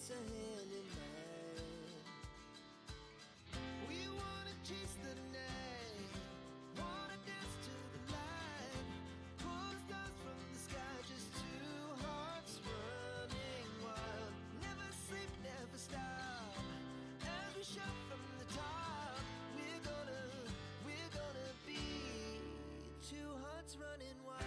place a hand in mine. We wanna chase the night, wanna dance to the light, pull the stars from the sky, just two hearts running wild. Never sleep, never stop, as we shout from the top. We're gonna be two hearts running wild.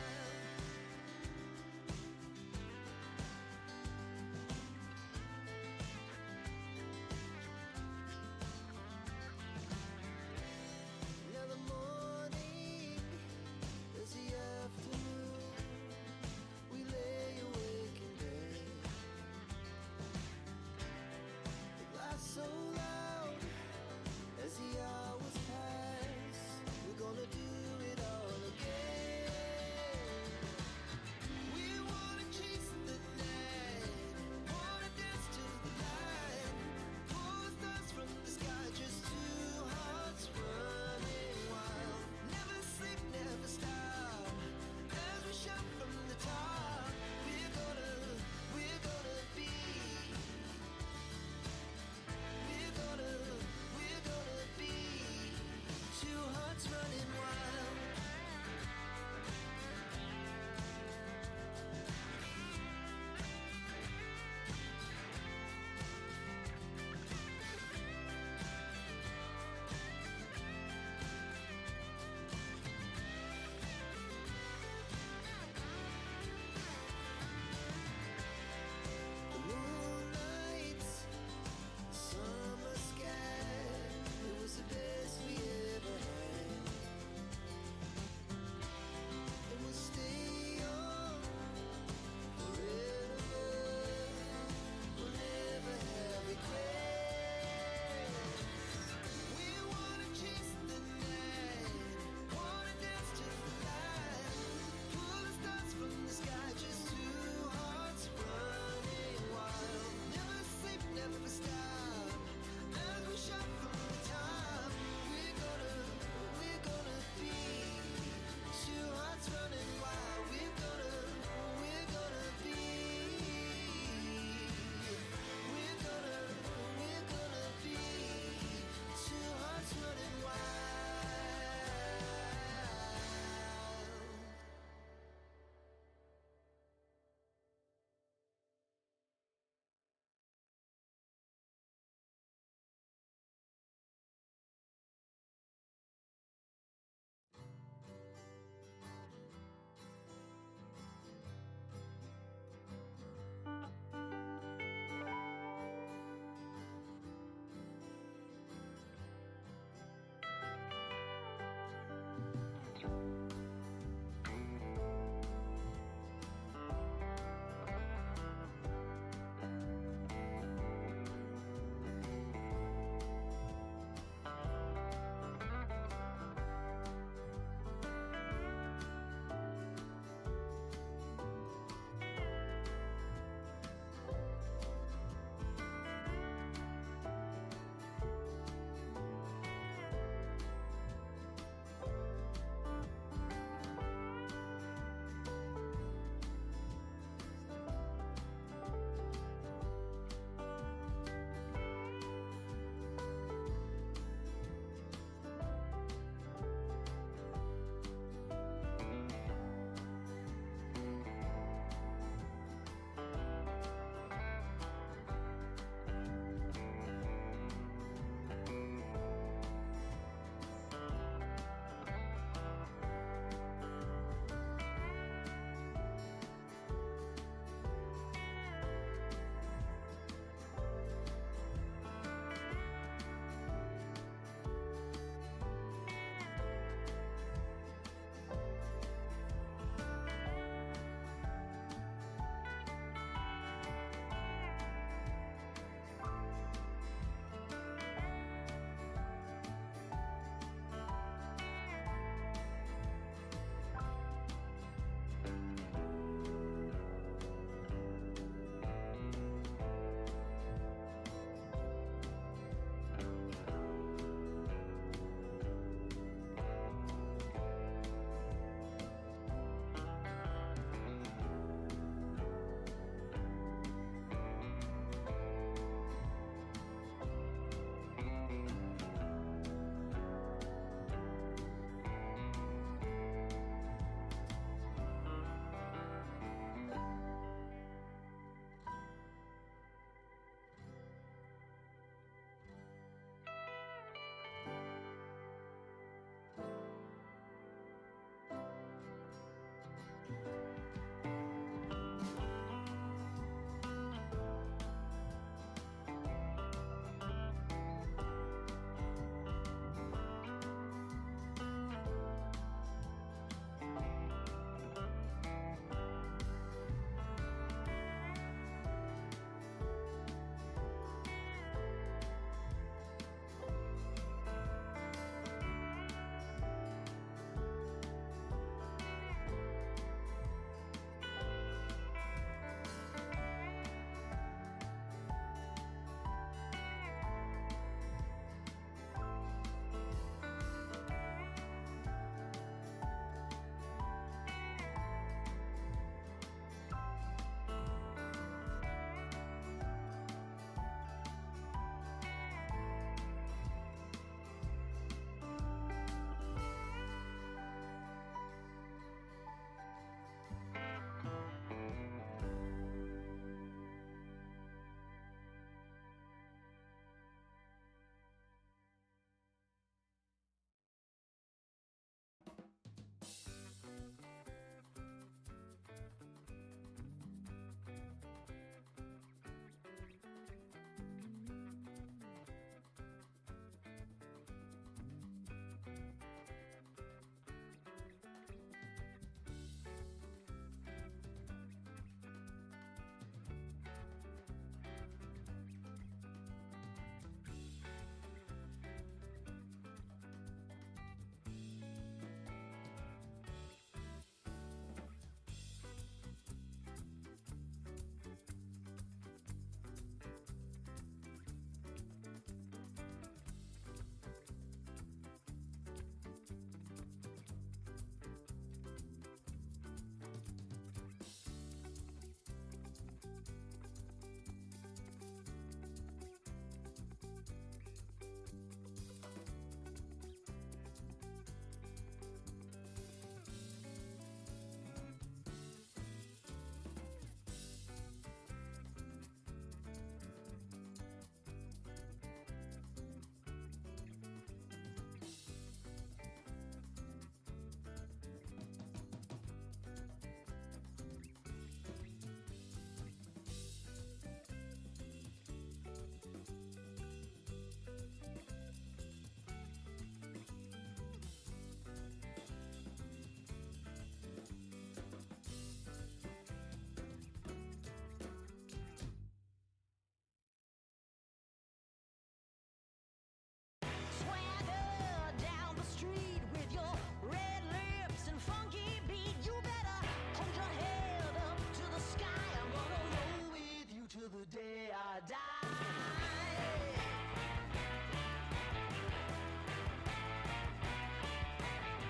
the day I die.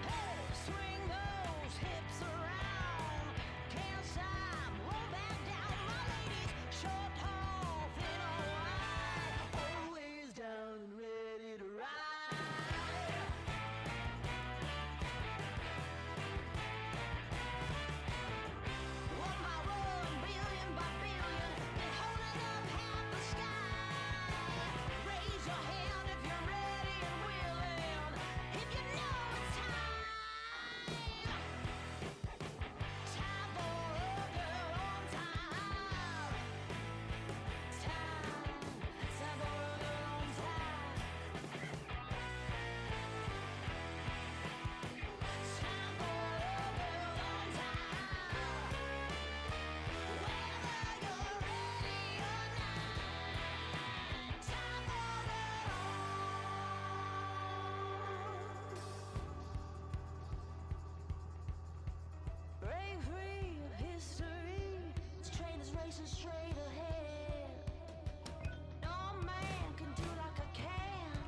Hey, swing those hips around. Can't stop, roll back down. My ladies, short, tall, thin or wide, always down and ready to ride. One by one, billion by billion, been holding up half the sky. Raise your hand if you're ready and willing, if you know it's time. Time for a girl on time. Time for a girl on time. Time for a girl on time. Whether you're ready or not, time for it all. Break free of history. This train is racing straight ahead. No man can do like I can.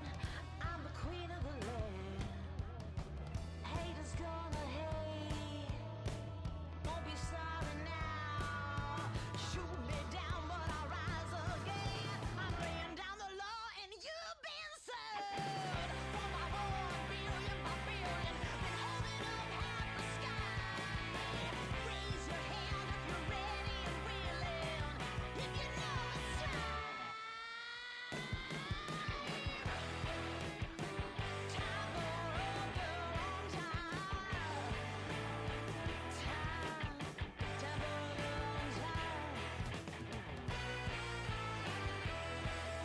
I'm the queen of the land. Haters gonna hate. Won't be sorry now. Shoot me down, but I'll rise again. I'm laying down the law, and you've been served. One by one, billion by billion, been holding up half the sky. Raise your hand if you're ready and willing, if you know it's time. Time for a girl on time. Time for a girl on time. Time for a girl on time. Whether you're ready or not,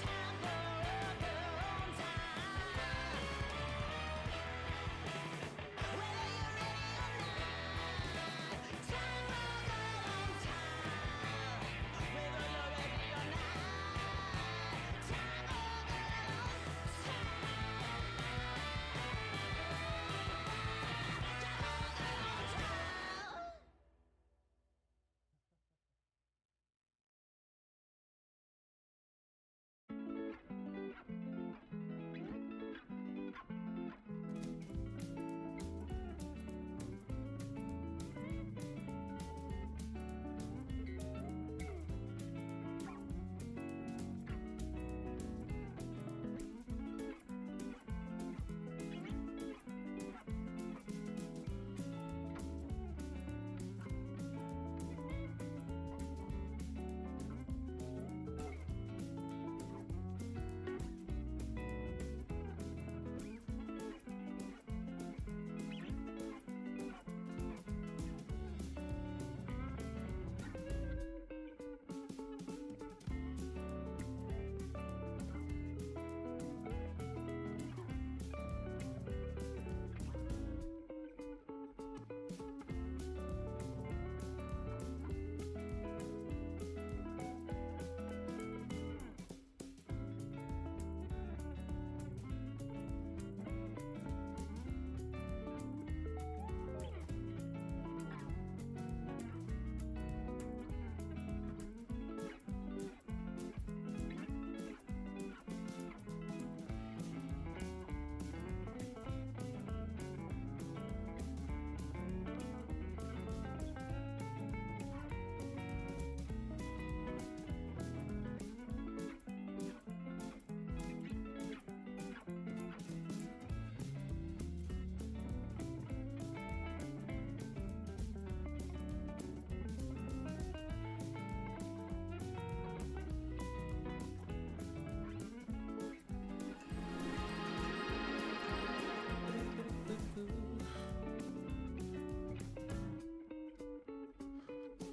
time for a girl on time. Whether you're ready or not, time for a girl on time.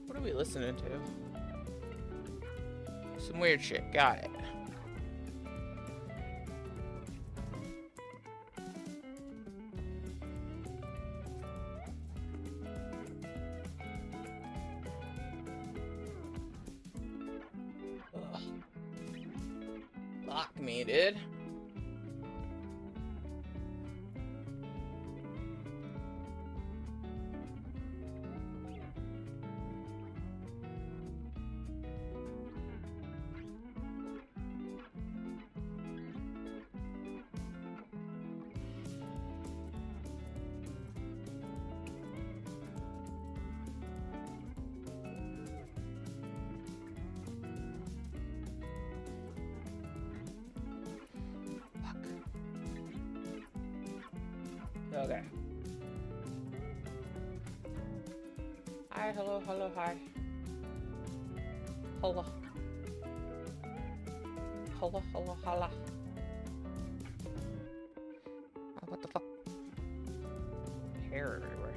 What are we listening to? Some weird shit. Got it. Ugh. Lock me, dude. Okay. Hi, hello, hello, hi. Hola. Hola, hola, hola. Oh, what the fuck? Hair everywhere.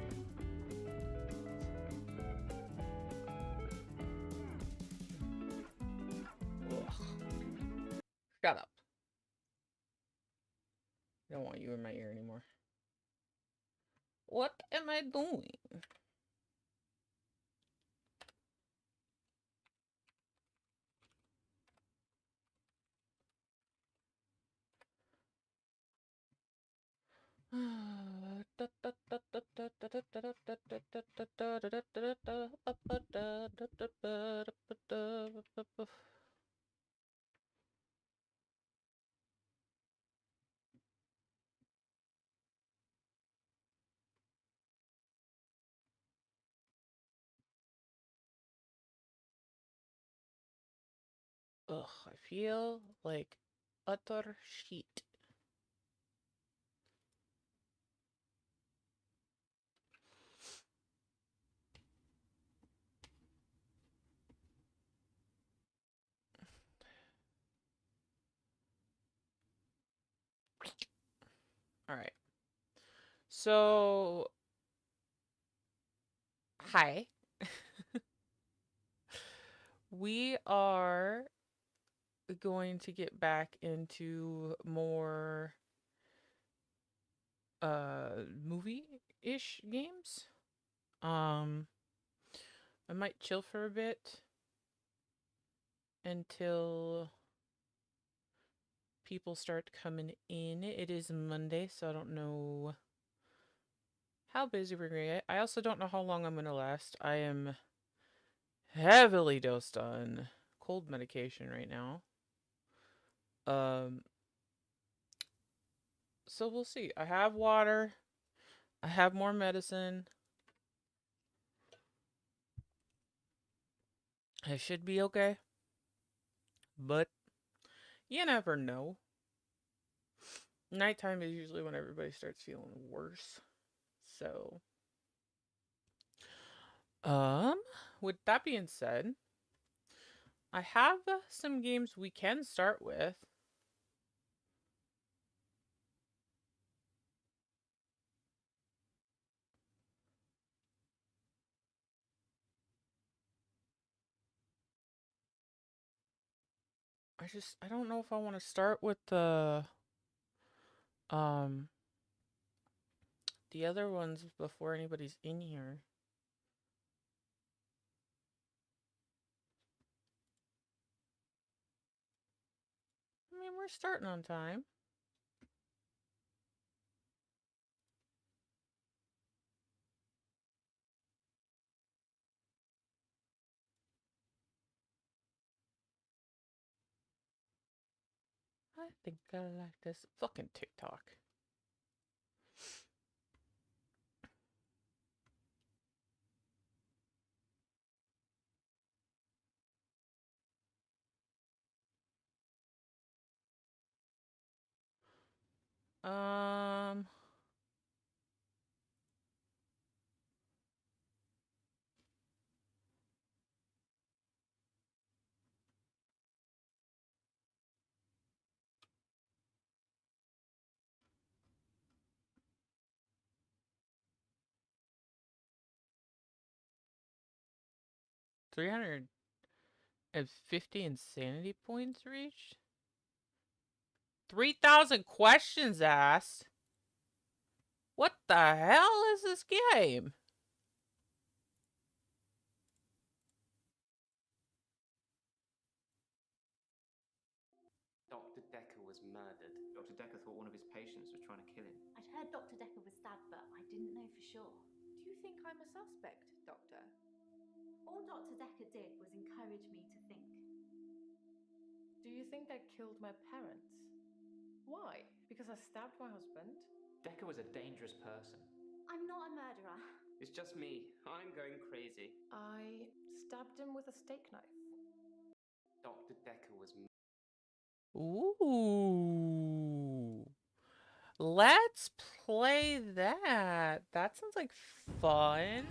Ugh. Shut up. I don't want you in my ear anymore. What am I doing? Ugh, I feel like utter shit. All right. So, hi. We are going to get back into more movie-ish games. I might chill for a bit until people start coming in. It is Monday, so I don't know how busy we're gonna get. I also don't know how long I'm gonna last. I am heavily dosed on cold medication right now. Um, so we'll see. I have water. I have more medicine. I should be okay. But you never know. Nighttime is usually when everybody starts feeling worse. So, um, with that being said, I have some games we can start with. I don't know if I want to start with um the other ones before anybody's in here. I mean, we're starting on time. I think I like this fucking TikTok. Um, 350 insanity points reached. 3,000 questions asked. What the hell is this game? Dr. Decker was murdered. Dr. Decker thought one of his patients was trying to kill him. I'd heard Dr. Decker was stabbed, but I didn't know for sure. Do you think I'm a suspect, Doctor? All Dr. Decker did was encourage me to think. Do you think I killed my parents? Why? Because I stabbed my husband? Decker was a dangerous person. I'm not a murderer. It's just me. I'm going crazy. I stabbed him with a steak knife. Dr. Decker was Ooh. Let's play that. That sounds like fun.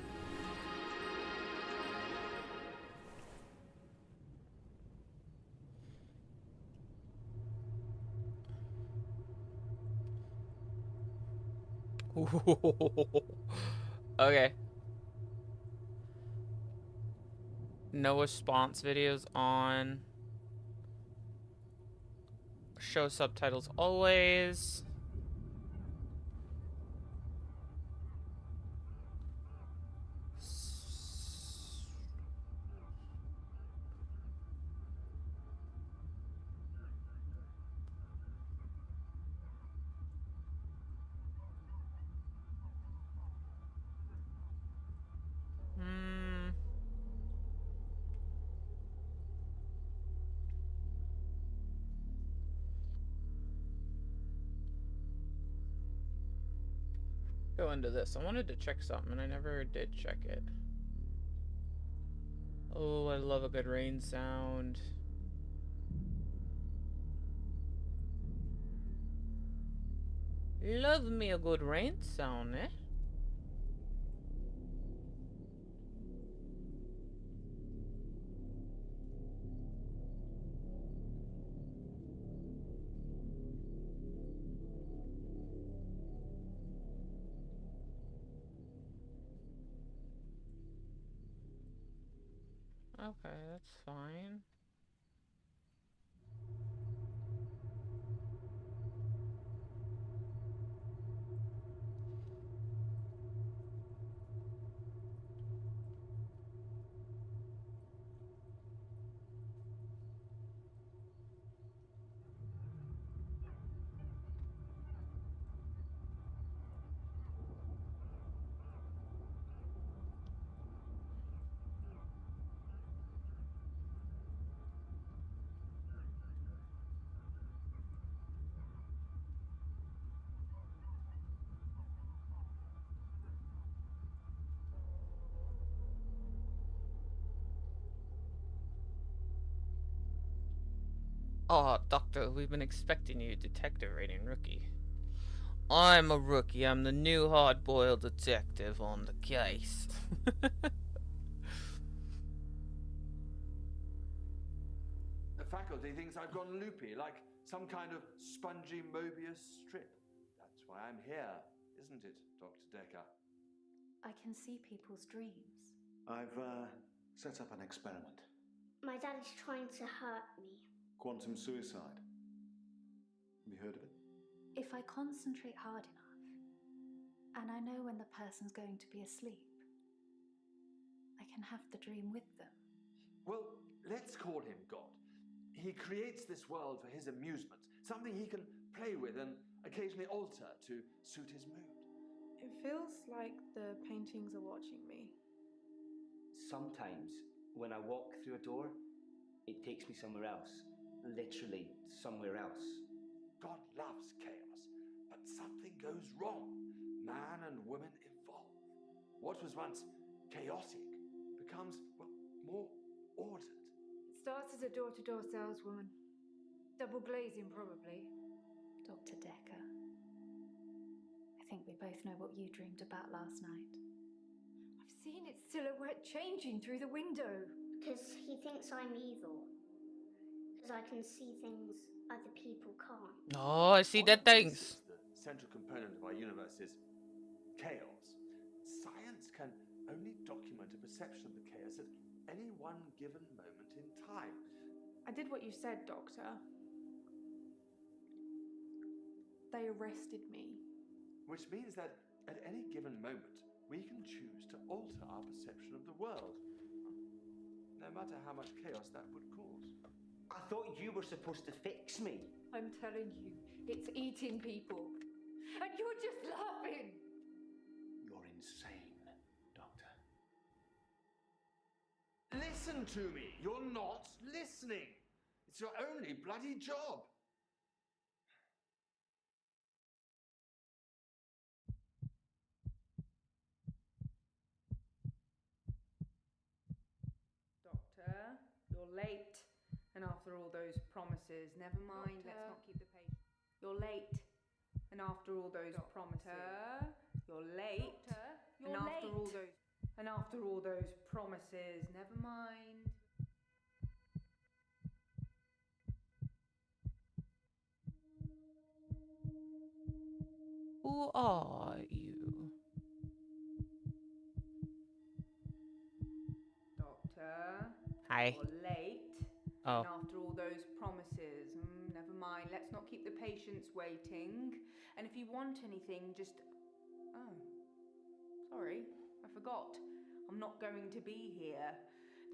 Okay. No response videos on. Show subtitles always. Hmm. Go into this. I wanted to check something and I never did check it. Oh, I love a good rain sound. Love me a good rain sound, eh? Okay, that's fine. Oh, Doctor, we've been expecting you, Detective Rating Rookie. I'm a rookie. I'm the new hard-boiled detective on the case. The faculty thinks I've gone loopy, like some kind of spongy Mobius strip. That's why I'm here, isn't it, Dr. Decker? I can see people's dreams. I've set up an experiment. My dad is trying to hurt me. Quantum suicide. Have you heard of it? If I concentrate hard enough, and I know when the person's going to be asleep, I can have the dream with them. Well, let's call him God. He creates this world for his amusement, something he can play with and occasionally alter to suit his mood. It feels like the paintings are watching me. Sometimes, when I walk through a door, it takes me somewhere else. Literally, somewhere else. God loves chaos, but something goes wrong. Man and woman evolve. What was once chaotic becomes, well, more ordered. It starts as a door-to-door saleswoman. Double glazing, probably. Dr. Decker, I think we both know what you dreamed about last night. I've seen its silhouette changing through the window. Because he thinks I'm evil. Because I can see things other people can't. Oh, I see dead things. The central component of our universe is chaos. Science can only document a perception of the chaos at any one given moment in time. I did what you said, Doctor. They arrested me. Which means that at any given moment, we can choose to alter our perception of the world. No matter how much chaos that would cause. I thought you were supposed to fix me. I'm telling you, it's eating people. And you're just laughing. You're insane, Doctor. Listen to me! You're not listening! It's your only bloody job! Doctor, you're late. And after all those promises, never mind, let's not keep the patient. You're late. And And after all those promises, you're late. You're And after all those promises, never mind. Who are you? Doctor. Hi. You're late. Oh. And after all those promises, never mind. Let's not keep the patients waiting. And if you want anything, just... Oh. Sorry, I forgot. I'm not going to be here.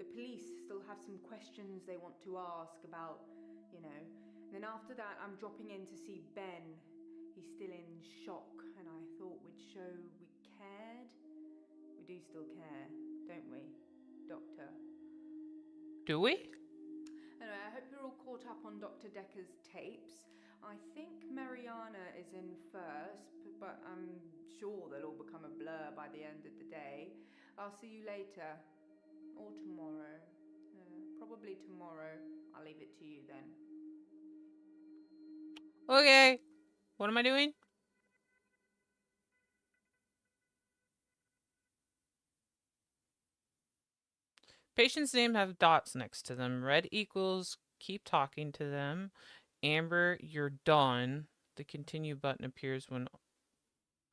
The police still have some questions they want to ask about, you know. And then after that, I'm dropping in to see Ben. He's still in shock, and I thought we'd show we cared. We do still care, don't we, Doctor? Do we? Anyway, I hope you're all caught up on Dr. Decker's tapes. I think Mariana is in first, but I'm sure they'll all become a blur by the end of the day. I'll see you later. Or tomorrow. Probably tomorrow. I'll leave it to you then. Okay. What am I doing? Patient's name have dots next to them. Red equals keep talking to them. Amber, you're done. The continue button appears when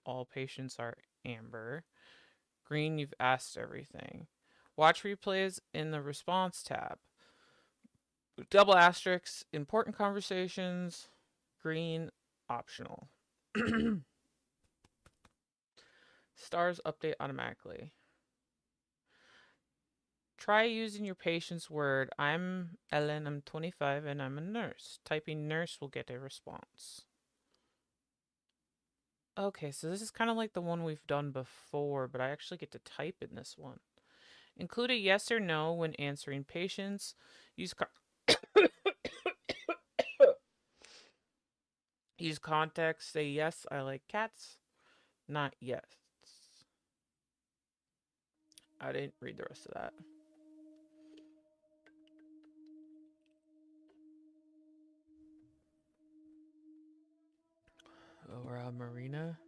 all patients are amber. Green, you've asked everything. Watch replays in the response tab. Double asterisks, important conversations. Green, optional. Stars update automatically. Try using your patient's word. I'm Ellen, I'm 25, and I'm a nurse. Typing nurse will get a response. Okay, so this is kind of like the one we've done before, but I actually get to type in this one. Include a yes or no when answering patients. Use use context. Say yes, I like cats. Not yes. I didn't read the rest of that. Around Marina.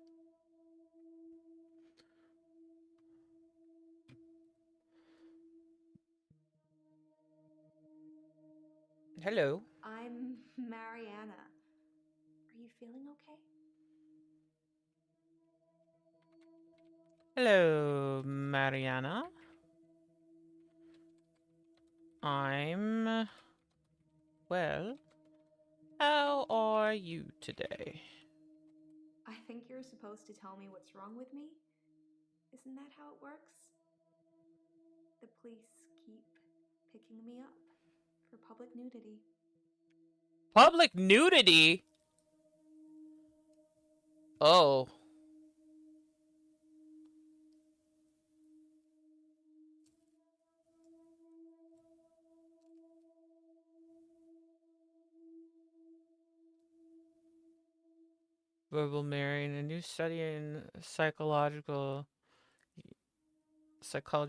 Hello. I'm Mariana. Are you feeling okay? Hello, Mariana. I'm... Well, how are you today? I think you're supposed to tell me what's wrong with me. Isn't that how it works? The police keep picking me up for public nudity. Public nudity? Oh. Verbal marrying. A new study in psychology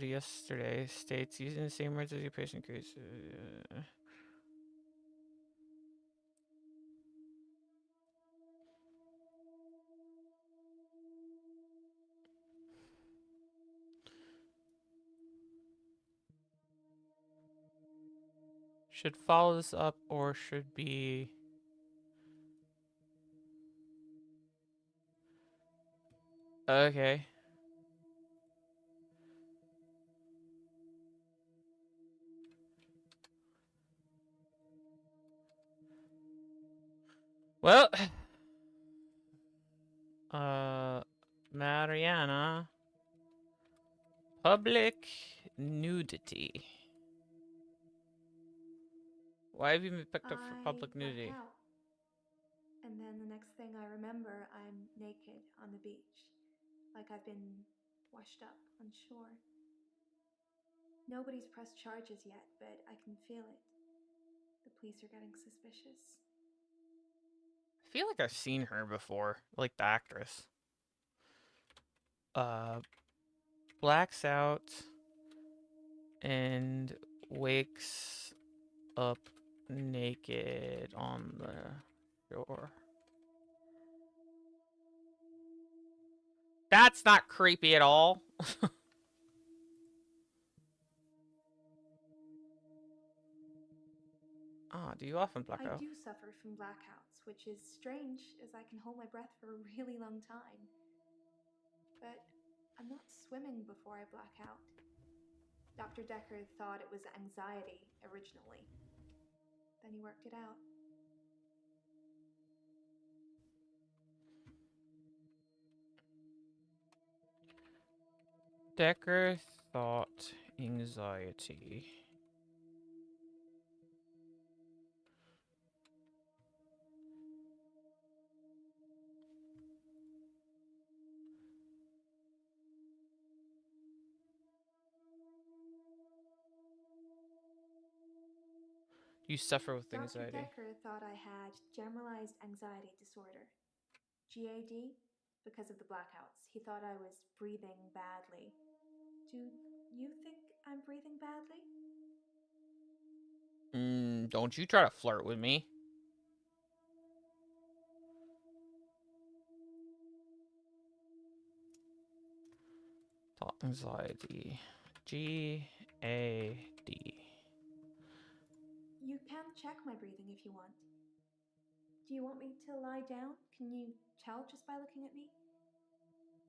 yesterday states using the same words as your patient case. Should follow this up or should be... Okay. Well, Mariana, public nudity. Why have you been picked up for public nudity? Black out. And then the next thing I remember, I'm naked on the beach, like I've been washed up on shore. Nobody's pressed charges yet, but I can feel it. The police are getting suspicious. I feel like I've seen her before, like the actress. Blacks out and wakes up naked on the shore. That's not creepy at all. Ah, do you often black I out? do suffer from blackouts, which is strange as I can hold my breath for a really long time. But I'm not swimming before I black out. Dr. Decker thought it was anxiety originally. Then he worked it out. Decker thought anxiety. You suffer with Dr. anxiety. Decker thought I had generalized anxiety disorder, GAD, because of the blackouts. He thought I was breathing badly. Do you think I'm breathing badly? Don't you try to flirt with me. Thought anxiety. GAD. You can check my breathing if you want. Do you want me to lie down? Can you tell just by looking at me?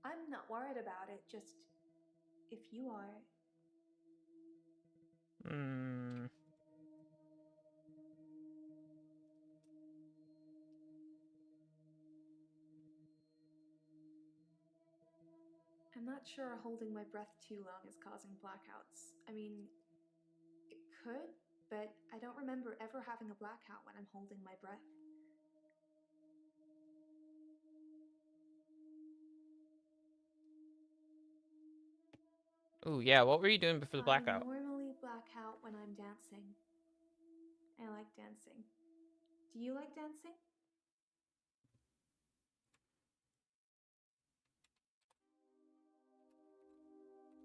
I'm not worried about it, just if you are. I'm not sure holding my breath too long is causing blackouts. I mean, it could, but I don't remember ever having a blackout when I'm holding my breath. Ooh, yeah, what were you doing before the blackout? I normally black out when I'm dancing. I like dancing. Do you like dancing?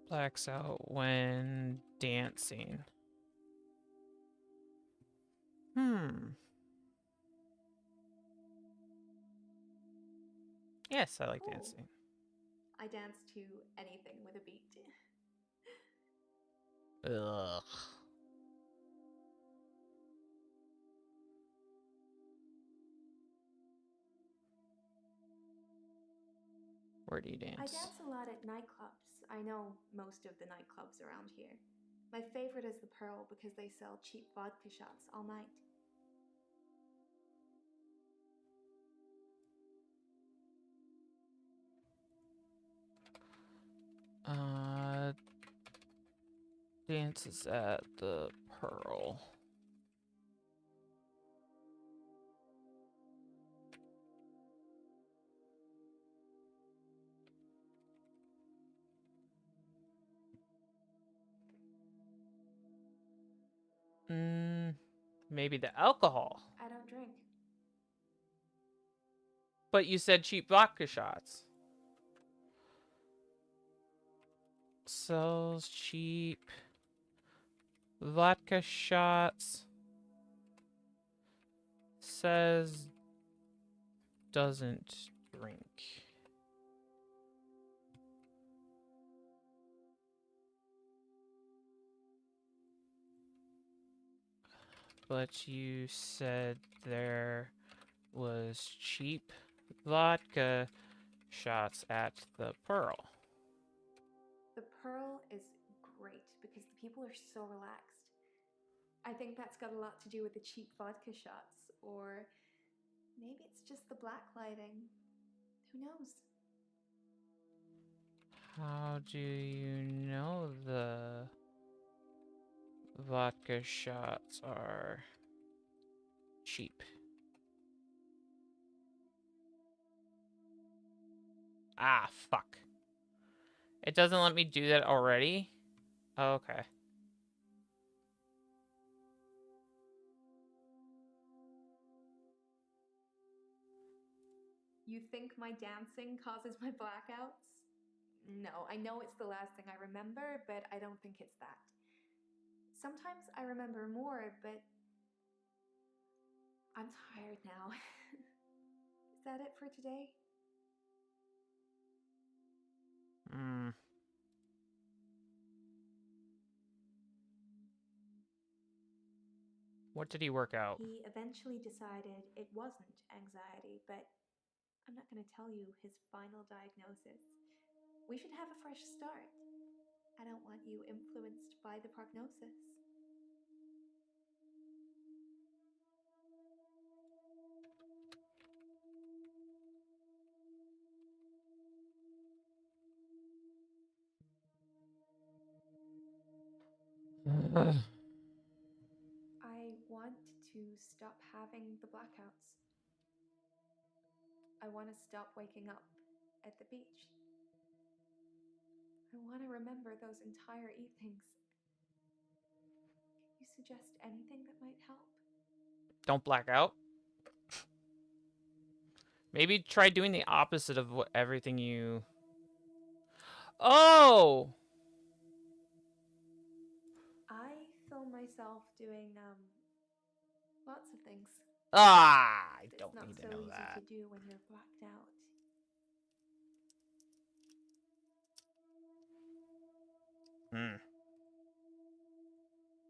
Blacks out when dancing. Yes, I like Cool. dancing. I dance to anything with a beat. Ugh. Where do you dance? I dance a lot at nightclubs. I know most of the nightclubs around here. My favorite is the Pearl because they sell cheap vodka shots all night. Dances at the Pearl. Maybe the alcohol. I don't drink. But you said cheap vodka shots. Sells cheap vodka shots. Says doesn't drink. But you said there was cheap vodka shots at the Pearl. The Pearl is great because the people are so relaxed. I think that's got a lot to do with the cheap vodka shots, or maybe it's just the black lighting. Who knows? How do you know the vodka shots are cheap? Ah, fuck. It doesn't let me do that already? Oh, okay. You think my dancing causes my blackouts? No, I know it's the last thing I remember, but I don't think it's that. Sometimes I remember more, but I'm tired now. Is that it for today? What did he work out? He eventually decided it wasn't anxiety, but I'm not going to tell you his final diagnosis. We should have a fresh start. I don't want you influenced by the prognosis. I want to stop having the blackouts. I want to stop waking up at the beach. I want to remember those entire evenings. Can you suggest anything that might help? Don't black out. Maybe try doing the opposite of what everything you... Oh! I film myself doing lots of things. I It's don't not need to so know easy that. to do when you're blacked out.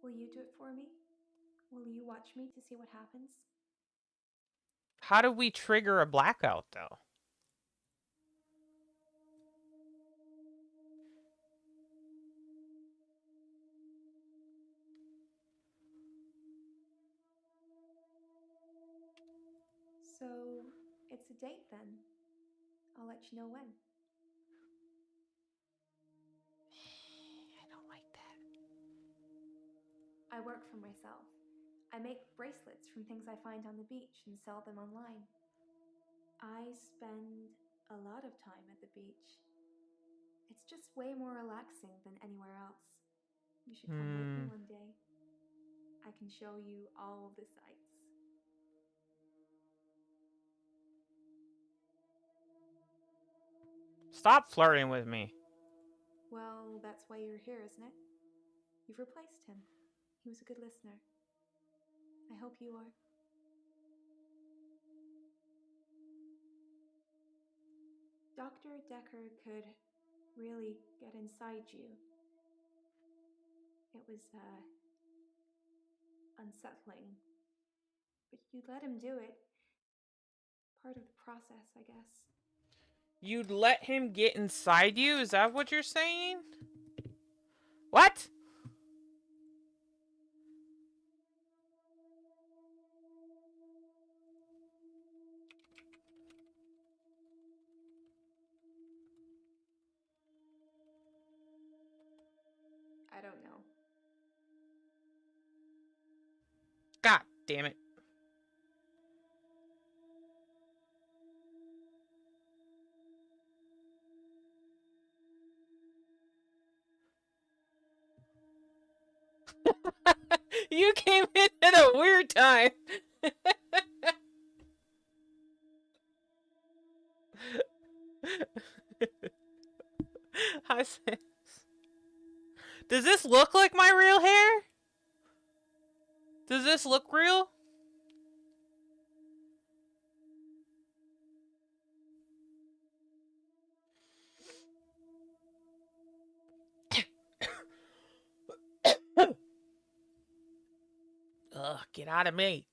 Will you do it for me? Will you watch me to see what happens? How do we trigger a blackout, though? So, it's a date then. I'll let you know when. I don't like that. I work for myself. I make bracelets from things I find on the beach and sell them online. I spend a lot of time at the beach. It's just way more relaxing than anywhere else. You should come with me one day. I can show you all of the sights. Stop flirting with me. Well, that's why you're here, isn't it? You've replaced him. He was a good listener. I hope you are. Dr. Decker could really get inside you. It was, unsettling. But you let him do it. Part of the process, I guess. You'd let him get inside you? Is that what you're saying? What? I don't know. God damn it. You came in at a weird time. Hi, Sis. Does this look like my real hair? Does this look real? Ugh, get out of me.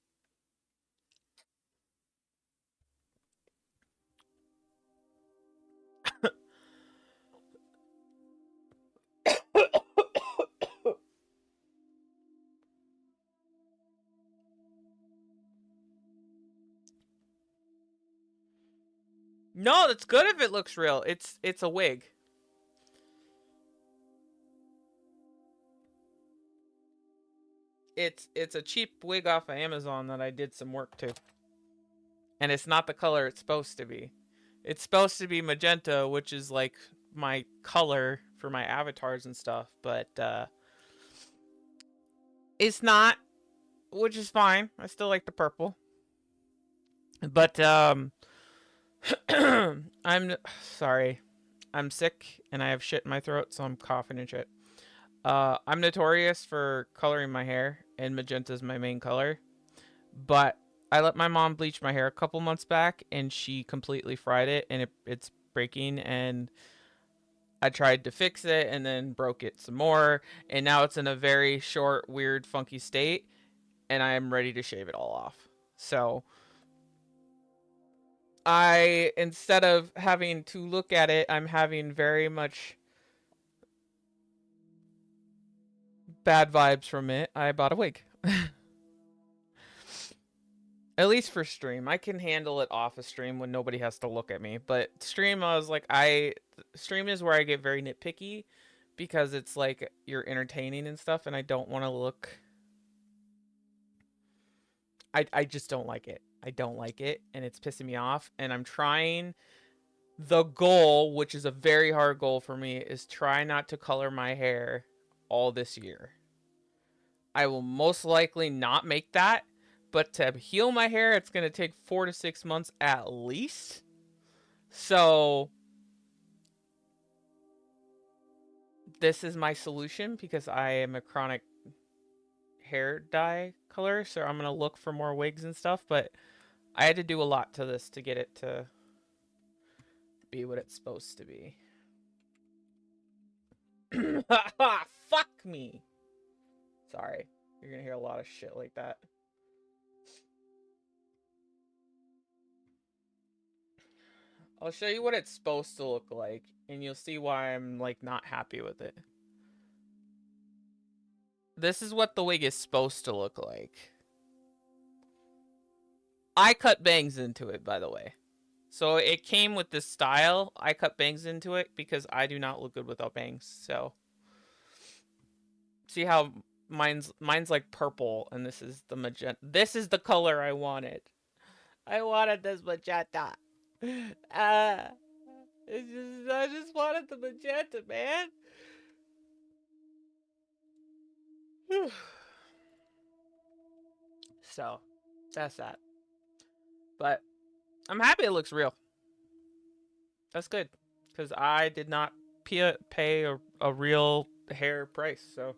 No, that's good if it looks real. It's a wig. It's a cheap wig off of Amazon that I did some work to. And it's not the color it's supposed to be. It's supposed to be magenta, which is like my color for my avatars and stuff, but it's not, which is fine. I still like the purple. But I'm sorry. I'm sick and I have shit in my throat, so I'm coughing and shit. I'm notorious for coloring my hair, and magenta is my main color. But I let my mom bleach my hair a couple months back, and she completely fried it, and it's breaking. And I tried to fix it and then broke it some more, and now it's in a very short, weird, funky state, and I am ready to shave it all off. So instead of having to look at it, I'm having very much bad vibes from it. I bought a wig. At least for stream. I can handle it off a stream when nobody has to look at me. But stream, I was like, stream is where I get very nitpicky because it's like you're entertaining and stuff, and I don't want to look. I just don't like it. I don't like it, and it's pissing me off. And I'm trying. The goal, which is a very hard goal for me, is try not to color my hair all this year. I will most likely not make that. But to heal my hair, it's going to take 4 to 6 months at least. So this is my solution because I am a chronic hair dye color. So I'm going to look for more wigs and stuff. But I had to do a lot to this to get it to be what it's supposed to be. Fuck me. Sorry. You're going to hear a lot of shit like that. I'll show you what it's supposed to look like, and you'll see why I'm, like, not happy with it. This is what the wig is supposed to look like. I cut bangs into it, by the way. So it came with this style. I cut bangs into it because I do not look good without bangs, so. See how mine's like purple, and this is the magenta. This is the color I wanted. I wanted this magenta. I just wanted the magenta, man. So, that's that. But I'm happy it looks real. That's good, because I did not pay a real hair price, so.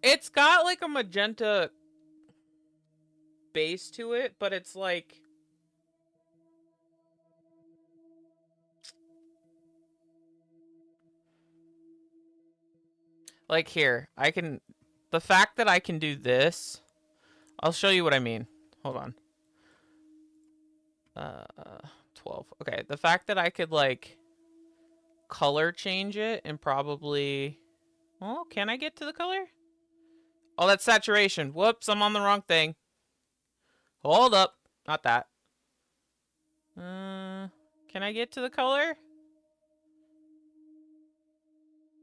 It's got like a magenta base to it, but it's like here, the fact that I can do this, I'll show you what I mean. Hold on. 12. Okay, the fact that I could like color change it and probably, well, can I get to the color? Oh, that's saturation. Whoops, I'm on the wrong thing. Hold up. Not that. Can I get to the color?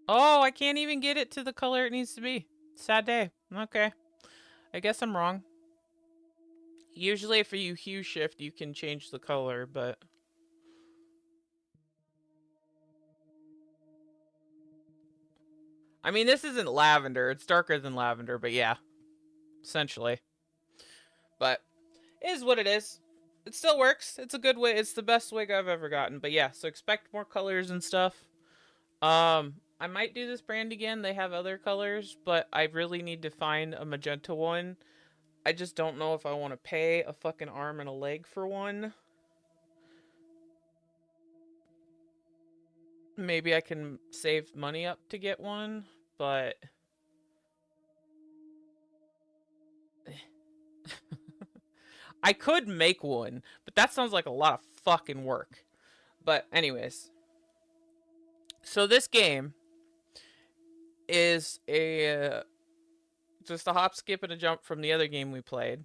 Oh, I can't even get it to the color it needs to be. Sad day. Okay. I guess I'm wrong. Usually if you hue shift, you can change the color, but... I mean, this isn't lavender. It's darker than lavender, but yeah. Essentially. But it is what it is. It still works. It's a good wig. It's the best wig I've ever gotten. But yeah, so expect more colors and stuff. I might do this brand again. They have other colors, but I really need to find a magenta one. I just don't know if I want to pay a fucking arm and a leg for one. Maybe I can save money up to get one, but... I could make one, but that sounds like a lot of fucking work. But anyways. So this game is just a hop, skip, and a jump from the other game we played.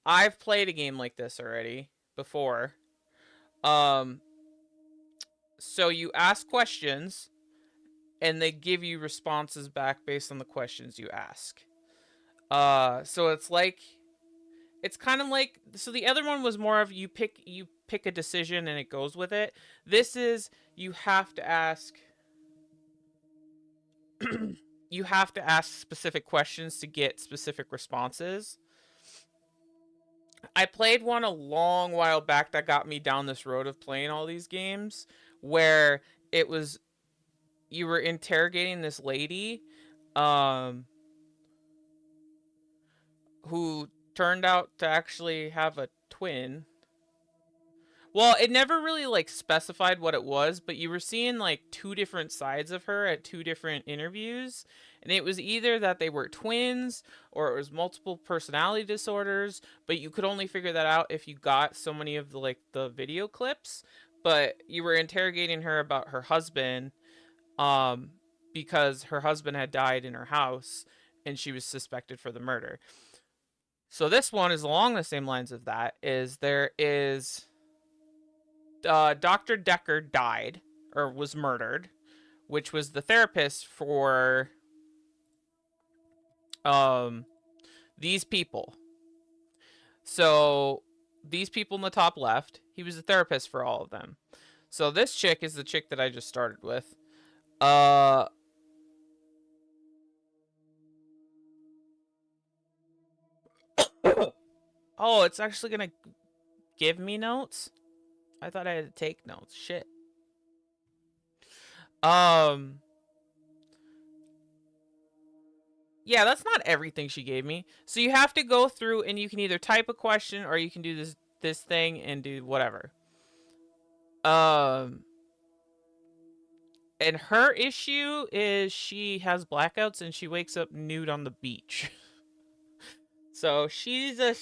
I've played a game like this already before. So you ask questions, and they give you responses back based on the questions you ask. So it's like, it's kind of like, so the other one was more of you pick a decision and it goes with it. This is, you have to ask you have to ask specific questions to get specific responses. I played one a long while back that got me down this road of playing all these games where it was you were interrogating this lady, who turned out to actually have a twin. Well, it never really, like, specified what it was, but you were seeing, like, 2 different sides of her at 2 different interviews. And it was either that they were twins, or it was multiple personality disorders, but you could only figure that out if you got so many of the, like, the video clips. But you were interrogating her about her husband, because her husband had died in her house, and she was suspected for the murder. So this one is along the same lines of that, is there is... Dr. Decker died, or was murdered, which was the therapist for these people. So these people in the top left, he was the therapist for all of them. So this chick is the chick that I just started with. Oh, it's actually gonna give me notes? I thought I had to take notes. Shit. Yeah, that's not everything she gave me. So you have to go through and you can either type a question or you can do this thing and do whatever. And her issue is she has blackouts and she wakes up nude on the beach. So she's a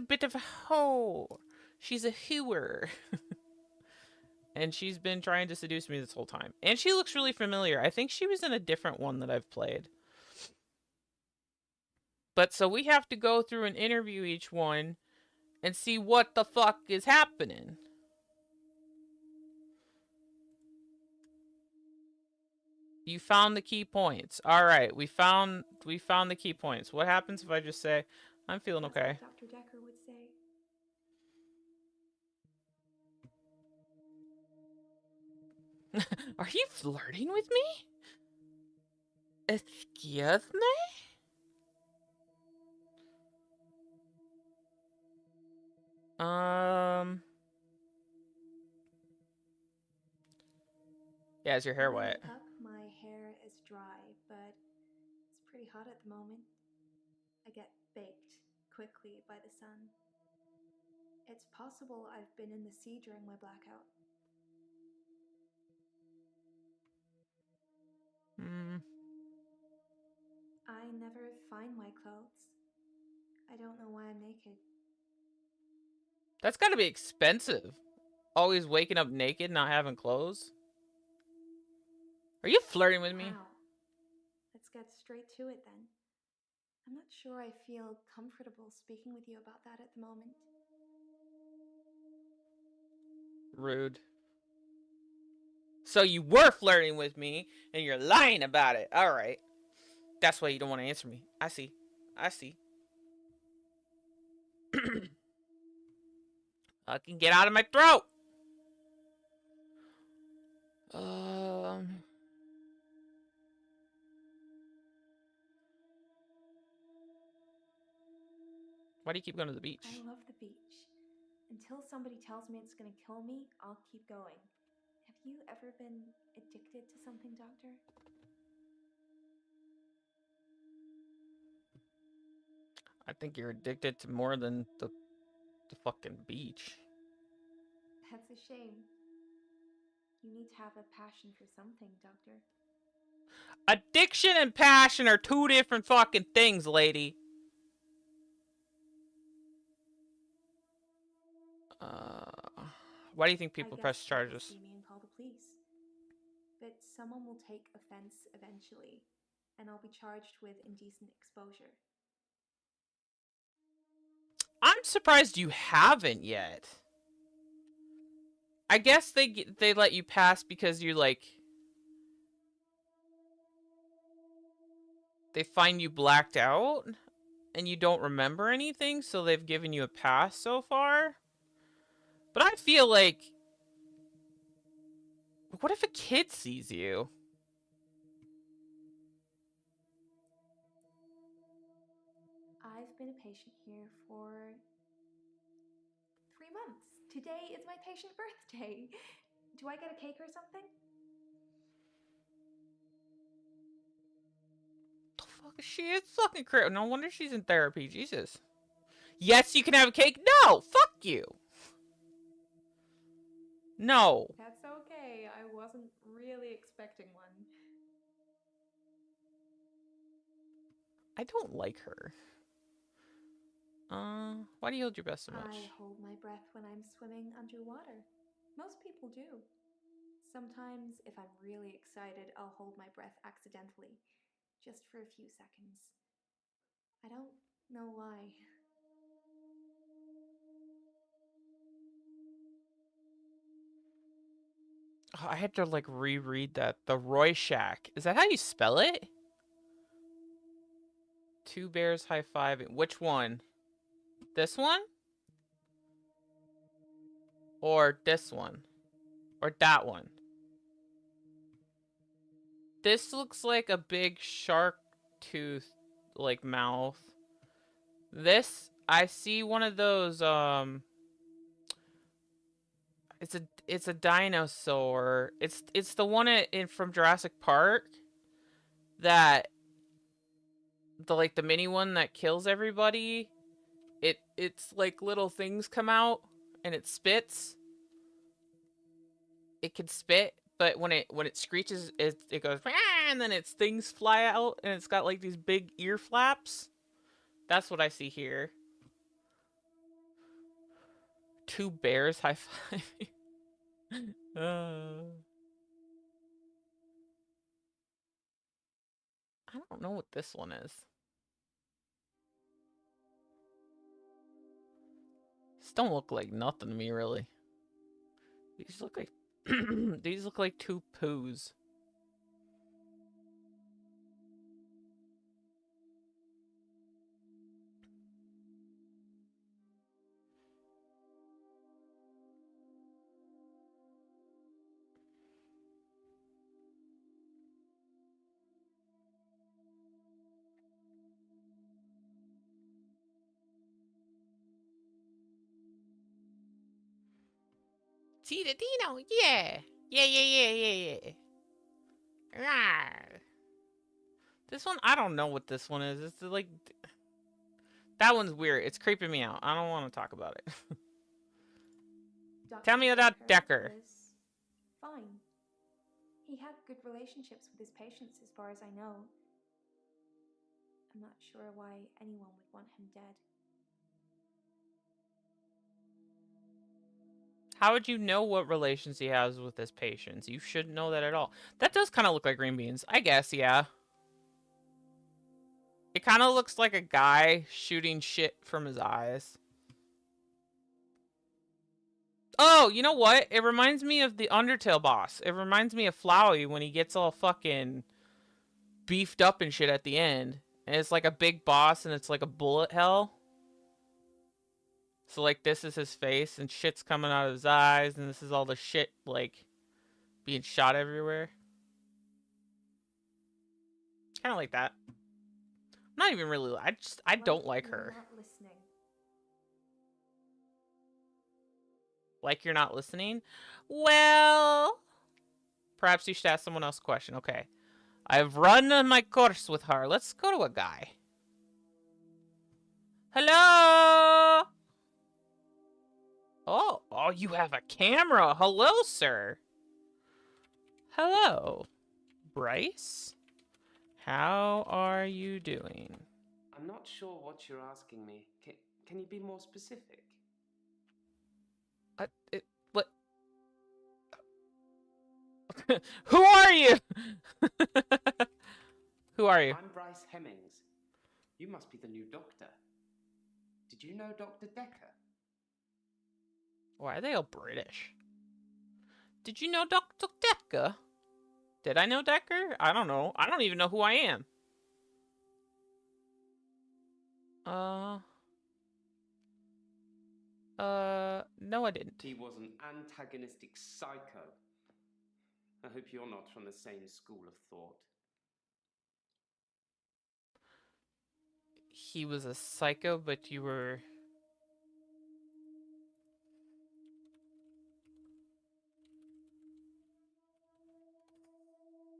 bit of a hoe. She's a hooer. And she's been trying to seduce me this whole time. And she looks really familiar. I think she was in a different one that I've played. But so we have to go through and interview each one and see what the fuck is happening. You found the key points. Alright, we found the key points. What happens if I just say, I'm feeling okay? That's what Dr. Decker would say. Are you flirting with me? Excuse me? Yeah, is your hair When I wet? wake up, my hair is dry, but it's pretty hot at the moment. I get baked quickly by the sun. It's possible I've been in the sea during my blackout. I never find my clothes. I don't know why I'm naked. That's gotta be expensive. Always waking up naked, not having clothes. Are you flirting with me? Wow. Let's get straight to it then. I'm not sure I feel comfortable speaking with you about that at the moment. Rude. So you were flirting with me, and you're lying about it. Alright. That's why you don't want to answer me. I see. I see. I can get out of my throat! Why do you keep going to the beach? I love the beach. Until somebody tells me it's gonna kill me, I'll keep going. Have you ever been addicted to something, Doctor? I think you're addicted to more than the fucking beach. That's a shame. You need to have a passion for something, Doctor. Addiction and passion are 2 different fucking things, lady. Why do you think people press charges? See me and call the police. But someone will take offense eventually, and I'll be charged with indecent exposure. I'm surprised you haven't yet. I guess they let you pass because you're like... They find you blacked out and you don't remember anything, so they've given you a pass so far. But I feel like... What if a kid sees you? I've been a patient here for 3 months. Today is my patient birthday. Do I get a cake or something? fuck, she is fucking crazy. No wonder she's in therapy. Jesus. Yes, you can have a cake. No, fuck you. No. That's okay. I wasn't really expecting one. I don't like her. Why do you hold your breath so much? I hold my breath when I'm swimming underwater. Most people do. Sometimes, if I'm really excited, I'll hold my breath accidentally, just for a few seconds. I don't know why. Oh, I had to like reread that. The Rorschach. Is that how you spell it? Two bears high-fiving. Which one? This one? Or this one? Or that one? This looks like a big shark tooth, like, mouth. This, I see one of those, it's a dinosaur. It's the one from Jurassic Park that the mini one that kills everybody. It's like little things come out and it spits. It can spit, but when it screeches, it goes and then its things fly out and it's got like these big ear flaps. That's what I see here. Two bears high-fiving. I don't know what this one is. These don't look like nothing to me, really. These look like these look like two poos. See the Dino? Yeah. Yeah. Rawr. This one, I don't know what this one is. It's like... That one's weird. It's creeping me out. I don't want to talk about it. Tell me about Decker. Fine. He had good relationships with his patients as far as I know. I'm not sure why anyone would want him dead. How would you know what relations he has with his patients? You shouldn't know that at all. That does kind of look like green beans. I guess, yeah. It kind of looks like a guy shooting shit from his eyes. Oh, you know what? It reminds me of the Undertale boss. It reminds me of Flowey when he gets all fucking beefed up and shit at the end. And it's like a big boss and it's like a bullet hell. So, like, this is his face, and shit's coming out of his eyes, and this is all the shit, like, being shot everywhere. Kind of like that. I'm not even really... I don't like her. Not listening. Like you're not listening? Well... Perhaps you should ask someone else a question. Okay. I've run my course with her. Let's go to a guy. Hello? Oh, you have a camera. Hello, sir. Hello. Bryce? How are you doing? I'm not sure what you're asking me. Can you be more specific? What? Who are you? Who are you? I'm Bryce Hemmings. You must be the new doctor. Did you know Dr. Decker? Why are they all British? Did you know Dr. Decker? Did I know Decker? I don't know. I don't even know who I am. No I didn't. He was an antagonistic psycho. I hope you're not from the same school of thought. He was a psycho, but you were...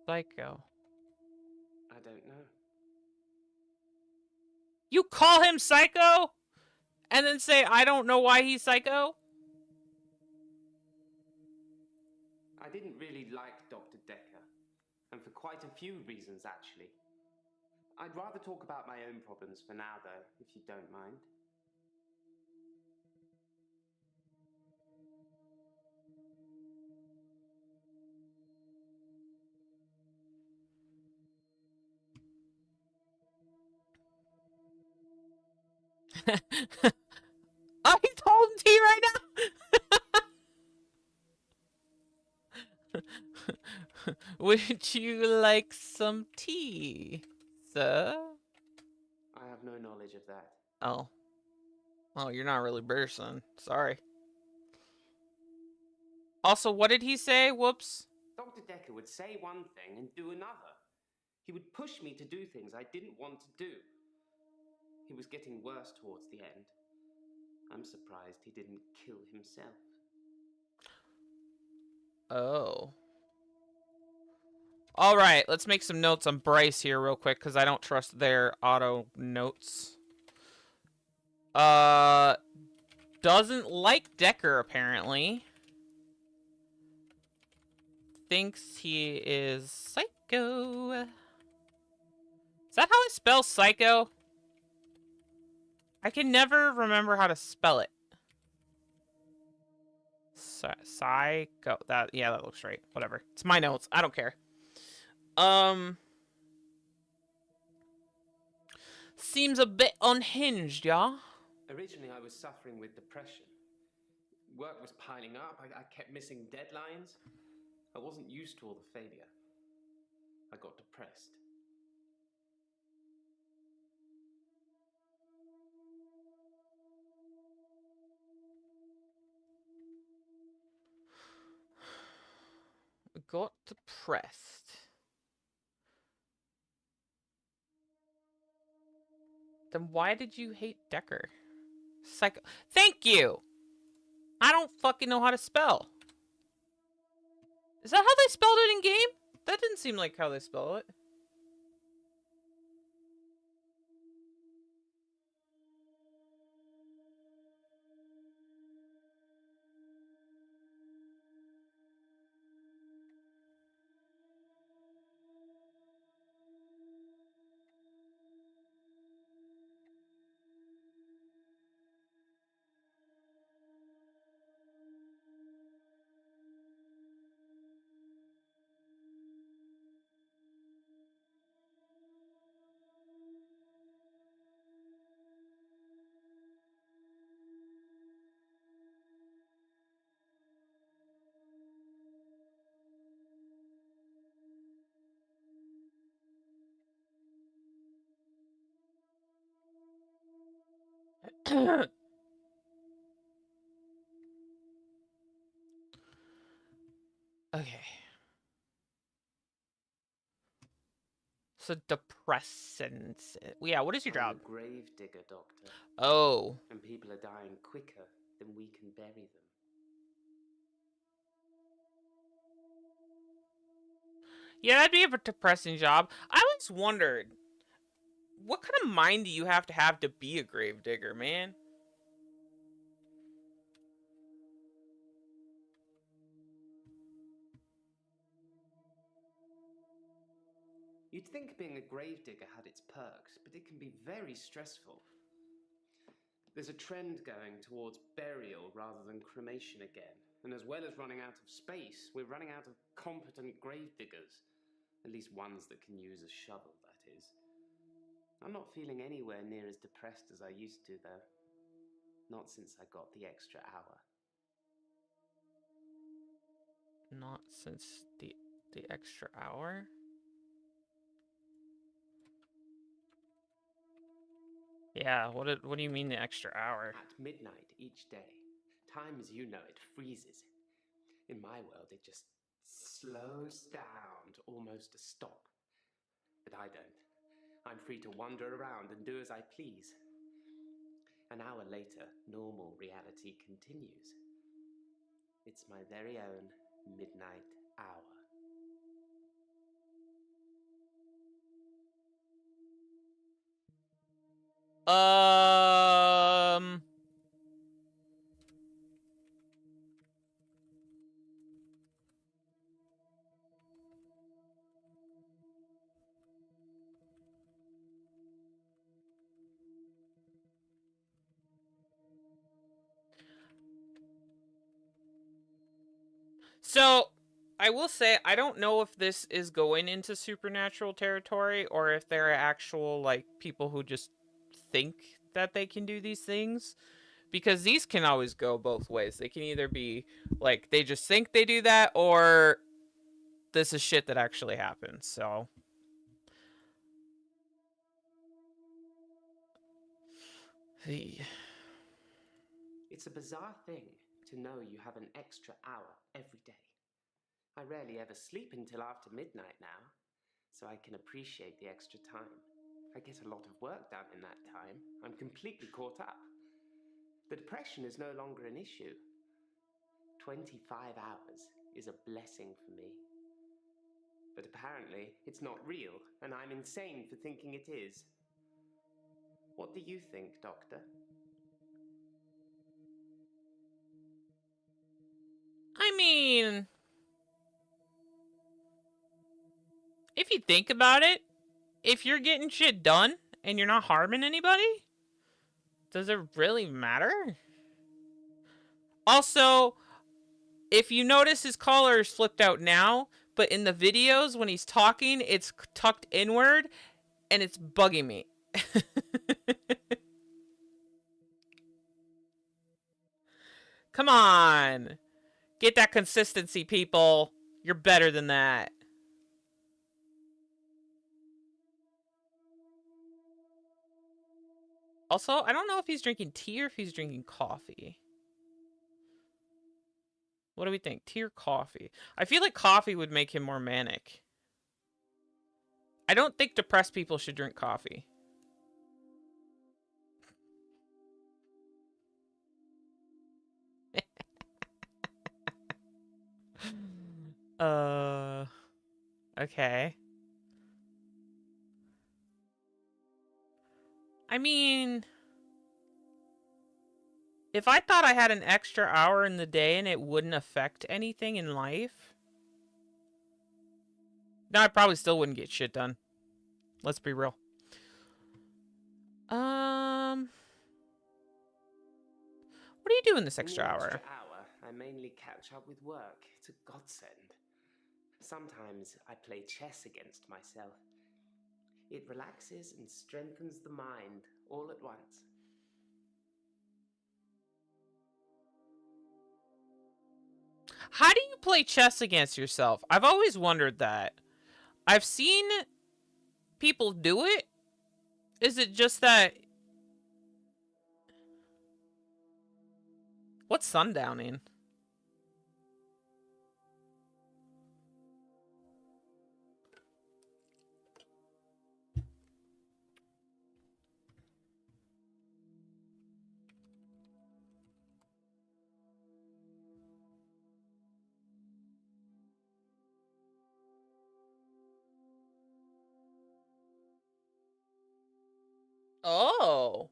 Psycho. I don't know. You call him psycho? And then say, I don't know why he's psycho? I didn't really like Dr. Decker, and for quite a few reasons, actually. I'd rather talk about my own problems for now, though, if you don't mind. Oh, he's holding tea right now? Would you like some tea, sir? I have no knowledge of that. Oh. Oh, you're not really British, son. Sorry. Also, what did he say? Whoops. Dr. Decker would say one thing and do another. He would push me to do things I didn't want to do. He was getting worse towards the end. I'm surprised he didn't kill himself. Oh. Alright, let's make some notes on Bryce here real quick, because I don't trust their auto notes. Doesn't like Decker, apparently. Thinks he is psycho. Is that how I spell psycho? I can never remember how to spell it. Psycho. Yeah, that looks right. Whatever. It's my notes. I don't care. Seems a bit unhinged, y'all. Originally, I was suffering with depression. Work was piling up. I kept missing deadlines. I wasn't used to all the failure. I got depressed. Got depressed. Then why did you hate Decker? Psycho. Thank you! I don't fucking know how to spell. Is that how they spelled it in game? That didn't seem like how they spell it. Okay. So depressant. Yeah, what is your job? I'm a grave digger, Doctor. Oh. And people are dying quicker than we can bury them. Yeah, that'd be a depressing job. I always wondered, what kind of mind do you have to be a grave digger, man? You'd think being a gravedigger had its perks, but it can be very stressful. There's a trend going towards burial rather than cremation again. And as well as running out of space, we're running out of competent gravediggers. At least ones that can use a shovel, that is. I'm not feeling anywhere near as depressed as I used to, though. Not since I got the extra hour. Not since the extra hour? Yeah, what do you mean the extra hour? At midnight each day, time as you know it freezes. In my world, it just slows down to almost a stop. But I don't. I'm free to wander around and do as I please. An hour later, normal reality continues. It's my very own midnight hour. So, I will say, I don't know if this is going into supernatural territory or if there are actual, like, people who just think that they can do these things. Because these can always go both ways. They can either be, like, they just think they do that, or this is shit that actually happens, so... It's a bizarre thing to know you have an extra hour every day. I rarely ever sleep until after midnight now, so I can appreciate the extra time. I get a lot of work done in that time. I'm completely caught up. The depression is no longer an issue. 25 hours is a blessing for me. But apparently, it's not real, and I'm insane for thinking it is. What do you think, Doctor? I mean... if you think about it, if you're getting shit done and you're not harming anybody, does it really matter? Also, if you notice his collar is flipped out now, but in the videos when he's talking, it's tucked inward, and it's bugging me. Come on. Get that consistency, people. You're better than that. Also, I don't know if he's drinking tea or if he's drinking coffee. What do we think? Tea or coffee? I feel like coffee would make him more manic. I don't think depressed people should drink coffee. Okay. I mean, if I thought I had an extra hour in the day and it wouldn't affect anything in life, no, I probably still wouldn't get shit done. Let's be real. What are you doing this extra hour? I mainly catch up with work. It's a godsend. Sometimes I play chess against myself. It relaxes and strengthens the mind all at once. How do you play chess against yourself? I've always wondered that. I've seen people do it. Is it just that... what's sundowning? Oh.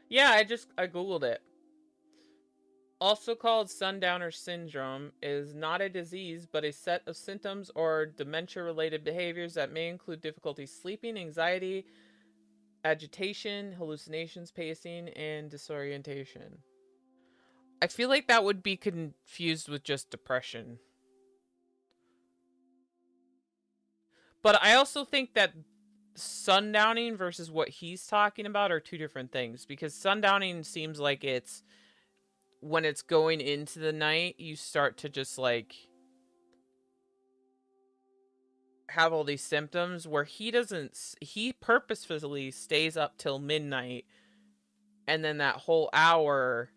Yeah, I googled it. Also called sundowner syndrome, is not a disease, but a set of symptoms or dementia-related behaviors that may include difficulty sleeping, anxiety, agitation, hallucinations, pacing, and disorientation. I feel like that would be confused with just depression. But I also think that sundowning versus what he's talking about are two different things, because sundowning seems like it's when it's going into the night, you start to just like have all these symptoms, where he doesn't. He purposefully stays up till midnight and then that whole hour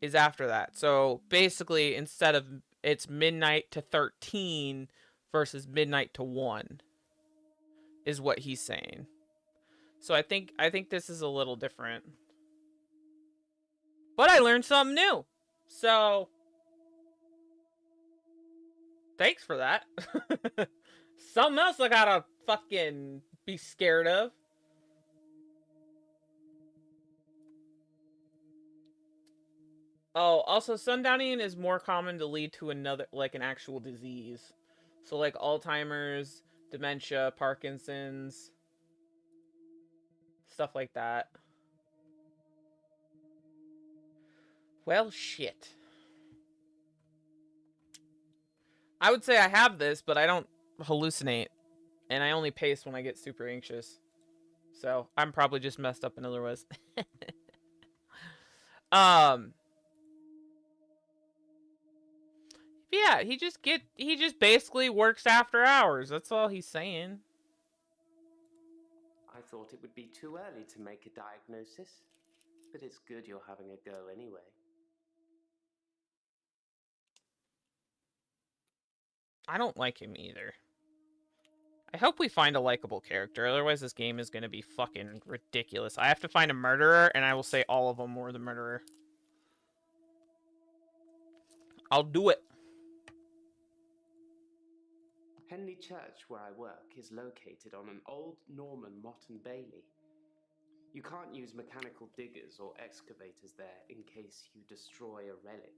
is after that. So basically, instead of it's midnight to 13 versus midnight to 1 is what he's saying. So I think this is a little different. But I learned something new. So thanks for that. Something else I gotta fucking be scared of. Oh, also sundowning is more common to lead to another, like an actual disease. So like Alzheimer's, dementia, Parkinson's, stuff like that. Well, shit. I would say I have this, but I don't hallucinate. And I only pace when I get super anxious. So, I'm probably just messed up in other ways. Yeah, he just basically works after hours. That's all he's saying. I thought it would be too early to make a diagnosis, but it's good you're having a go anyway. I don't like him either. I hope we find a likable character, otherwise this game is going to be fucking ridiculous. I have to find a murderer, and I will say all of them were the murderer. I'll do it. Henley Church, where I work, is located on an old Norman motte and bailey. You can't use mechanical diggers or excavators there in case you destroy a relic.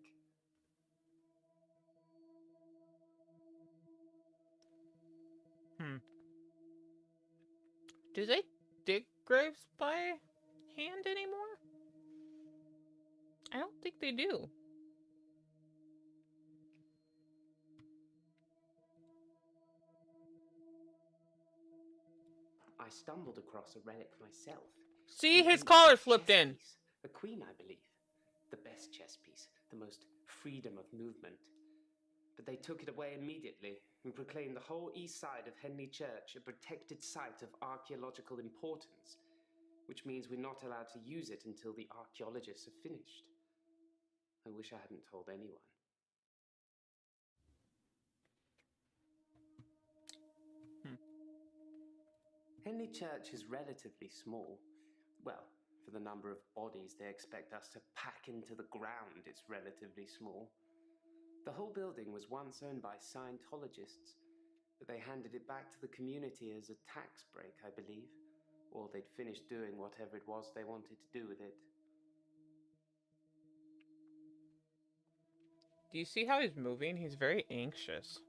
Do they dig graves by hand anymore? I don't think they do. I stumbled across a relic myself. See, An his ancient collar flipped chess in. piece. A queen, I believe. The best chess piece, the most freedom of movement. But they took it away immediately and proclaimed the whole east side of Henley Church a protected site of archaeological importance, which means we're not allowed to use it until the archaeologists have finished. I wish I hadn't told anyone. Henley Church is relatively small. Well, for the number of bodies they expect us to pack into the ground, it's relatively small. The whole building was once owned by Scientologists, but they handed it back to the community as a tax break, I believe, or they'd finished doing whatever it was they wanted to do with it. Do you see how he's moving? He's very anxious.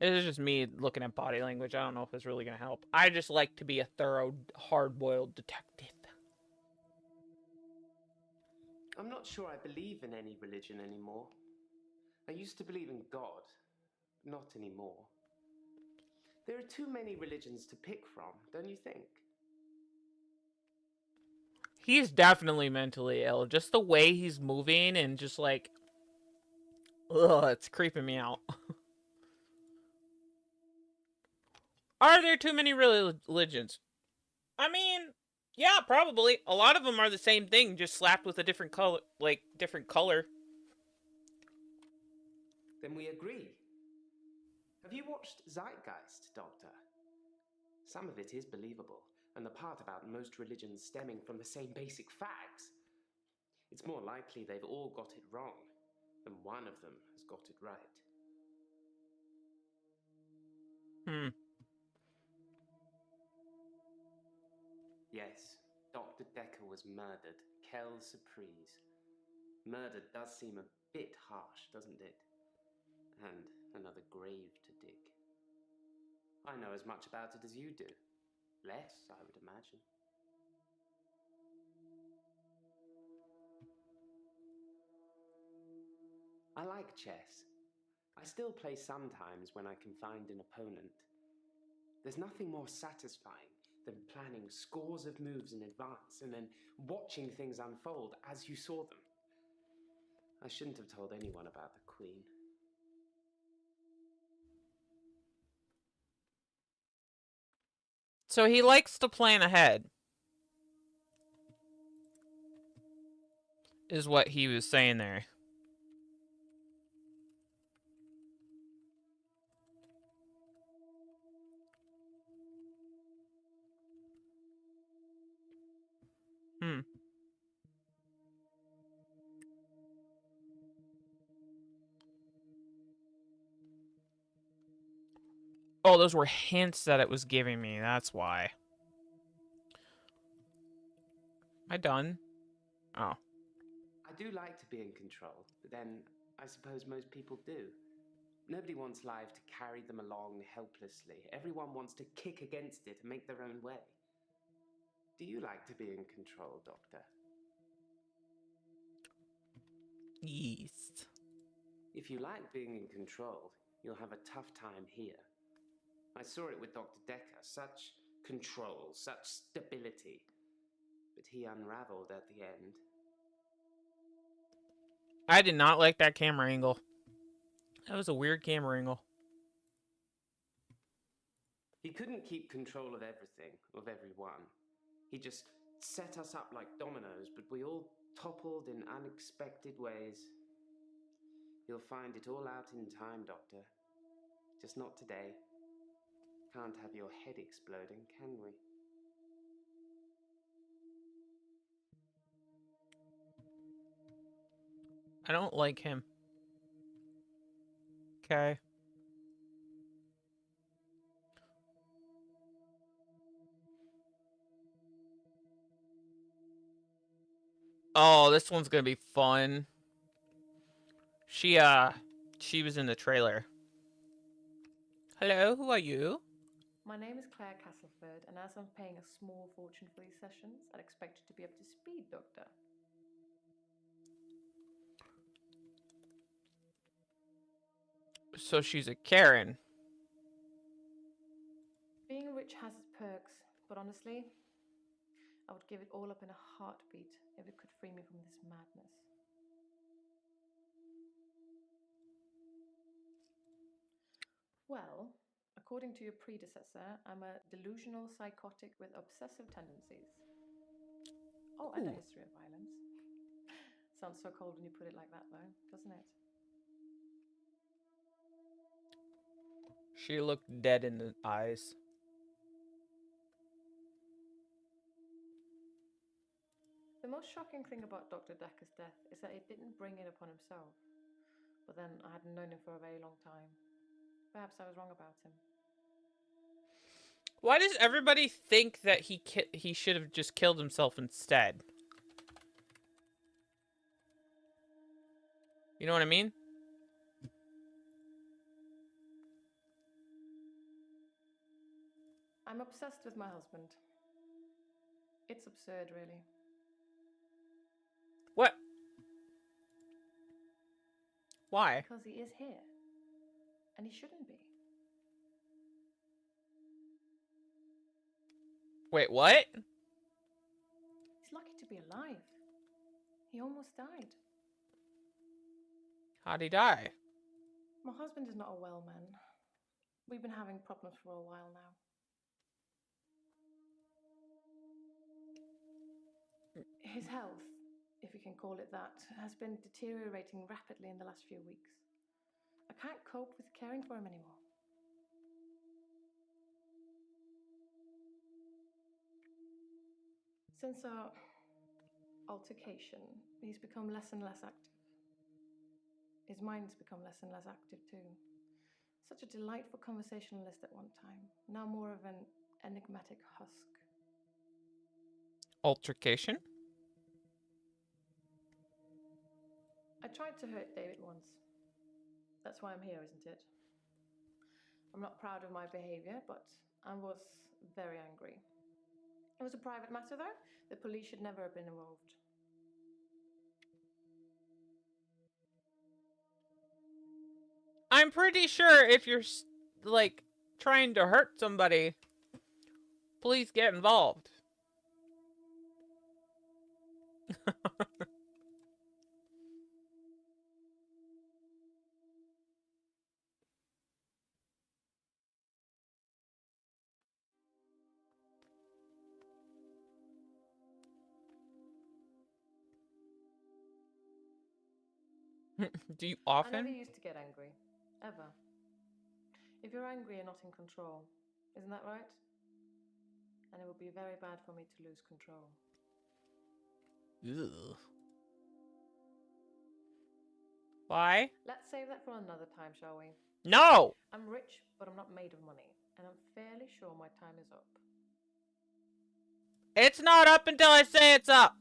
This is just me looking at body language. I don't know if it's really going to help. I just like to be a thorough, hard-boiled detective. I'm not sure I believe in any religion anymore. I used to believe in God, but not anymore. There are too many religions to pick from, don't you think? He's definitely mentally ill. Just the way he's moving and just like... Ugh, it's creeping me out. Are there too many religions? I mean, yeah, probably. A lot of them are the same thing, just slapped with a different color, like, different color. Then we agree. Have you watched Zeitgeist, Doctor? Some of it is believable, and the part about most religions stemming from the same basic facts. It's more likely they've all got it wrong than one of them has got it right. Yes, Dr. Decker was murdered. Quelle surprise. Murder does seem a bit harsh, doesn't it? And another grave to dig. I know as much about it as you do. Less, I would imagine. I like chess. I still play sometimes when I can find an opponent. There's nothing more satisfying than planning scores of moves in advance and then watching things unfold as you saw them. I shouldn't have told anyone about the Queen. So he likes to plan ahead. Is what he was saying there. Hmm. Oh, those were hints that it was giving me. That's why. Am I done? Oh. I do like to be in control, but then I suppose most people do. Nobody wants life to carry them along helplessly. Everyone wants to kick against it and make their own way. Do you like to be in control, Doctor? Yes. If you like being in control, you'll have a tough time here. I saw it with Dr. Decker. Such control, such stability. But he unraveled at the end. I did not like that camera angle. That was a weird camera angle. He couldn't keep control of everything, of everyone. He just set us up like dominoes, but we all toppled in unexpected ways. You'll find it all out in time, Doctor. Just not today. Can't have your head exploding, can we? I don't like him. Okay. Oh, this one's gonna be fun. She was in the trailer. Hello, who are you? My name is Claire Castleford, and as I'm paying a small fortune for these sessions, I'd expect you to be up to speed, Doctor. So she's a Karen. Being rich has its perks, but honestly, I would give it all up in a heartbeat if it could free me from this madness. Well, according to your predecessor, I'm a delusional psychotic with obsessive tendencies. Oh, and a history of violence. Sounds so cold when you put it like that, though, doesn't it? She looked dead in the eyes. The most shocking thing about Dr. Decker's death is that he didn't bring it upon himself. But then I hadn't known him for a very long time. Perhaps I was wrong about him. Why does everybody think that he should have just killed himself instead? You know what I mean? I'm obsessed with my husband. It's absurd, really. What? Why? Because he is here. And he shouldn't be. Wait, what? He's lucky to be alive. He almost died. How'd he die? My husband is not a well man. We've been having problems for a while now. His health, if you can call it that, has been deteriorating rapidly in the last few weeks. I can't cope with caring for him anymore. Since our altercation, he's become less and less active. His mind's become less and less active too. Such a delightful conversationalist at one time, now more of an enigmatic husk. Altercation? I tried to hurt David once. That's why I'm here, isn't it? I'm not proud of my behavior, but I was very angry. It was a private matter, though. The police should never have been involved. I'm pretty sure if you're, like, trying to hurt somebody, please get involved. Do you I never often? used to get angry. Ever. If you're angry, you're not in control. Isn't that right? And it would be very bad for me to lose control. Ugh. Why? Let's save that for another time, shall we? No! I'm rich, but I'm not made of money, and I'm fairly sure my time is up. It's not up until I say it's up!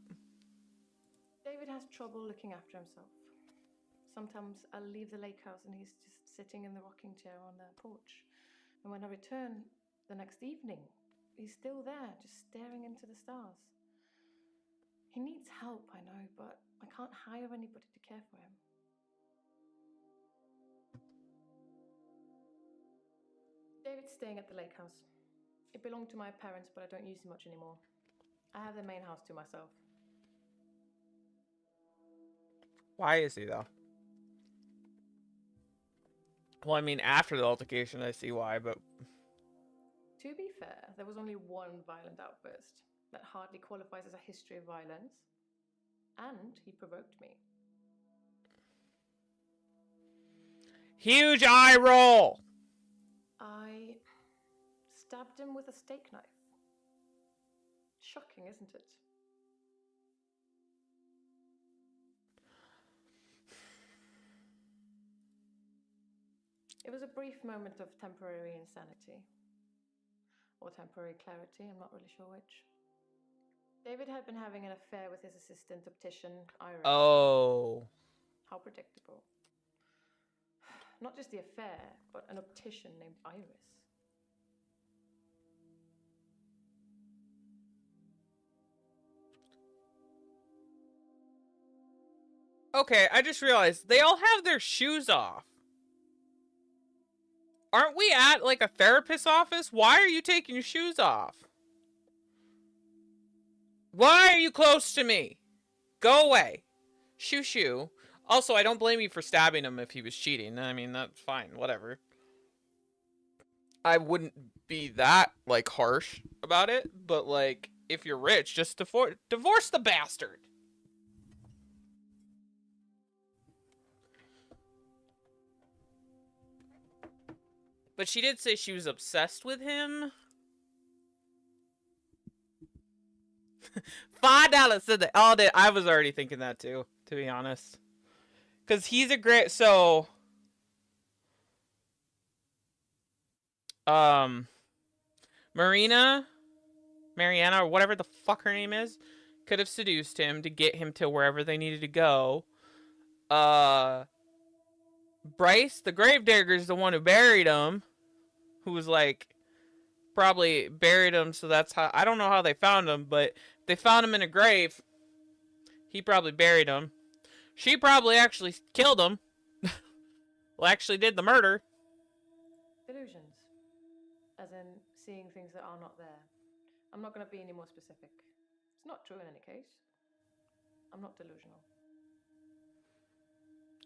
David has trouble looking after himself. Sometimes I'll leave the lake house and he's just sitting in the rocking chair on the porch. And when I return the next evening, he's still there, just staring into the stars. He needs help, I know, but I can't hire anybody to care for him. David's staying at the lake house. It belonged to my parents, but I don't use it much anymore. I have the main house to myself. Why is he, though? Well, I mean, after the altercation, I see why, but... To be fair, there was only one violent outburst. That hardly qualifies as a history of violence. And he provoked me. Huge eye roll! I stabbed him with a steak knife. Shocking, isn't it? It was a brief moment of temporary insanity. Or temporary clarity, I'm not really sure which. David had been having an affair with his assistant optician, Iris. Oh. How predictable. Not just the affair, but an optician named Iris. Okay, I just realized they all have their shoes off. Aren't we at, like, a therapist's office? Why are you taking your shoes off? Why are you close to me? Go away. Shoo shoo. Also, I don't blame you for stabbing him if he was cheating. I mean, that's fine. Whatever. I wouldn't be that, like, harsh about it. But, like, if you're rich, just divorce the bastard. But she did say she was obsessed with him. $5 said that all day. I was already thinking that too, to be honest. Because he's a great... So... Mariana, or whatever the fuck her name is, could have seduced him to get him to wherever they needed to go. Bryce, the gravedigger, is the one who buried him. Who was like, probably buried him, so that's how, I don't know how they found him, but they found him in a grave. He probably buried him. She probably actually killed him. Well, actually did the murder. Delusions. As in seeing things that are not there. I'm not going to be any more specific. It's not true in any case. I'm not delusional.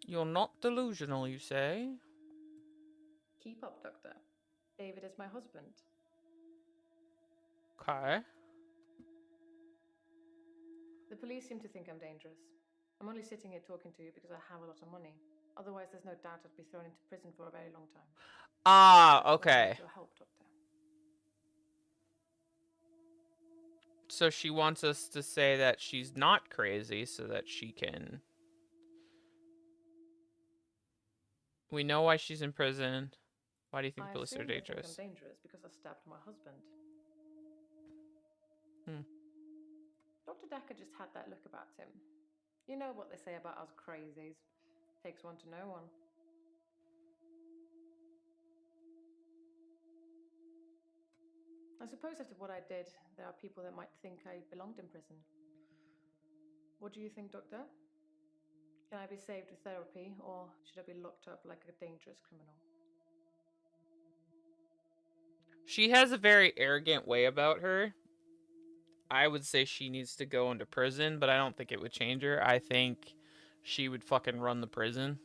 You're not delusional, you say? Keep up, Doctor. David is my husband. Okay. The police seem to think I'm dangerous. I'm only sitting here talking to you because I have a lot of money. Otherwise, there's no doubt I'd be thrown into prison for a very long time. Ah, okay. Your help, Doctor. So she wants us to say that she's not crazy so that she can... We know why she's in prison. Why do you think police are dangerous? I'm dangerous because I stabbed my husband. Dr. Decker just had that look about him. You know what they say about us crazies. Takes one to know one. I suppose after what I did, there are people that might think I belonged in prison. What do you think, Doctor? Can I be saved with therapy, or should I be locked up like a dangerous criminal? She has a very arrogant way about her. I would say she needs to go into prison, but I don't think it would change her. I think she would fucking run the prison.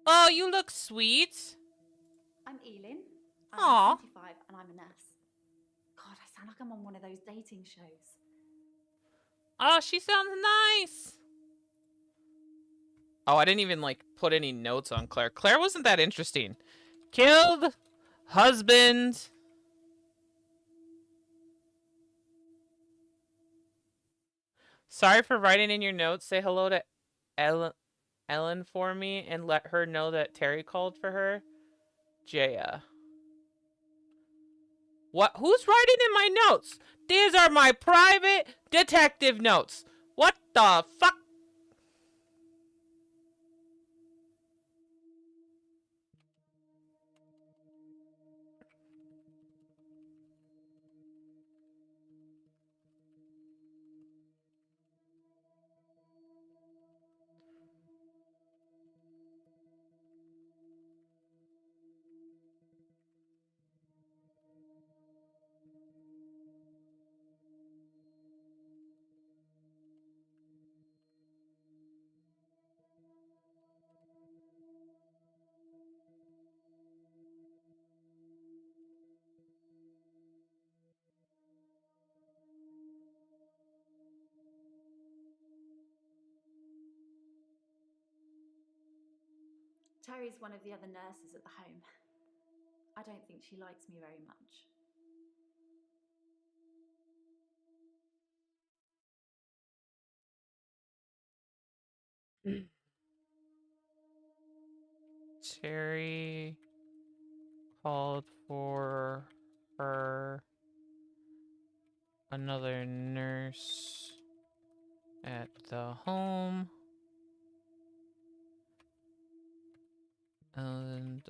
Oh, you look sweet. I'm Elin. I'm Aw. 25 and I'm a nurse. God, I sound like I'm on one of those dating shows. Oh, she sounds nice. Oh, I didn't even, like, put any notes on Claire. Claire wasn't that interesting. Killed, husband. Sorry for writing in your notes. Say hello to Ellen for me and let her know that Terry called for her. Jaya. What? Who's writing in my notes? These are my private detective notes. What the fuck? Terry's one of the other nurses at the home. I don't think she likes me very much. Terry called for her, another nurse at the home. And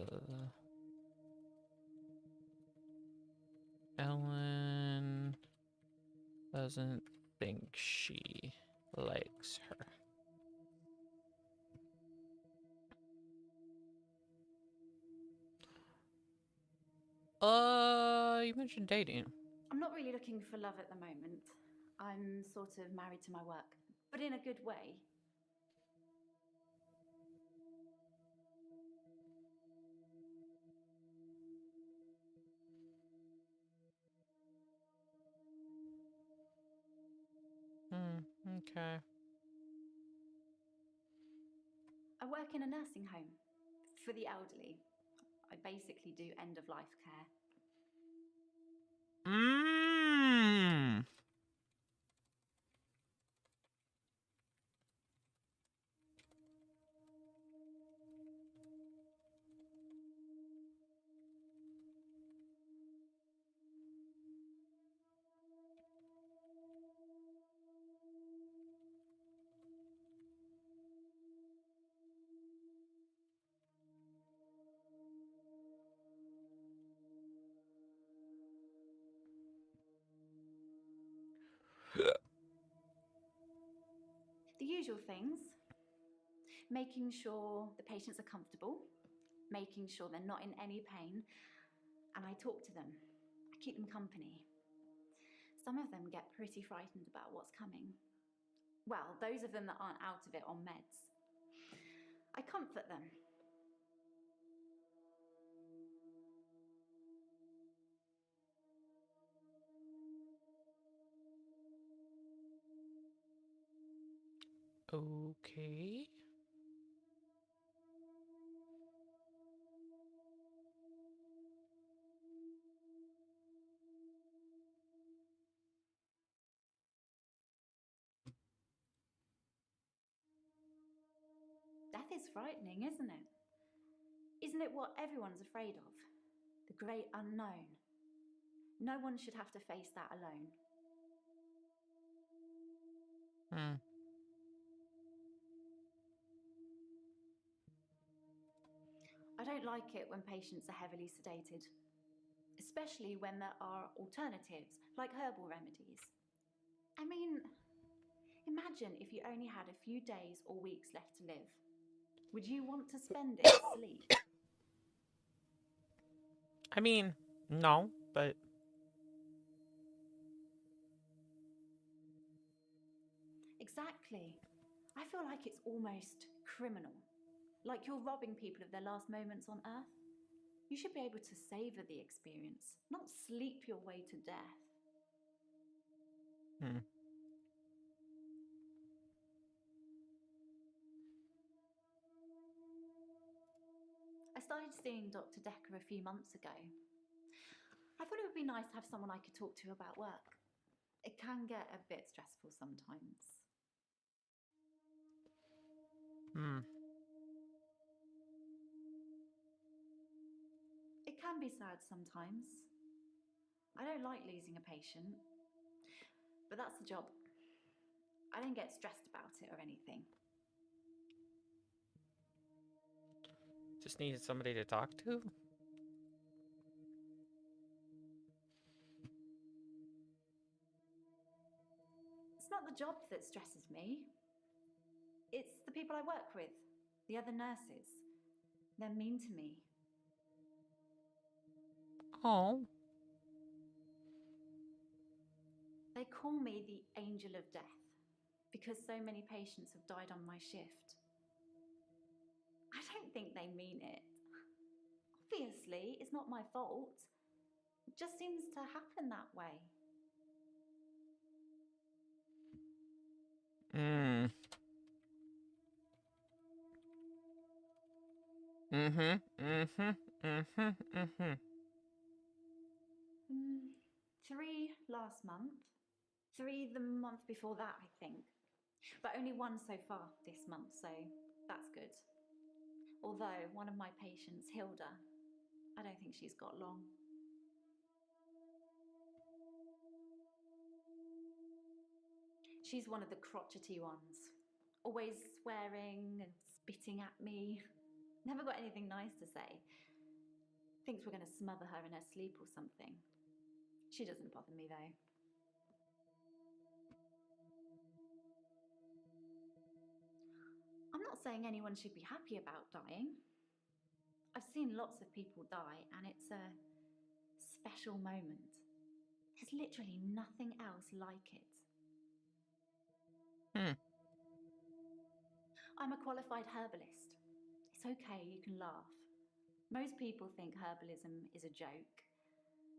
Ellen doesn't think she likes her. You mentioned dating. I'm not really looking for love at the moment. I'm sort of married to my work, but in a good way. Okay. I work in a nursing home for the elderly. I basically do end-of-life care. The usual things. Making sure the patients are comfortable, making sure they're not in any pain, and I talk to them. I keep them company. Some of them get pretty frightened about what's coming. Well, those of them that aren't out of it on meds. I comfort them. Okay. Death is frightening, isn't it? Isn't it what everyone's afraid of? The great unknown. No one should have to face that alone. I don't like it when patients are heavily sedated, especially when there are alternatives like herbal remedies. I mean, imagine if you only had a few days or weeks left to live. Would you want to spend it asleep? I mean, no, but... Exactly. I feel like it's almost criminal. Like you're robbing people of their last moments on Earth. You should be able to savor the experience, not sleep your way to death. started seeing Dr. Decker a few months ago. I thought it would be nice to have someone I could talk to about work. It can get a bit stressful sometimes. It can be sad sometimes. I don't like losing a patient, but that's the job. I don't get stressed about it or anything. Just needed somebody to talk to? It's not the job that stresses me. It's the people I work with, the other nurses. They're mean to me. Oh. They call me the angel of death because so many patients have died on my shift. I don't think they mean it. Obviously, it's not my fault. It just seems to happen that way. Mm, 3 last month. 3 the month before that, I think. But only 1 so far this month, so that's good. Although one of my patients, Hilda, I don't think she's got long. She's one of the crotchety ones. Always swearing and spitting at me. Never got anything nice to say. Thinks we're going to smother her in her sleep or something. She doesn't bother me though. I'm not saying anyone should be happy about dying. I've seen lots of people die and it's a special moment. There's literally nothing else like it. I'm a qualified herbalist. It's okay, you can laugh. Most people think herbalism is a joke.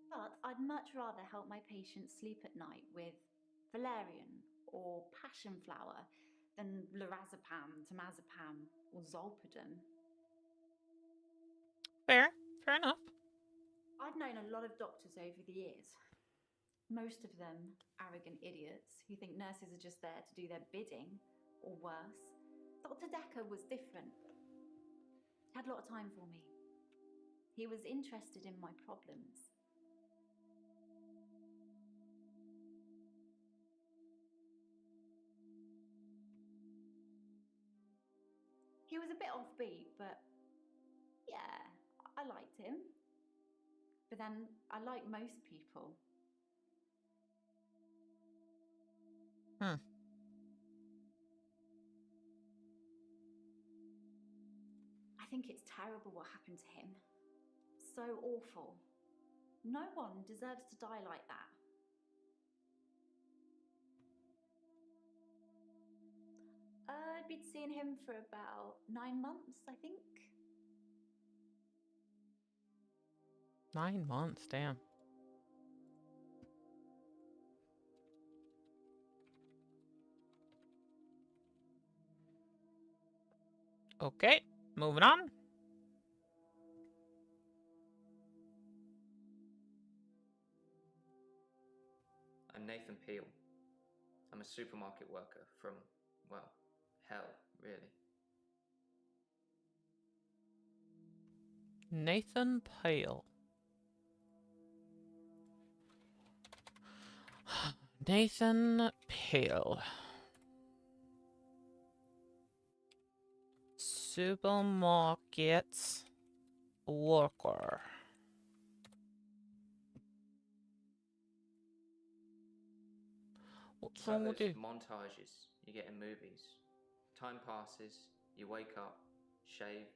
But I'd much rather help my patients sleep at night with valerian or passion flower than lorazepam, temazepam or zolpidem. Fair enough. I've known a lot of doctors over the years. Most of them arrogant idiots who think nurses are just there to do their bidding, or worse. Dr. Decker was different. He had a lot of time for me. He was interested in my problems. He was a bit offbeat, but yeah, I liked him. But then I like most people. I think it's terrible what happened to him. So awful. No one deserves to die like that. I'd been seeing him for about 9 months, I think. 9 months, damn. Okay, moving on. I'm Nathan Peel. I'm a supermarket worker from, well, hell, really. Nathan Pale. Nathan Pale. Supermarket worker. What's It's like wrong with those you? montages you get in movies. Time passes, you wake up, shave,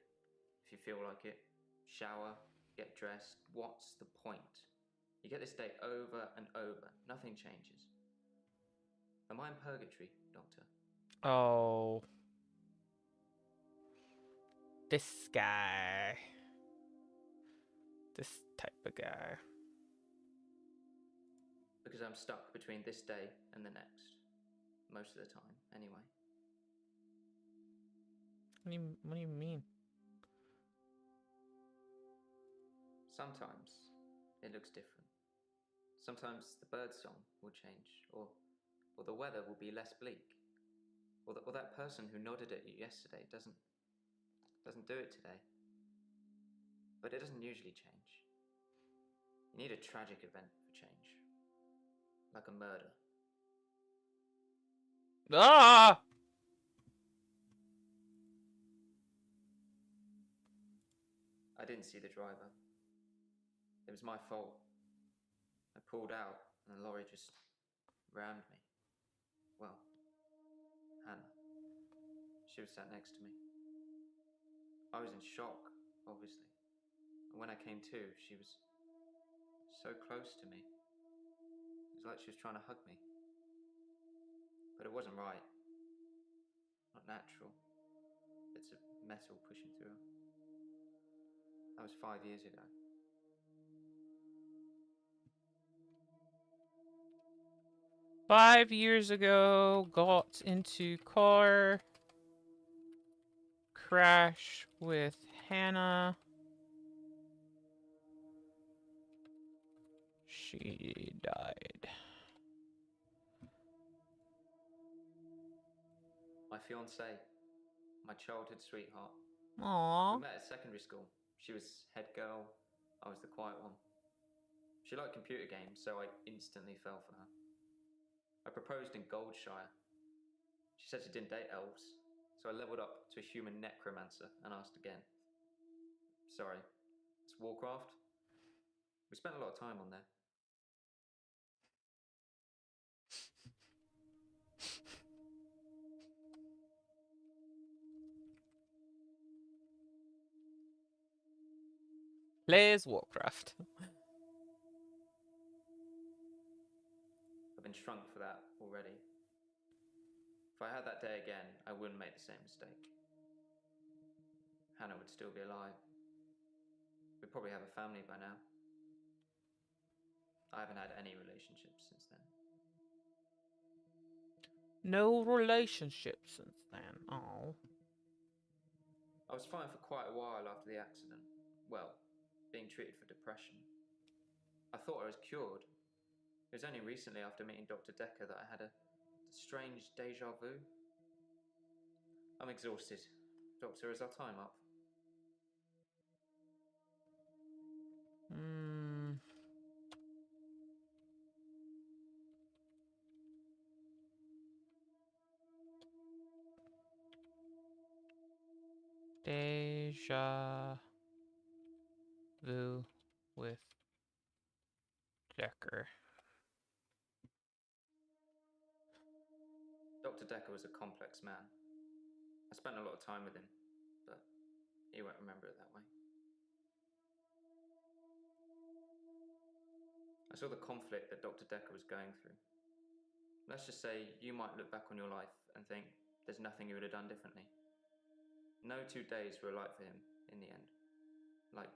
if you feel like it, shower, get dressed. What's the point? You get this day over and over. Nothing changes. Am I in purgatory, Doctor? Oh. This guy. This type of guy. Because I'm stuck between this day and the next. Most of the time, anyway. What do you mean? Sometimes it looks different. Sometimes the bird song will change, or the weather will be less bleak, or that person who nodded at you yesterday doesn't do it today. But it doesn't usually change. You need a tragic event for change, like a murder. Ah! I didn't see the driver. It was my fault. I pulled out and the lorry just rammed me. Well, Hannah. She was sat next to me. I was in shock, obviously. And when I came to, she was so close to me. It was like she was trying to hug me. But it wasn't right. Not natural. Bits of metal pushing through her. That was 5 years ago. Five years ago, got into car crash with Hannah. She died. My fiancée, my childhood sweetheart. Aww. We met at secondary school. She was head girl, I was the quiet one. She liked computer games, so I instantly fell for her. I proposed in Goldshire. She said she didn't date elves, so I leveled up to a human necromancer and asked again. Sorry, it's Warcraft? We spent a lot of time on there. Plays Warcraft. I've been shrunk for that already. If I had that day again, I wouldn't make the same mistake. Hannah would still be alive. We'd probably have a family by now. I haven't had any relationships since then. No relationship since then. Oh. I was fine for quite a while after the accident. Well, being treated for depression. I thought I was cured. It was only recently after meeting Dr. Decker that I had a strange deja vu. I'm exhausted. Doctor, is our time up? Deja vu with Decker. Dr. Decker was a complex man. I spent a lot of time with him, but he won't remember it that way. I saw the conflict that Dr. Decker was going through. Let's just say you might look back on your life and think there's nothing you would have done differently. No 2 days were alike for him in the end. Like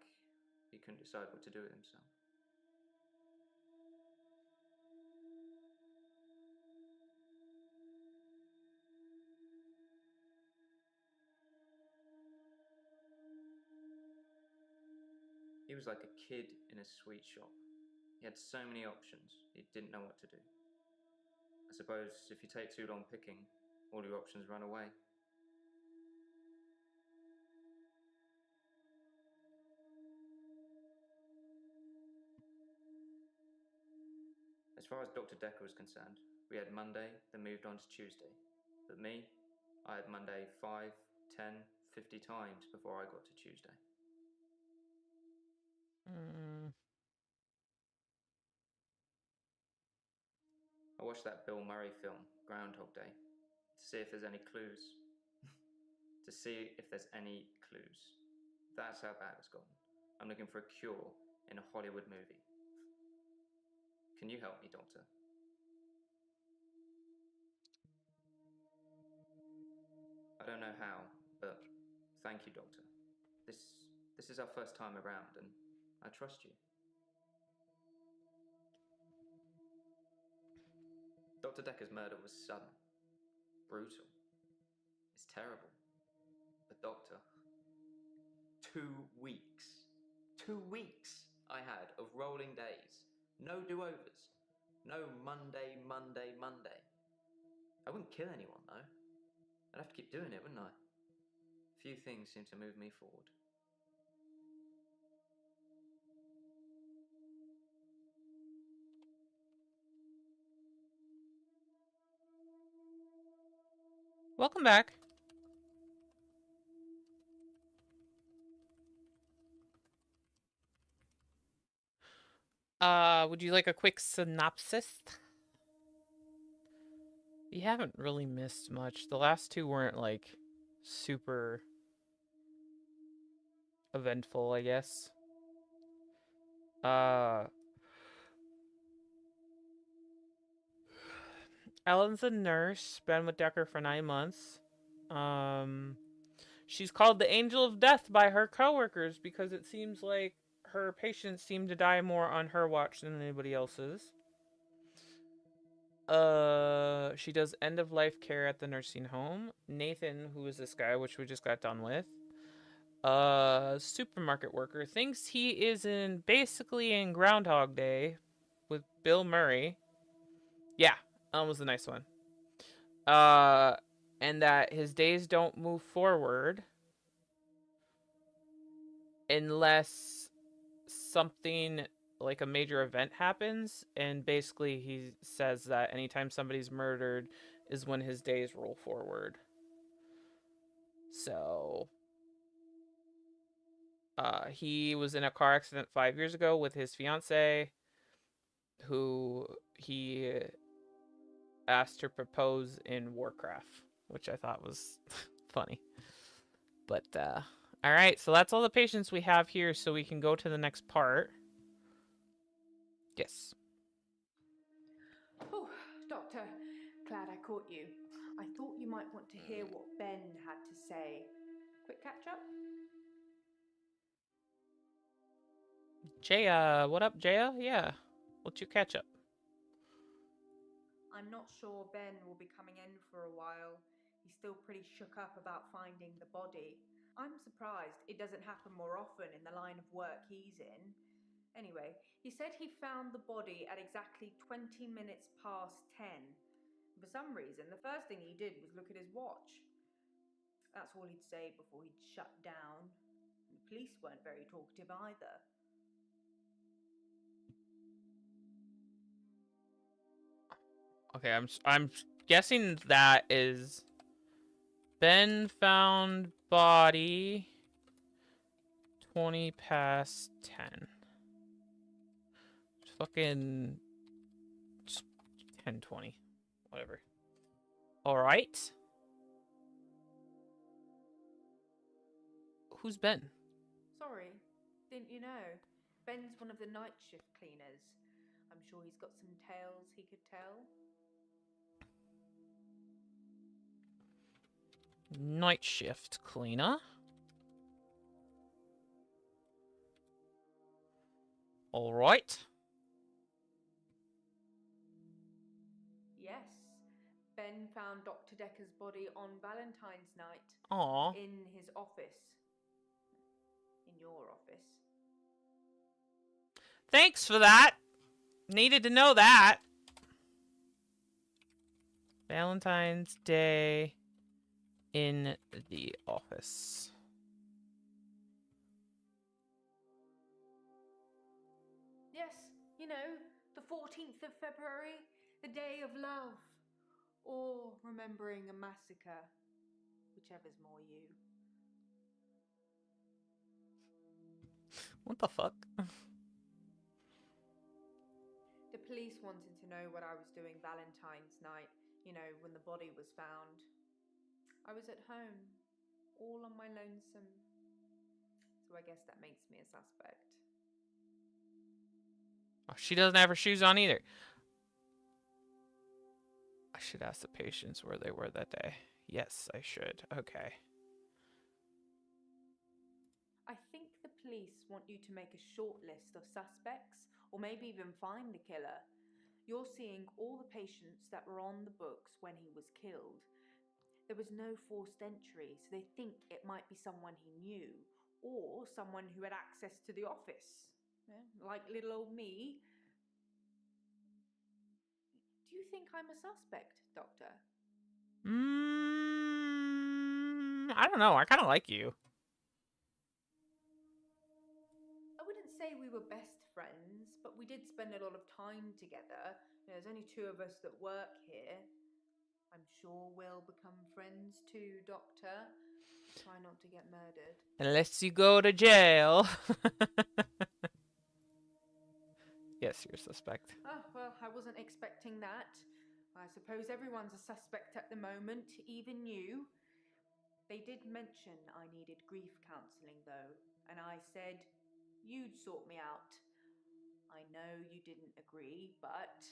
he couldn't decide what to do with himself. He was like a kid in a sweet shop. He had so many options, he didn't know what to do. I suppose if you take too long picking, all your options run away. As far as Dr. Decker was concerned, we had Monday, then moved on to Tuesday. But me, I had Monday 5, 10, 50 times before I got to Tuesday. I watched that Bill Murray film, Groundhog Day, to see if there's any clues. To see if there's any clues. That's how bad it's gotten. I'm looking for a cure in a Hollywood movie. Can you help me, Doctor? I don't know how, but thank you, Doctor. This is our first time around, and I trust you. Dr. Decker's murder was sudden, brutal. It's terrible. But Doctor, 2 weeks. 2 weeks! I had of rolling days. No do-overs. No Monday, Monday, Monday. I wouldn't kill anyone, though. I'd have to keep doing it, wouldn't I? Few things seem to move me forward. Welcome back. Would you like a quick synopsis? You haven't really missed much. The last two weren't, like, super eventful, I guess. Ellen's a nurse, been with Decker for 9 months. She's called the Angel of Death by her coworkers because it seems like her patients seem to die more on her watch than anybody else's. She does end-of-life care at the nursing home. Nathan, who is this guy, which we just got done with, supermarket worker, thinks he is basically in Groundhog Day with Bill Murray. Yeah, that was a nice one. And that his days don't move forward unless something like a major event happens, and basically he says that anytime somebody's murdered is when his days roll forward. So he was in a car accident 5 years ago with his fiance, who he asked to propose in Warcraft, which I thought was funny. But all right, so that's all the patients we have here, so we can go to the next part. Yes. Oh, Doctor, glad I caught you. I thought you might want to hear what Ben had to say. Quick catch up? Jaya, what up, Jaya? Yeah, what's your catch up? I'm not sure Ben will be coming in for a while. He's still pretty shook up about finding the body. I'm surprised it doesn't happen more often in the line of work he's in. Anyway, he said he found the body at exactly 20 minutes past 10. For some reason, the first thing he did was look at his watch. That's all he'd say before he'd shut down. The police weren't very talkative either. Okay, I'm guessing that is Ben found body 20 past 10. Fucking 10:20, whatever. All right. Who's Ben? Sorry, didn't you know? Ben's one of the night shift cleaners. I'm sure he's got some tales he could tell. Night shift cleaner. All right. Yes, Ben found Dr. Decker's body on Valentine's night. Aww. In his office. In your office. Thanks for that. Needed to know that. Valentine's Day in the office. Yes, you know, the 14th of February, the day of love. Or remembering a massacre. Whichever's more you. What the fuck? The police wanted to know what I was doing Valentine's night, you know, when the body was found. I was at home, all on my lonesome. So I guess that makes me a suspect. Oh, she doesn't have her shoes on either. I should ask the patients where they were that day. Yes, I should. Okay. I think the police want you to make a short list of suspects, or maybe even find the killer. You're seeing all the patients that were on the books when he was killed. There was no forced entry, so they think it might be someone he knew, or someone who had access to the office. like little old me. Do you think I'm a suspect, Doctor? I don't know. I kind of like you. I wouldn't say we were best friends, but we did spend a lot of time together. There's only 2 of us that work here. I'm sure we'll become friends too, Doctor. Try not to get murdered. Unless you go to jail. Yes, you're a suspect. Oh, well, I wasn't expecting that. I suppose everyone's a suspect at the moment, even you. They did mention I needed grief counselling, though, and I said you'd sort me out. I know you didn't agree, but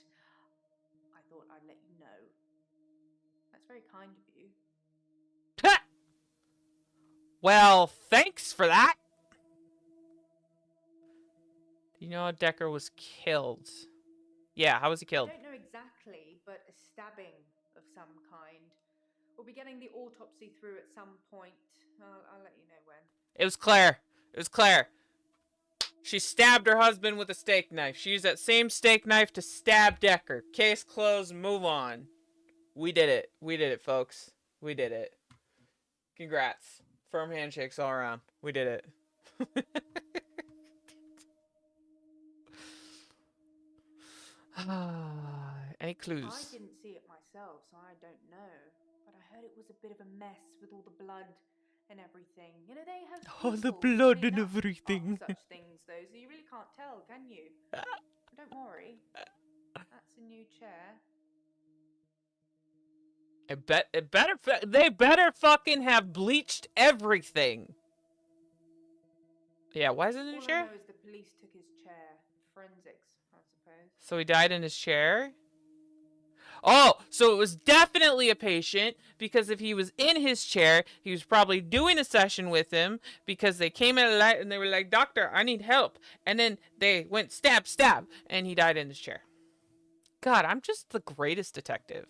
I thought I'd let you know. That's very kind of you. Well, thanks for that. You know Decker was killed. Yeah, how was he killed? I don't know exactly, but a stabbing of some kind. We'll be getting the autopsy through at some point. I'll let you know when. It was Claire. It was Claire. She stabbed her husband with a steak knife. She used that same steak knife to stab Decker. Case closed, move on. We did it. We did it, folks. We did it. Congrats. Firm handshakes all around. We did it. Any clues? I didn't see it myself, so I don't know. But I heard it was a bit of a mess with all the blood and everything. You know, they have All the people blood clean and up everything. such things, though, so you really can't tell, can you? Don't worry. That's a new chair. They better fucking have bleached everything. Yeah, why is it in a All I chair? know is the police took his chair. Forensics, I suppose. So he died in his chair? Oh, so it was definitely a patient, because if he was in his chair, he was probably doing a session with him, because they came at a light and they were like, "Doctor, I need help." And then they went stab, stab, and he died in his chair. God, I'm just the greatest detective.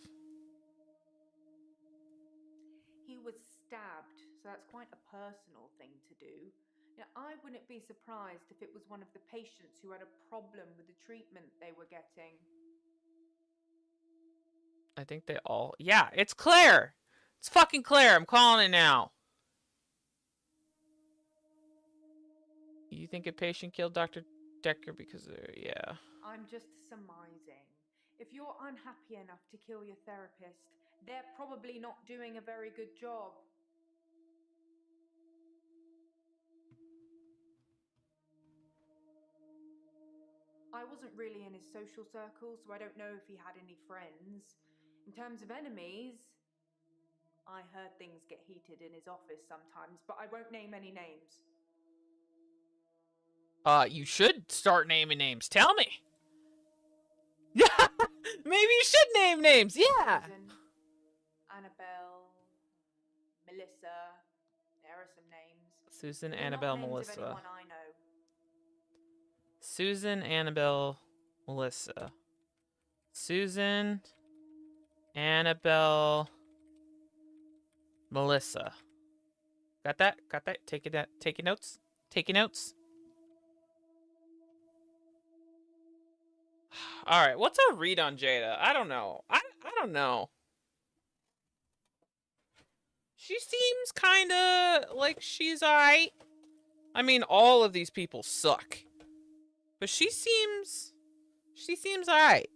He was stabbed, so that's quite a personal thing to do. Now, I wouldn't be surprised if it was one of the patients who had a problem with the treatment they were getting. I think they all... Yeah, it's Claire! It's fucking Claire. I'm calling it now. You think a patient killed Dr. Decker because of... Yeah. I'm just surmising. If you're unhappy enough to kill your therapist, they're probably not doing a very good job. I wasn't really in his social circle, so I don't know if he had any friends. In terms of enemies, I heard things get heated in his office sometimes, but I won't name any names. You should start naming names. Tell me. Yeah, maybe you should name names. Yeah. Susan, Annabelle, Melissa. There are some names. Susan, They're not Annabelle, names of Melissa. anyone I know. Susan, Annabelle, Melissa. Susan, Annabelle, Melissa. Got that? Got that? Taking notes? Taking notes? Alright, what's our read on Jada? I don't know. I don't know. She seems kinda like she's alright. I mean, all of these people suck. But she seems alright.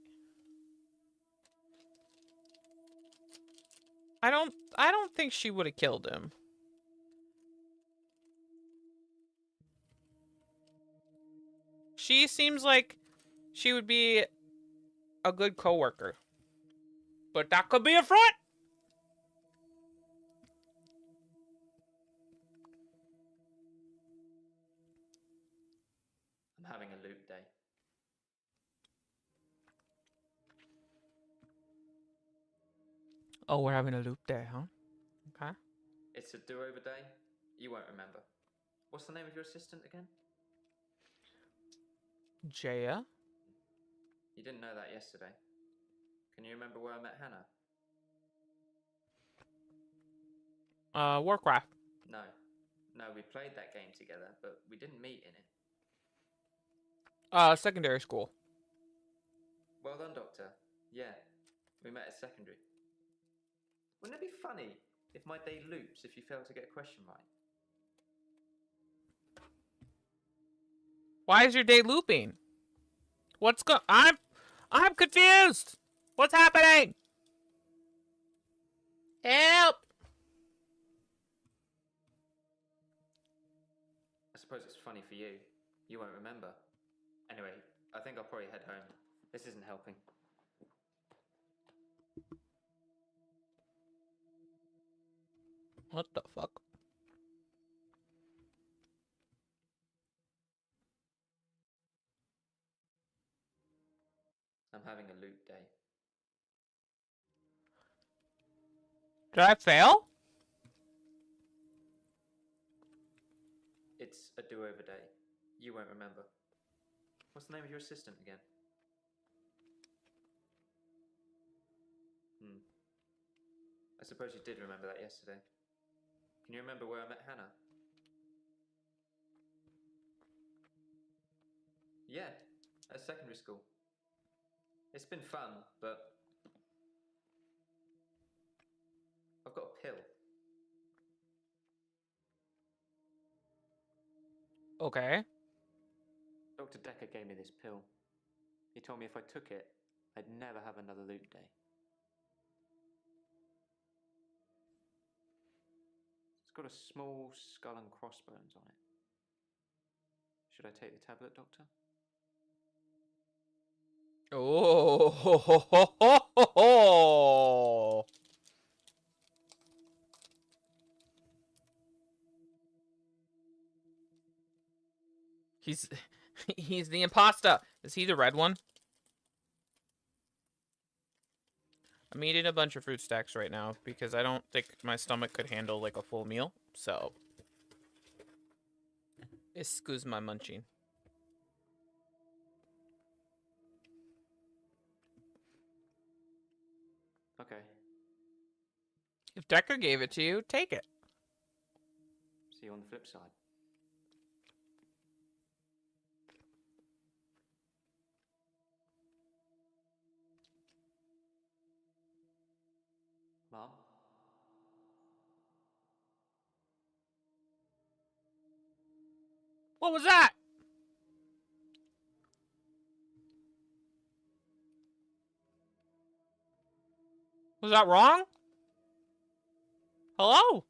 I don't think she would have killed him. She seems like she would be a good coworker. But that could be a front. I'm having a loop day. Oh, we're having a loop day, huh? Okay. It's a do-over day. You won't remember. What's the name of your assistant again? Jaya? You didn't know that yesterday. Can you remember where I met Hannah? Warcraft. No. No, we played that game together, but we didn't meet in it. Secondary school. Well done, Doctor. Yeah, we met at secondary. Wouldn't it be funny if my day loops if you fail to get a question right? Why is your day looping? I'm confused. What's happening? Help! I suppose it's funny for you. You won't remember. Anyway, I think I'll probably head home. This isn't helping. What the fuck? I'm having a loop day. Did I fail? It's a do-over day. You won't remember. What's the name of your assistant again? I suppose you did remember that yesterday. Can you remember where I met Hannah? Yeah, at secondary school. It's been fun, but I've got a pill. Okay. Dr. Decker gave me this pill. He told me if I took it, I'd never have another loop day. It's got a small skull and crossbones on it. Should I take the tablet, Doctor? Oh, ho, ho, ho, ho, ho, ho. He's the imposter. Is he the red one? I'm eating a bunch of fruit stacks right now because I don't think my stomach could handle like a full meal. So, excuse my munching. Okay. If Decker gave it to you, take it. See you on the flip side. Mom? What was that? Was that wrong? Hello?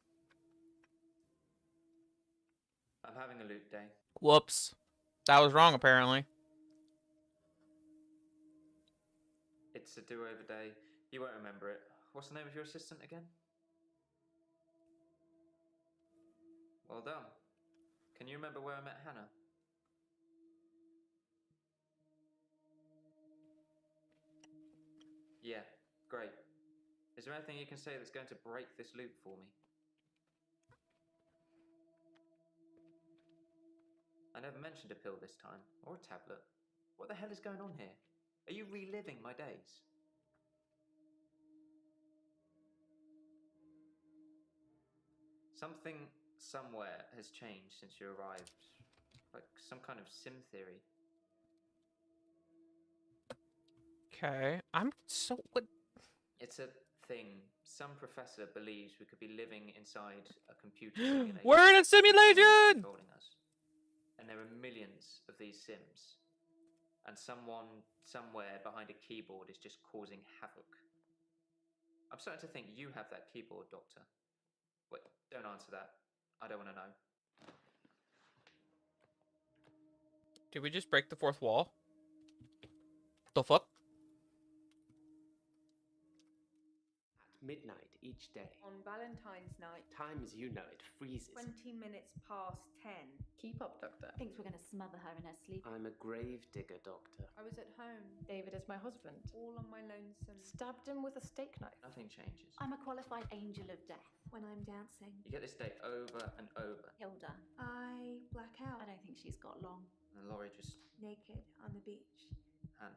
I'm having a loop day. Whoops. That was wrong, apparently. It's a do-over day. You won't remember it. What's the name of your assistant again? Well done. Can you remember where I met Hannah? Yeah, great. Is there anything you can say that's going to break this loop for me? I never mentioned a pill this time, or a tablet. What the hell is going on here? Are you reliving my days? Something somewhere has changed since you arrived. Like some kind of sim theory. Okay. I'm so... What? It's a thing. Some professor believes we could be living inside a computer simulation. We're in a simulation! Controlling us. And there are millions of these sims. And someone somewhere behind a keyboard is just causing havoc. I'm starting to think you have that keyboard, Doctor. Wait, don't answer that. I don't want to know. Did we just break the fourth wall? The fuck? At midnight each day. On Valentine's night. Time as you know it freezes. 20 minutes past 10. Keep up, Doctor. Thinks we're going to smother her in her sleep. I'm a grave digger, Doctor. I was at home. David is my husband. All on my lonesome. Stabbed him with a steak knife. Nothing changes. I'm a qualified angel of death. When I'm dancing, You get this day over and over. Hilda. I black out. I don't think she's got long. And Laurie just... Naked on the beach. Hannah.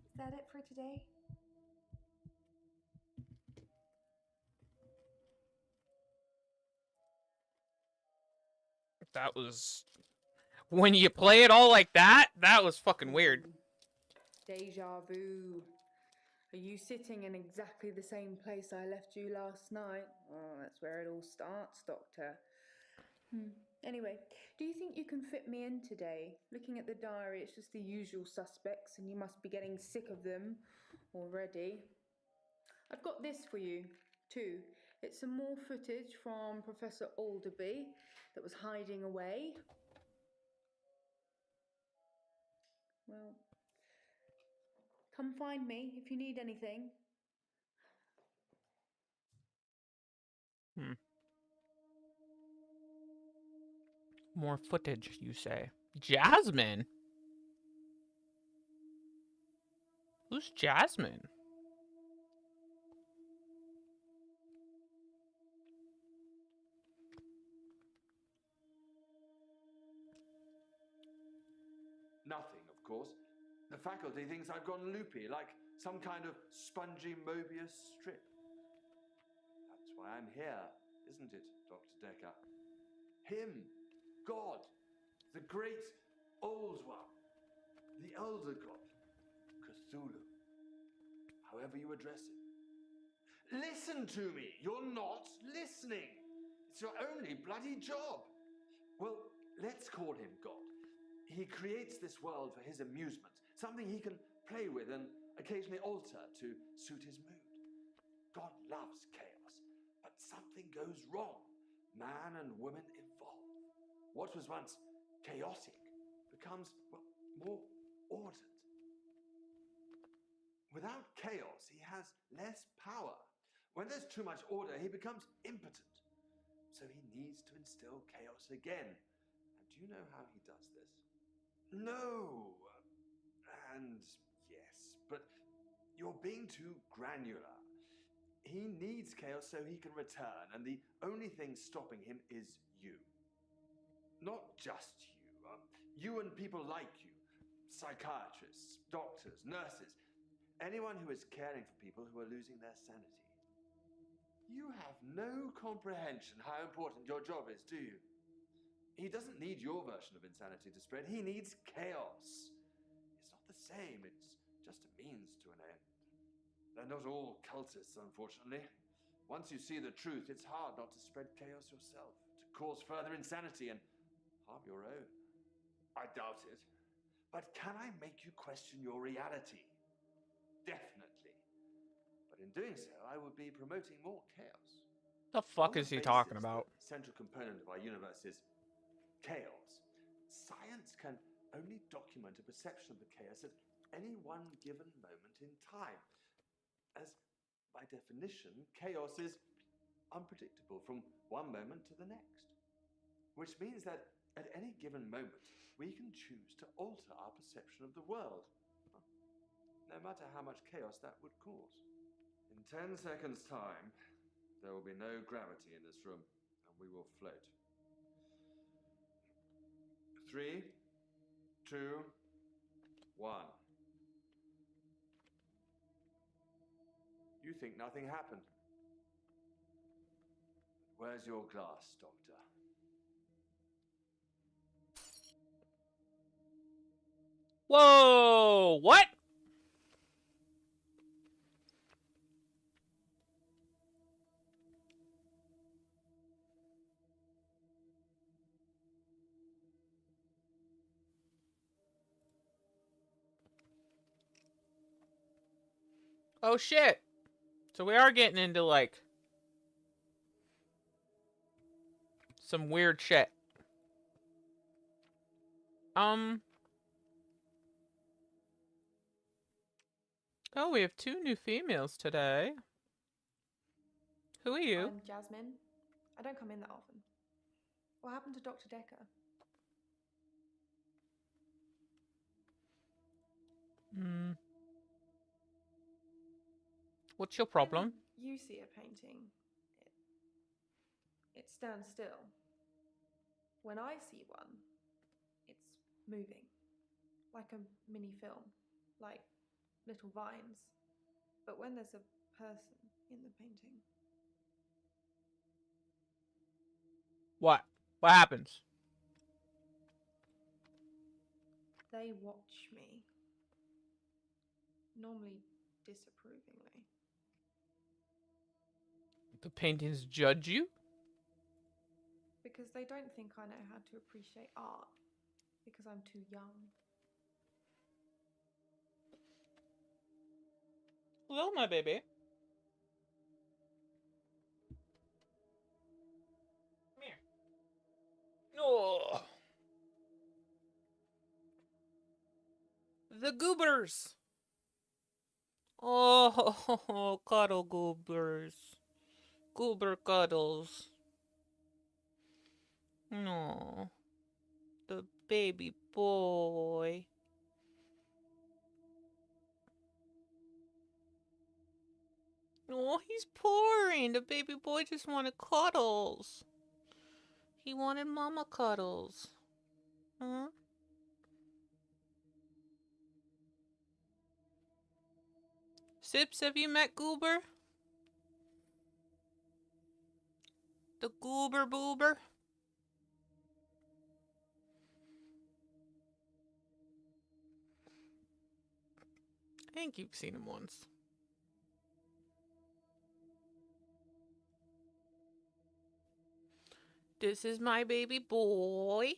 Is that it for today? That was... When you play it all like that, that was fucking weird. Deja vu. Are you sitting in exactly the same place I left you last night? Oh, that's where it all starts, Doctor. Anyway, do you think you can fit me in today? Looking at the diary, it's just the usual suspects, and you must be getting sick of them already. I've got this for you, too. It's some more footage from Professor Alderby that was hiding away. Well, come find me if you need anything. More footage, you say? Jasmine? Who's Jasmine? Nothing, of course. The faculty thinks I've gone loopy, like some kind of spongy Mobius strip. That's why I'm here, isn't it, Dr. Decker? Him, God, the great old one, the elder god, Cthulhu, however you address him. Listen to me! You're not listening! It's your only bloody job! Well, let's call him God. He creates this world for his amusement, something he can play with and occasionally alter to suit his mood. God loves chaos, but something goes wrong. Man and woman evolve. What was once chaotic becomes, well, more ordered. Without chaos, he has less power. When there's too much order, he becomes impotent. So he needs to instill chaos again. And do you know how he does this? No. And yes, but you're being too granular. He needs chaos so he can return, and the only thing stopping him is you. Not just you. You and people like you. Psychiatrists, doctors, nurses. Anyone who is caring for people who are losing their sanity. You have no comprehension how important your job is, do you? He doesn't need your version of insanity to spread. He needs chaos. It's not the same. It's just a means to an end. They're not all cultists, unfortunately. Once you see the truth, it's hard not to spread chaos yourself, to cause further insanity and harm your own. I doubt it. But can I make you question your reality? Definitely. But in doing so, I would be promoting more chaos. The fuck is he talking about? The central component of our universe is chaos. Science can only document a perception of the chaos at any one given moment in time. As, by definition, chaos is unpredictable from one moment to the next. Which means that at any given moment, we can choose to alter our perception of the world, no matter how much chaos that would cause. In 10 seconds' time, there will be no gravity in this room, and we will float. 3, 2, 1. You think nothing happened. Where's your glass, Doctor? Whoa! What? Oh shit. So we are getting into like some weird shit. Oh, we have 2 new females today. Who are you? I'm Jasmine. I don't come in that often. What happened to Dr. Decker? What's your problem? When you see a painting, it stands still. When I see one, it's moving, like a mini film, like little vines. But when there's a person in the painting, What? What happens? They watch me. Normally disapprovingly. The paintings judge you? Because they don't think I know how to appreciate art. Because I'm too young. Hello, my baby. Come here. Oh. The goobers. Oh, cuddle goobers. Goober cuddles. No. The baby boy. Oh, he's pouring. The baby boy just wanted cuddles. He wanted mama cuddles. Huh? Sips, have you met Goober? The Goober Boober? I think you've seen him once. This is my baby boy.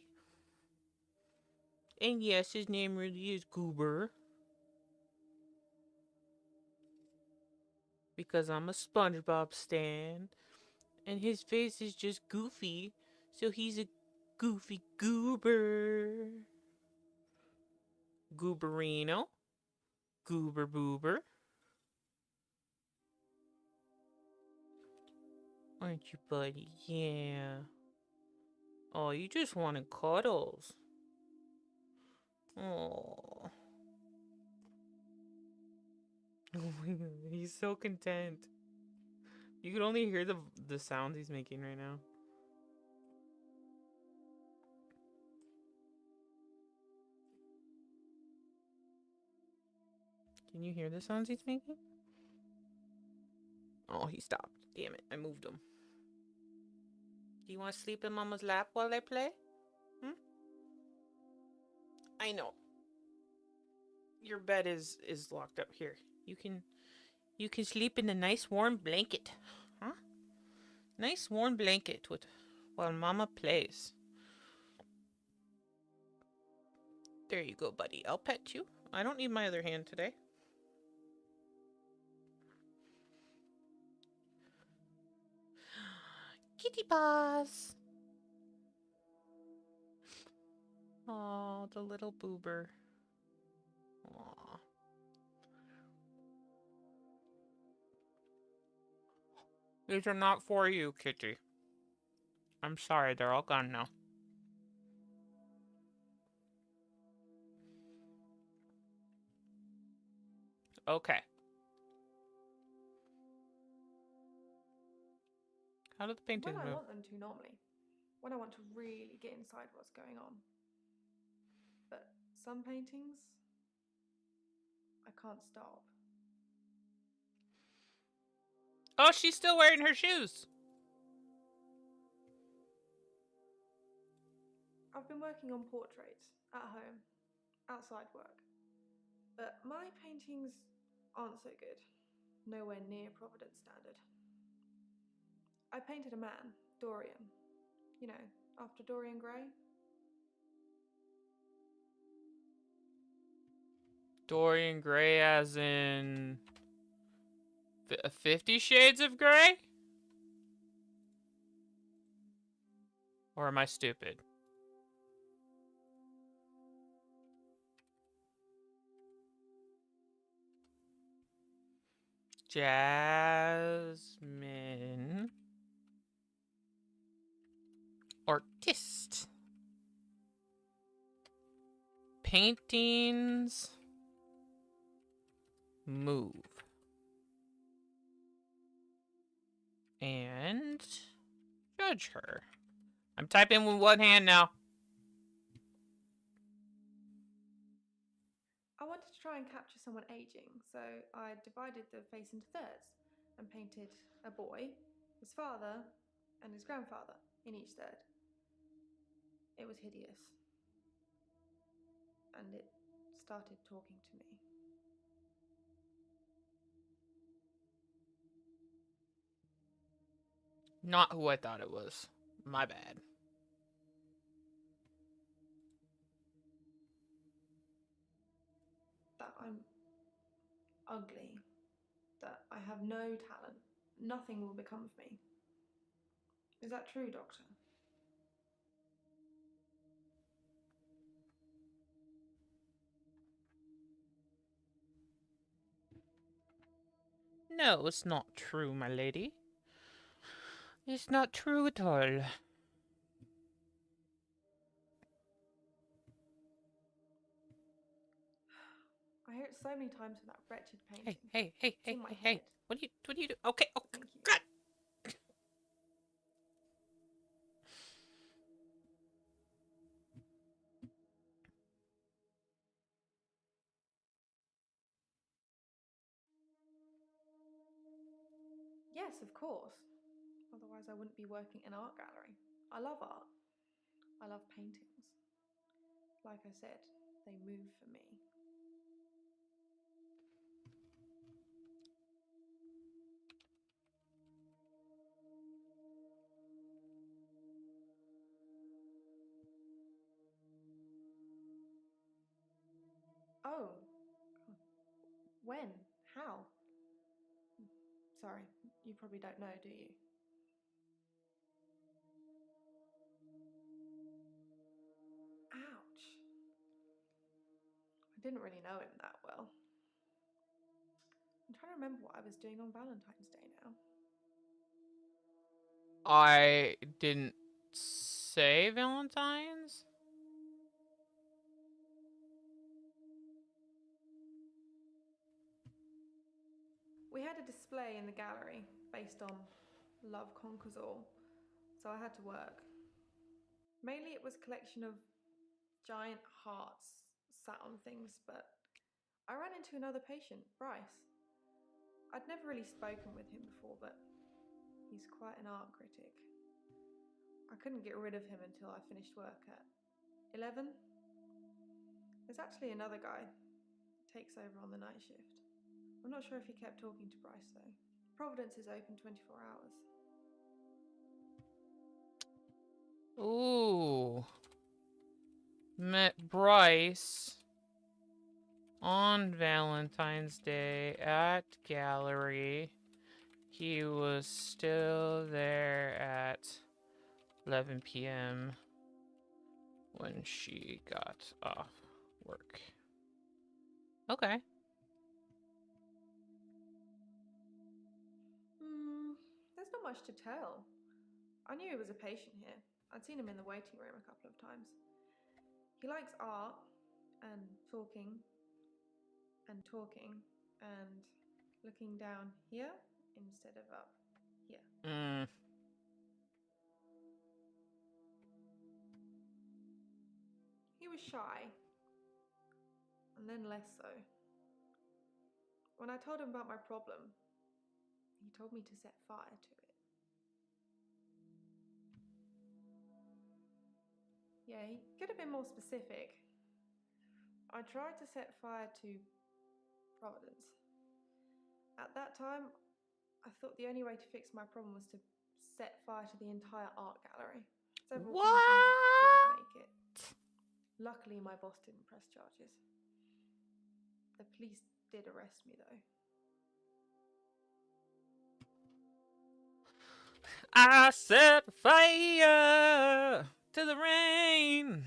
And yes, his name really is Goober. Because I'm a SpongeBob stan. And his face is just goofy. So he's a goofy goober. Gooberino. Goober boober. Aren't you, buddy? Yeah. Oh, you just wanted cuddles. Oh. Oh my god, he's so content. You can only hear the sounds he's making right now. Can you hear the sounds he's making? Oh, he stopped. Damn it, I moved him. Do you want to sleep in Mama's lap while I play? Hmm? I know. Your bed is locked up here. You can sleep in a nice warm blanket. Huh? Nice warm blanket while Mama plays. There you go, buddy. I'll pet you. I don't need my other hand today. Kitty paws. Oh, the little boober. Aw. These are not for you, Kitty. I'm sorry, they're all gone now. Okay. How do the paintings When I move? want them to normally. When I want to really get inside what's going on. But some paintings, I can't stop. Oh, she's still wearing her shoes. I've been working on portraits at home, outside work. But my paintings aren't so good. Nowhere near Providence standard. I painted a man, Dorian. You know, after Dorian Gray. Dorian Gray as in 50 Shades of Grey? Or am I stupid? Jasmine. Artist. Paintings. Move. And judge her. I'm typing with one hand now. I wanted to try and capture someone aging, so I divided the face into thirds and painted a boy, his father, and his grandfather in each third. It was hideous. and it started talking to me. Not who I thought it was. My bad. That I'm ugly, that I have no talent, nothing will become of me. Is that true, Doctor? No, it's not true, my lady. It's not true at all. I hear it so many times with that wretched painting. Hey, It's in my hey. head. What do you do? Okay, Thank you. God. Yes, of course. Otherwise, I wouldn't be working in an art gallery. I love art. I love paintings. Like I said, they move for me. Oh. When? How? Sorry, you probably don't know, do you? Ouch. I didn't really know him that well. I'm trying to remember what I was doing on Valentine's Day now. I didn't say Valentine's. We had a display in the gallery based on Love Conquers All, so I had to work. Mainly it was a collection of giant hearts sat on things, but I ran into another patient, Bryce. I'd never really spoken with him before, but he's quite an art critic. I couldn't get rid of him until I finished work at 11. There's actually another guy who takes over on the night shift. I'm not sure if he kept talking to Bryce though. Providence is open 24 hours. Ooh. Met Bryce on Valentine's Day at gallery. He was still there at 11 p.m. when she got off work. Okay. There's not much to tell. I knew he was a patient here. I'd seen him in the waiting room a couple of times. He likes art and talking and looking down here instead of up here. He was shy, and then less so. When I told him about my problem, he told me to set fire to it. Yeah, he could have been more specific. I tried to set fire to Providence. At that time, I thought the only way to fix my problem was to set fire to the entire art gallery. Several paintings didn't make it. Luckily, my boss didn't press charges. The police did arrest me, though. I set fire to the rain.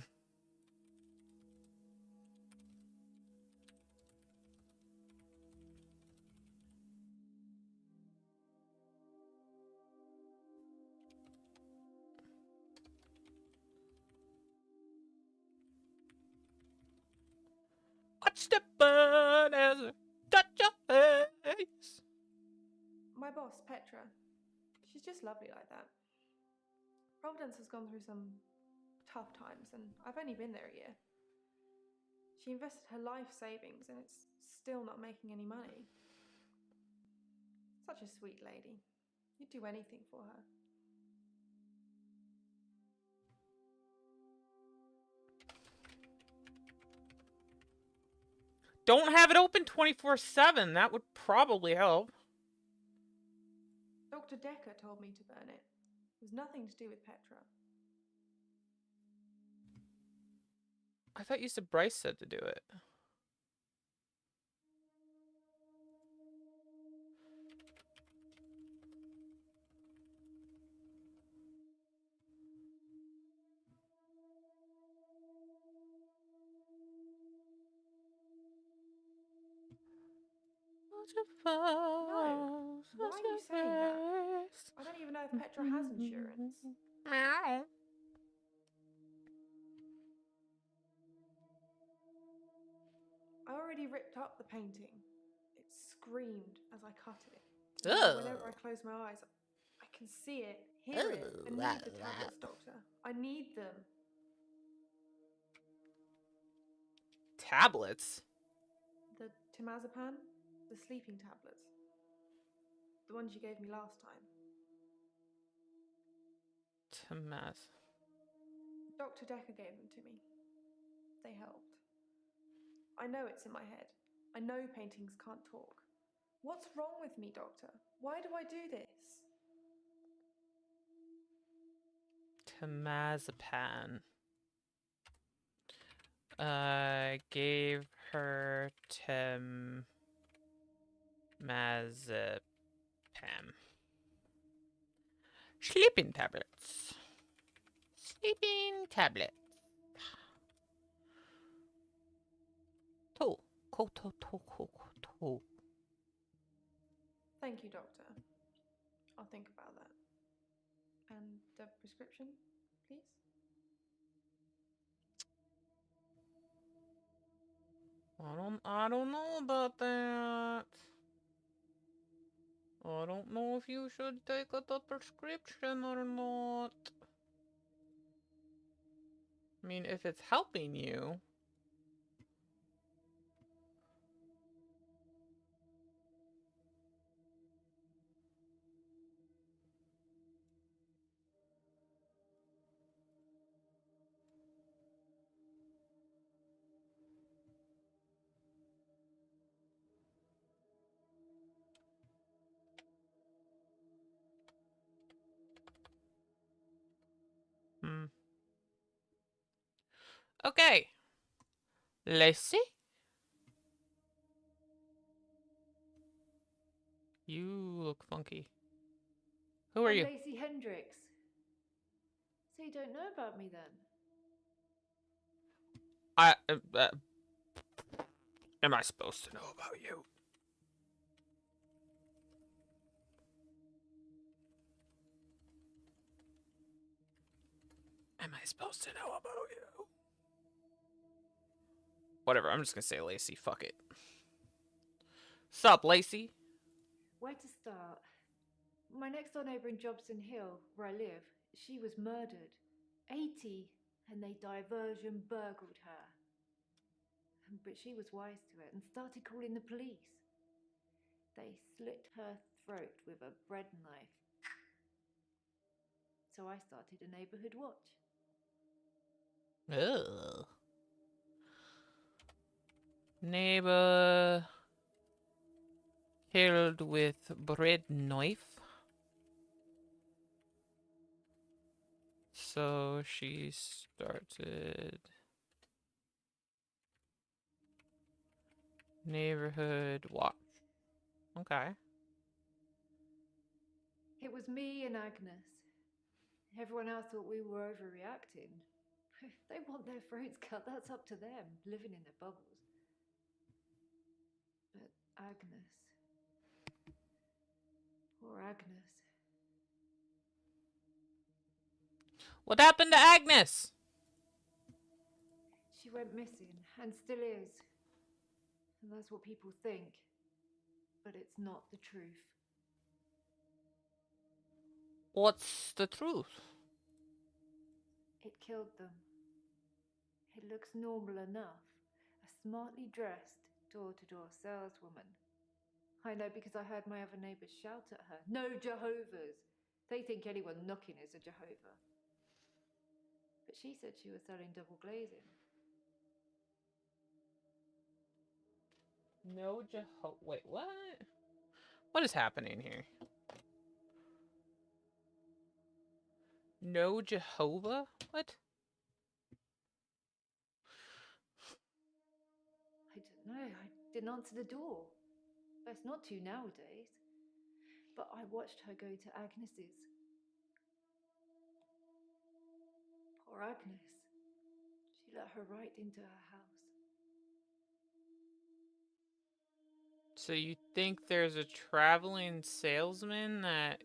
Watch the burn as I touch your face. My boss, Petra, she's just lovely like that. Providence has gone through some tough times, and I've only been there a year. She invested her life savings, and it's still not making any money. Such a sweet lady. You'd do anything for her. don't have it open 24/7. That would probably help. Dr. Decker told me to burn it. It was nothing to do with Petra. I thought you said Bryce said to do it. No. Why are you saying that? I don't even know if Petra has insurance. Meow. I already ripped up the painting. It screamed as I cut it. Ugh. Whenever I close my eyes, I can see it, hear it. I need the tablets, Doctor. I need them. Tablets? The temazepam? The sleeping tablets. The ones you gave me last time. Temaz. Dr. Decker gave them to me. They helped. I know it's in my head. I know paintings can't talk. What's wrong with me, Doctor? Why do I do this? Temazepam. Gave her temazepam. Sleeping tablets. Sleeping tablets. To. Thank you, Doctor. I'll think about that. And the prescription, please? I don't know about that. I don't know if you should take the prescription or not. I mean, if it's helping you. Okay. Lacey? You look funky. Who are I'm you? Lacey Hendricks. So you don't know about me then? Am I supposed to know about you? Am I supposed to know about you? Whatever, I'm just gonna say Lacey. Fuck it. Sup, Lacey? Where to start? My next door neighbour in Jobson Hill, where I live, she was murdered. 80, and they diversion burgled her. But she was wise to it and started calling the police. They slit her throat with a bread knife. So I started a neighbourhood watch. Ugh. Neighbor killed with bread knife. So she started neighborhood watch. Okay. It was me and Agnes. Everyone else thought we were overreacting. If they want their throats cut, that's up to them, living in their bubbles. But Agnes. Poor Agnes. What happened to Agnes? She went missing, and still is. And that's what people think. But it's not the truth. What's the truth? It killed them. It looks normal enough. A smartly dressed, door-to-door saleswoman. I know because I heard my other neighbours shout at her. No Jehovah's! They think anyone knocking is a Jehovah. But she said she was selling double glazing. No Jehovah. Wait, what? What is happening here? No Jehovah? What? I don't know. I didn't answer the door. Best not to nowadays. But I watched her go to Agnes's. Poor Agnes. She let her right into her house. So you think there's a traveling salesman that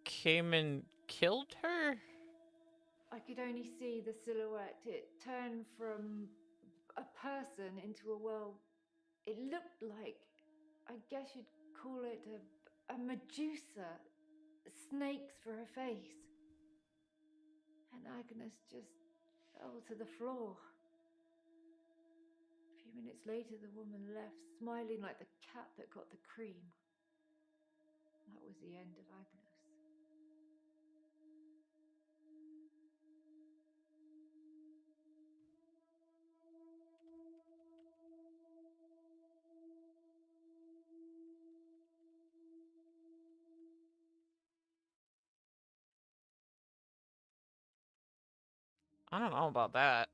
came and killed her? I could only see the silhouette. It turned from a person into a, well, it looked like, I guess you'd call it a Medusa. Snakes for her face. And Agnes just fell to the floor. A few minutes later, the woman left, smiling like the cat that got the cream. That was the end of Agnes. I don't know about that.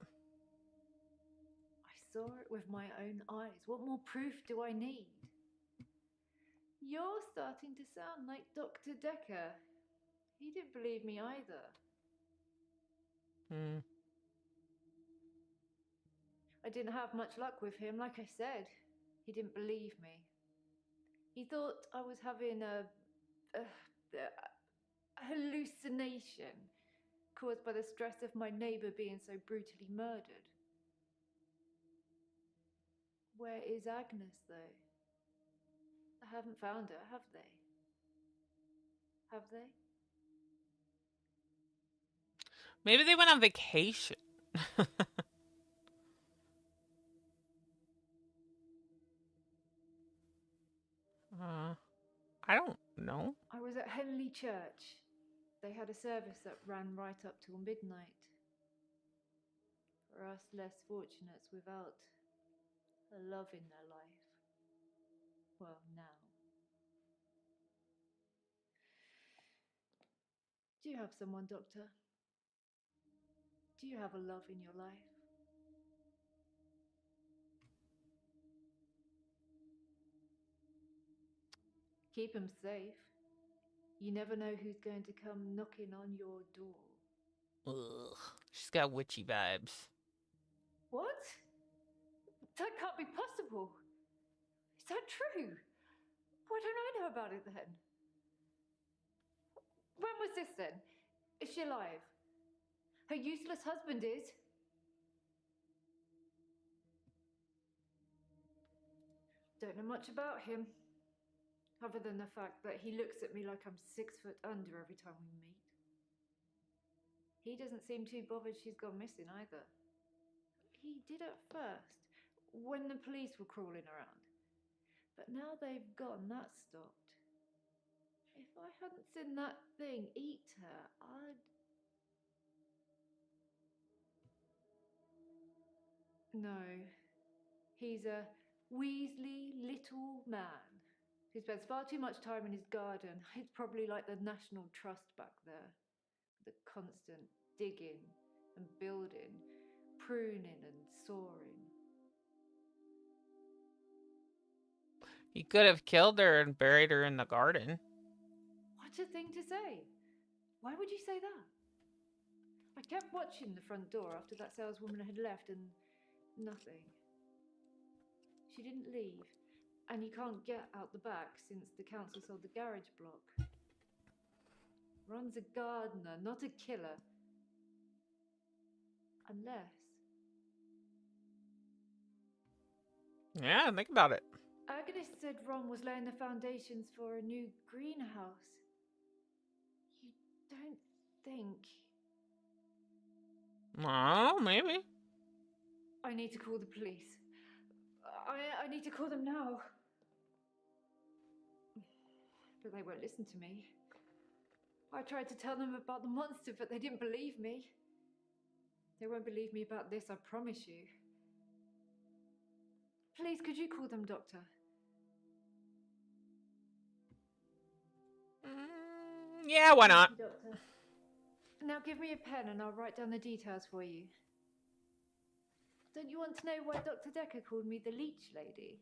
I saw it with my own eyes. What more proof do I need? You're starting to sound like Dr. Decker. He didn't believe me either. I didn't have much luck with him, like I said. He didn't believe me. He thought I was having a hallucination caused by the stress of my neighbour being so brutally murdered. Where is Agnes, though? I haven't found her, have they? Have they? Maybe they went on vacation. I don't know. I was at Henley Church. They had a service that ran right up till midnight. For us less fortunates without a love in their life. Well, now. Do you have someone, Doctor? Do you have a love in your life? Keep him safe. You never know who's going to come knocking on your door. Ugh, she's got witchy vibes. What? That can't be possible. Is that true? Why don't I know about it then? When was this then? Is she alive? Her useless husband is? Don't know much about him. Other than the fact that he looks at me like I'm 6 foot under every time we meet. He doesn't seem too bothered she's gone missing either. He did at first, when the police were crawling around. But now they've gone, that's stopped. If I hadn't seen that thing eat her, I'd... No. He's a Weasley little man. He spends far too much time in his garden. It's probably like the National Trust back there. The constant digging and building, pruning and sawing. He could have killed her and buried her in the garden. What a thing to say. Why would you say that? I kept watching the front door after that saleswoman had left and nothing. She didn't leave. And you can't get out the back since the council sold the garage block. Ron's a gardener, not a killer. Unless... Yeah, think about it. Agnes said Ron was laying the foundations for a new greenhouse. You don't think... Oh, maybe. I need to call the police. I need to call them now. But they won't listen to me. I tried to tell them about the monster, but they didn't believe me. They won't believe me about this, I promise you. Please, could you call them, Doctor? Yeah, why not? Thank you, Doctor. Now give me a pen and I'll write down the details for you. Don't you want to know why Dr. Decker called me the leech lady?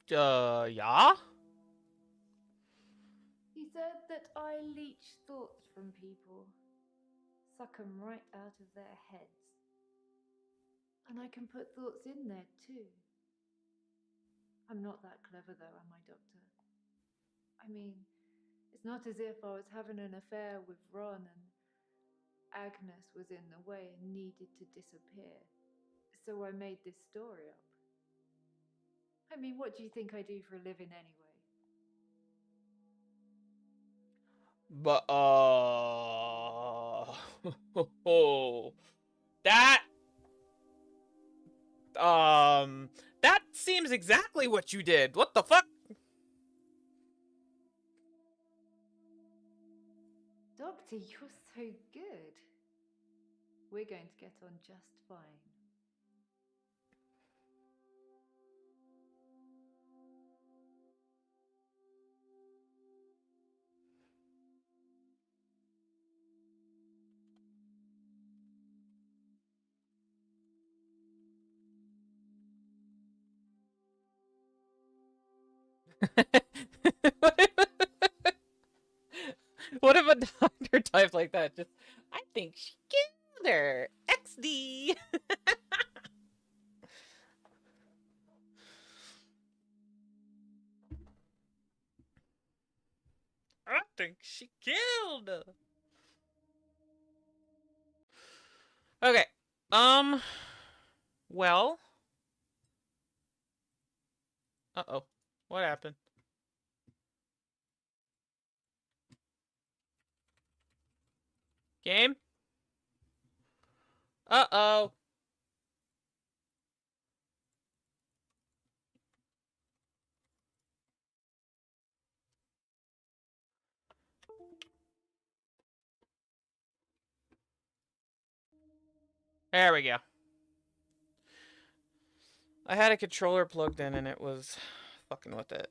Yeah? He said that I leech thoughts from people, suck them right out of their heads. And I can put thoughts in there too. I'm not that clever though, am I, Doctor? I mean, it's not as if I was having an affair with Ron and Agnes was in the way and needed to disappear. So I made this story up. I mean, what do you think I do for a living anyway? But, that seems exactly what you did. What the fuck? Doctor, you're so good. We're going to get on just fine. What if a doctor typed like that? Just, I think she killed her. XD. I think she killed her. Okay. Well. Uh-oh. What happened? Game? Uh-oh. There we go. I had a controller plugged in and it was fucking with it.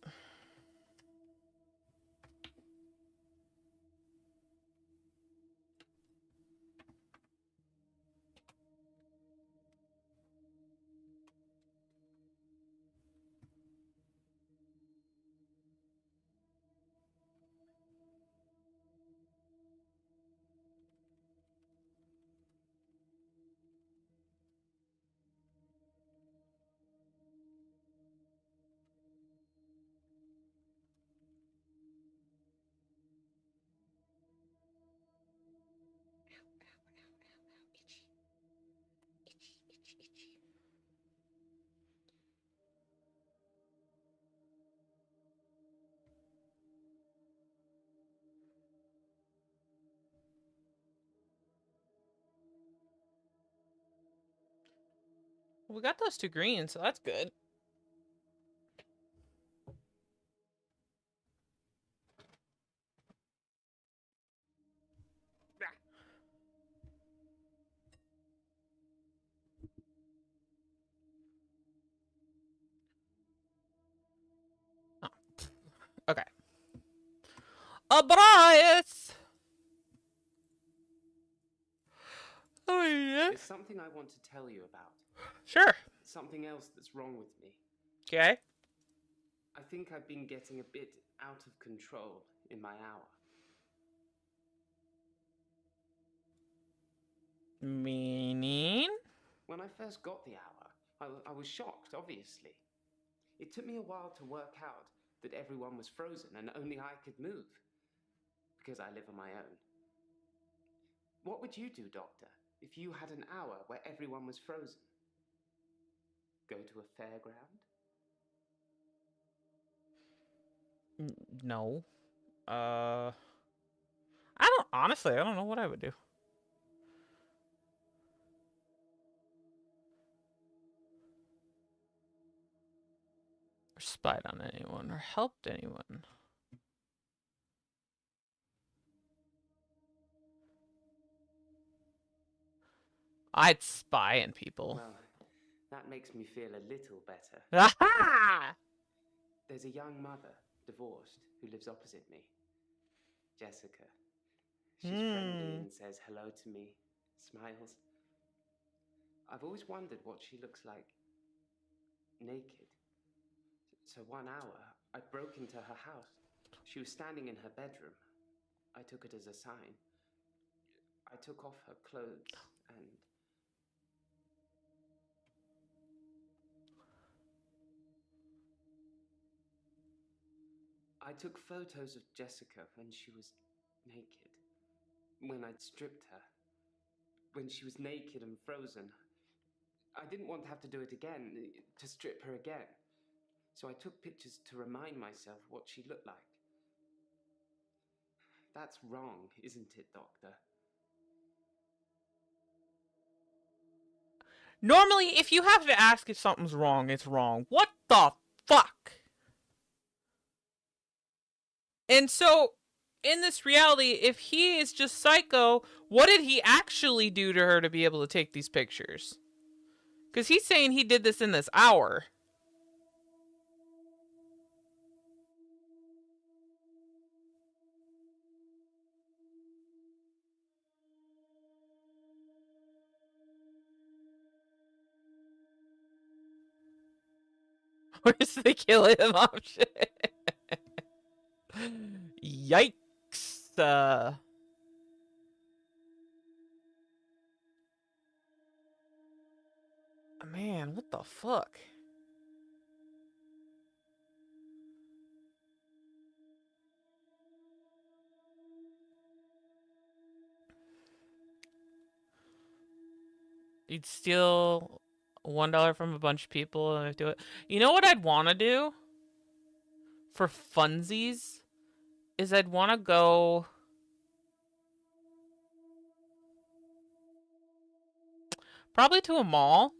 We got those two greens, so that's good. Oh. Okay. Abrias! Oh, yeah. There's something I want to tell you about. Sure. Something else that's wrong with me. Okay. I think I've been getting a bit out of control in my hour. Meaning? When I first got the hour, I was shocked, obviously. It took me a while to work out that everyone was frozen and only I could move, because I live on my own. What would you do, Doctor, if you had an hour where everyone was frozen? Go to a fairground? No. I don't know what I would do. Or spied on anyone, or helped anyone. I'd spy on people. Well, That makes me feel a little better. Aha! There's a young mother, divorced, who lives opposite me. Jessica. She's friendly and says hello to me, smiles. I've always wondered what she looks like naked. So 1 hour, I broke into her house. She was standing in her bedroom. I took it as a sign. I took off her clothes and... I took photos of Jessica when she was naked. When I'd stripped her. When she was naked and frozen. I didn't want to have to do it again, to strip her again. So I took pictures to remind myself what she looked like. That's wrong, isn't it, Doctor? Normally, if you have to ask if something's wrong, it's wrong. What the fuck? And so, in this reality, if he is just psycho, what did he actually do to her to be able to take these pictures? Because he's saying he did this in this hour. Where's the kill him option? Yikes. Man, what the fuck? You'd steal $1 from a bunch of people and do it. You know what I'd want to do? For funsies? Is I'd want to go... probably to a mall.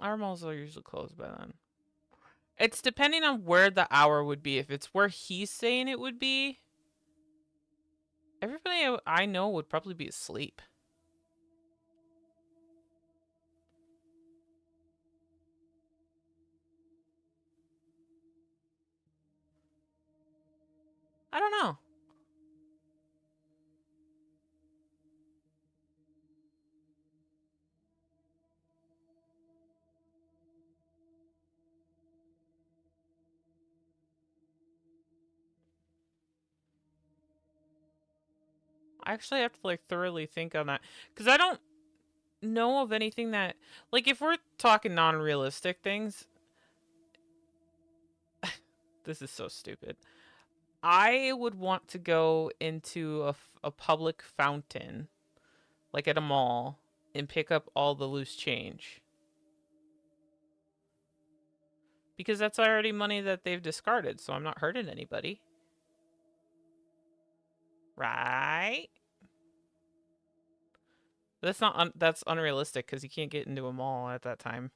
Our malls are usually closed by then. It's depending on where the hour would be. If it's where he's saying it would be, everybody I know would probably be asleep. I don't know. I actually have to like thoroughly think on that because I don't know of anything that, like, if we're talking non-realistic things, this is so stupid. I would want to go into a public fountain, like at a mall, and pick up all the loose change. Because that's already money that they've discarded, so I'm not hurting anybody. Right? That's not that's unrealistic because you can't get into a mall at that time.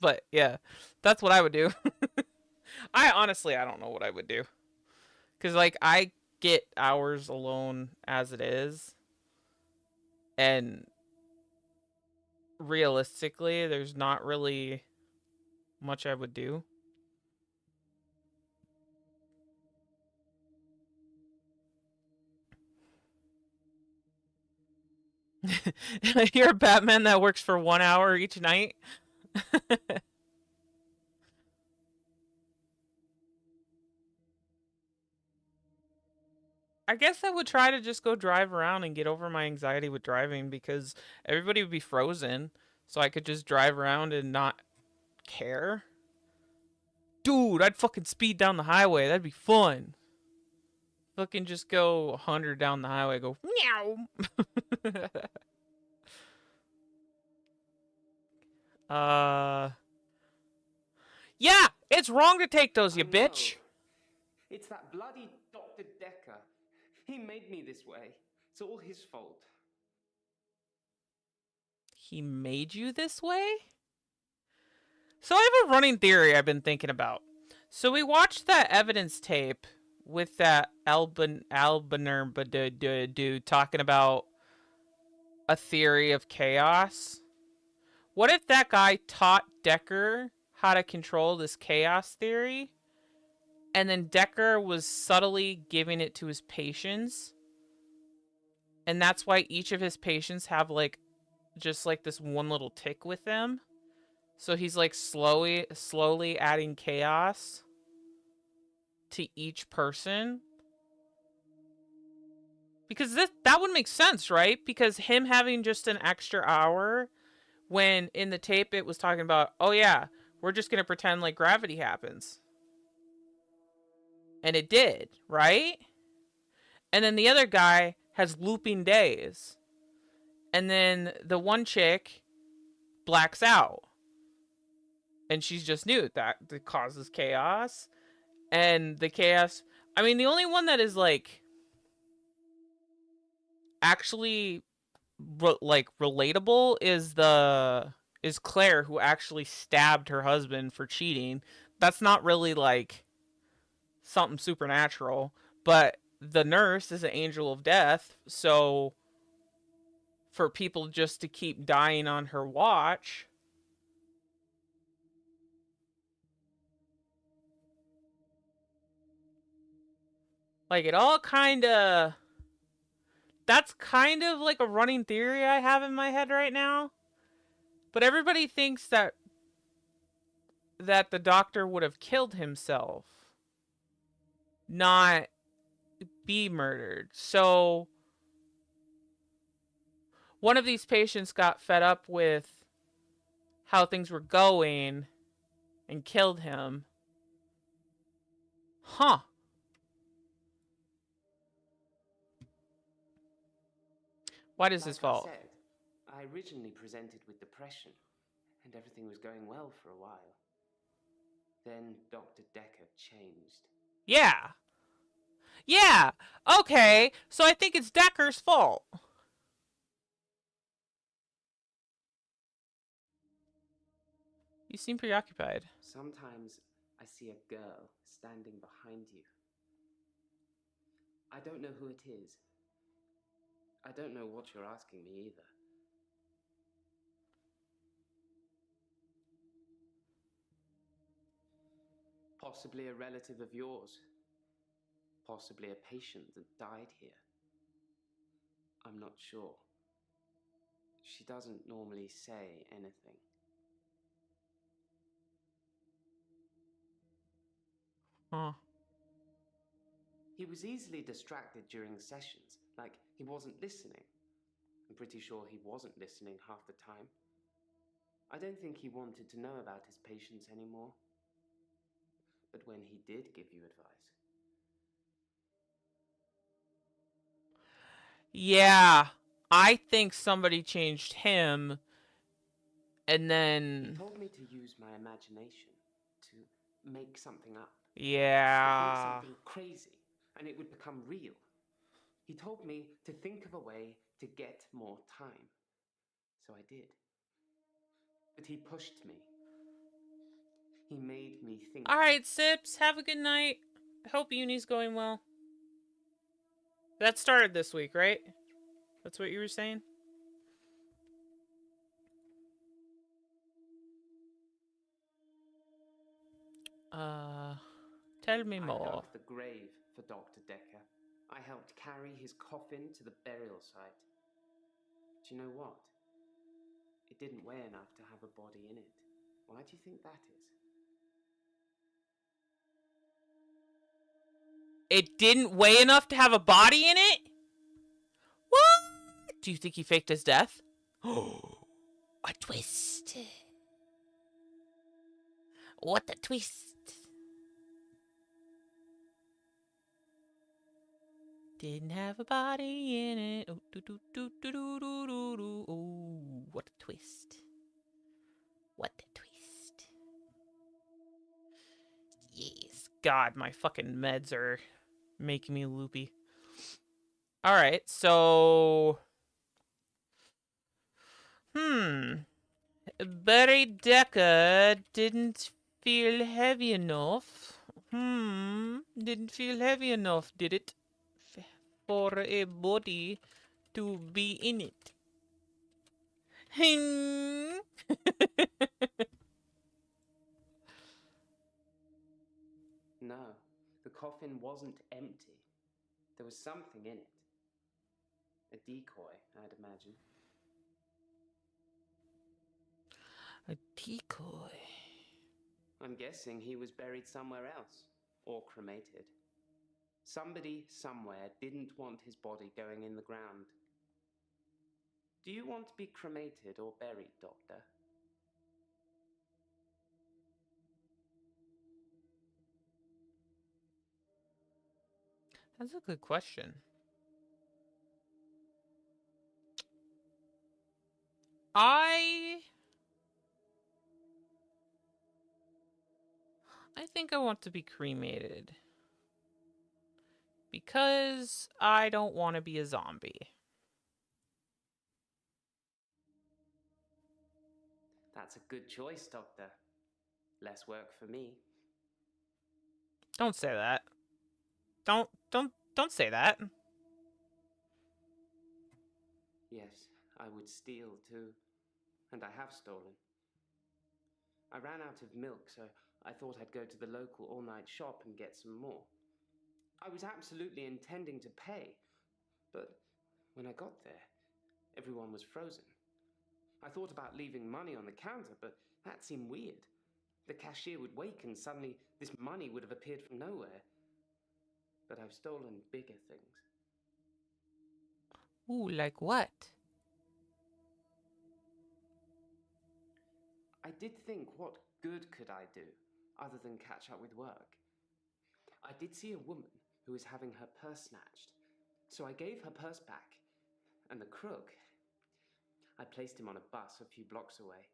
But yeah, that's what I would do. I don't know what I would do. Because like I get hours alone as it is. And realistically, there's not really much I would do. You're a Batman that works for 1 hour each night. I guess I would try to just go drive around and get over my anxiety with driving because everybody would be frozen. So I could just drive around and not care. Dude, I'd fucking speed down the highway. That'd be fun. Fucking just go 100 down the highway. Go, meow. Yeah, it's wrong to take those, you bitch. It's that bloody Dr. Decker. He made me this way. It's all his fault. He made you this way? So I have a running theory I've been thinking about. So we watched that evidence tape with that Albaner dude talking about a theory of chaos? What if that guy taught Decker how to control this chaos theory, and then Decker was subtly giving it to his patients, and that's why each of his patients have like just like this one little tick with them? So he's like slowly adding chaos to each person. Because that would make sense, right? Because him having just an extra hour, when in the tape it was talking about, oh yeah, we're just going to pretend like gravity happens. And it did, right? And then the other guy has looping days. And then the one chick blacks out. And she's just new. That causes chaos. And the chaos... I mean, the only one that is, like, actually, relatable is Claire, who actually stabbed her husband for cheating. That's not really, like, something supernatural. But the nurse is an angel of death, so for people just to keep dying on her watch... Like, it all kind of... That's kind of like a running theory I have in my head right now. But everybody thinks that the doctor would have killed himself, not be murdered. So one of these patients got fed up with how things were going and killed him. Huh. What is his fault? Like I said, I originally presented with depression, and everything was going well for a while. Then Dr. Decker changed. Yeah. Yeah. Okay. So I think it's Decker's fault. You seem preoccupied. Sometimes I see a girl standing behind you. I don't know who it is. I don't know what you're asking me either. Possibly a relative of yours. Possibly a patient that died here. I'm not sure. She doesn't normally say anything. Huh. He was easily distracted during sessions, like he wasn't listening. I'm pretty sure he wasn't listening half the time. I don't think he wanted to know about his patients anymore. But when he did give you advice... Yeah, I think somebody changed him, and then... He told me to use my imagination, to make something up. Yeah. To think something crazy, and it would become real. He told me to think of a way to get more time. So I did. But he pushed me. He made me think. Alright, Sips, have a good night. Hope uni's going well. That started this week, right? That's what you were saying? Tell me more. I dug the grave for Dr. Decker. I helped carry his coffin to the burial site. Do you know what? It didn't weigh enough to have a body in it. Why do you think that is? It didn't weigh enough to have a body in it? What? Do you think he faked his death? Oh, a twist. What a twist. Didn't have a body in it. Ooh, doo, doo, doo, doo, doo, doo, doo, doo. Ooh, what a twist. What a twist. Yes. God, my fucking meds are making me loopy. Alright, so... Barry Decker didn't feel heavy enough. Didn't feel heavy enough, did it? For a body to be in it. Hing. No, the coffin wasn't empty. There was something in it. A decoy, I'd imagine. A decoy. I'm guessing he was buried somewhere else, or cremated. Somebody somewhere didn't want his body going in the ground. Do you want to be cremated or buried, Doctor? That's a good question. I think I want to be cremated. Because I don't want to be a zombie. That's a good choice, Doctor. Less work for me. Don't say that. Don't say that. Yes, I would steal too. And I have stolen. I ran out of milk, so I thought I'd go to the local all-night shop and get some more. I was absolutely intending to pay, but when I got there, everyone was frozen. I thought about leaving money on the counter, but that seemed weird. The cashier would wake and suddenly this money would have appeared from nowhere. But I've stolen bigger things. Ooh, like what? I did think, what good could I do other than catch up with work? I did see a woman who was having her purse snatched, so I gave her purse back, and the crook, I placed him on a bus a few blocks away.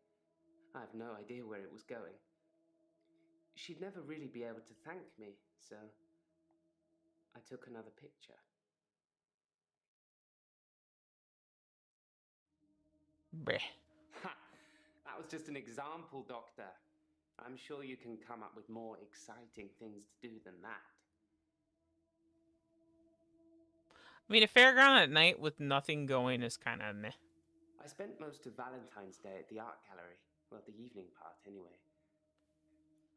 I have no idea where it was going. She'd never really be able to thank me, so I took another picture. Bleh. Ha! That was just an example, Doctor. I'm sure you can come up with more exciting things to do than that. I mean, a fairground at night with nothing going is kind of meh. I spent most of Valentine's Day at the art gallery. Well, the evening part, anyway.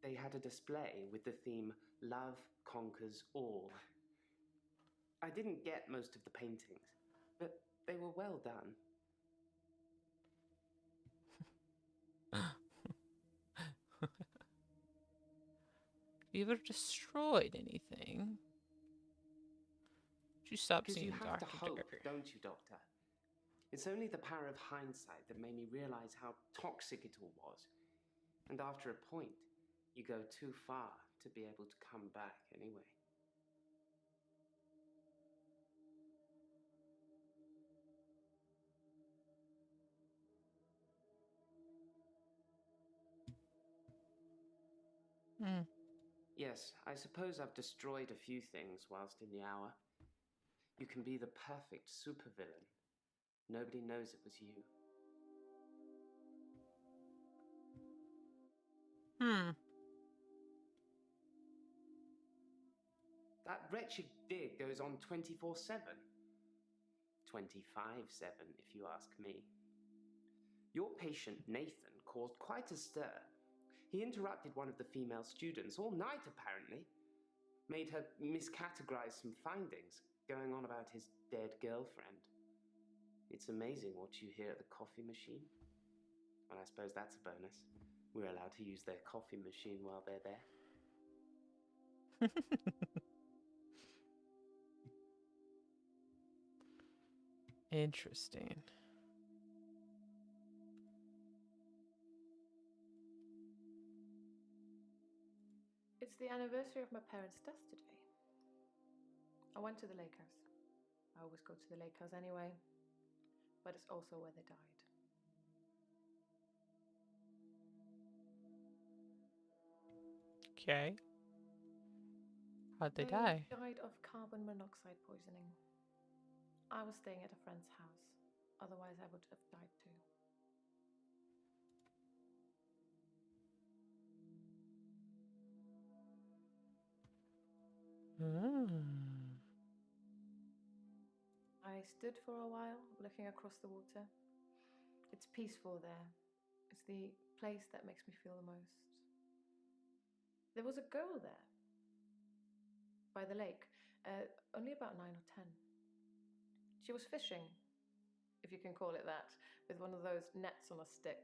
They had a display with the theme Love Conquers All. I didn't get most of the paintings, but they were well done. You ever destroyed anything? Did you stop Because seeing you have Dr. to hope, Dare? don't you, Doctor? It's only the power of hindsight that made me realize how toxic it all was. And after a point, you go too far to be able to come back anyway. Hmm. Yes, I suppose I've destroyed a few things whilst in the hour. You can be the perfect supervillain. Nobody knows it was you. That wretched dig goes on 24/7. 25/7, if you ask me. Your patient, Nathan, caused quite a stir. He interrupted one of the female students all night, apparently. Made her miscategorize some findings, going on about his dead girlfriend. It's amazing what you hear at the coffee machine. Well, I suppose that's a bonus. We're allowed to use their coffee machine while they're there. Interesting. It's the anniversary of my parents' death today. I went to the lake house. I always go to the lake house anyway, but it's also where they died. Okay. How'd they die? Died of carbon monoxide poisoning. I was staying at a friend's house. Otherwise, I would have died too. I stood for a while, looking across the water. It's peaceful there. It's the place that makes me feel the most. There was a girl there by the lake, only about 9 or 10. She was fishing, if you can call it that, with one of those nets on a stick.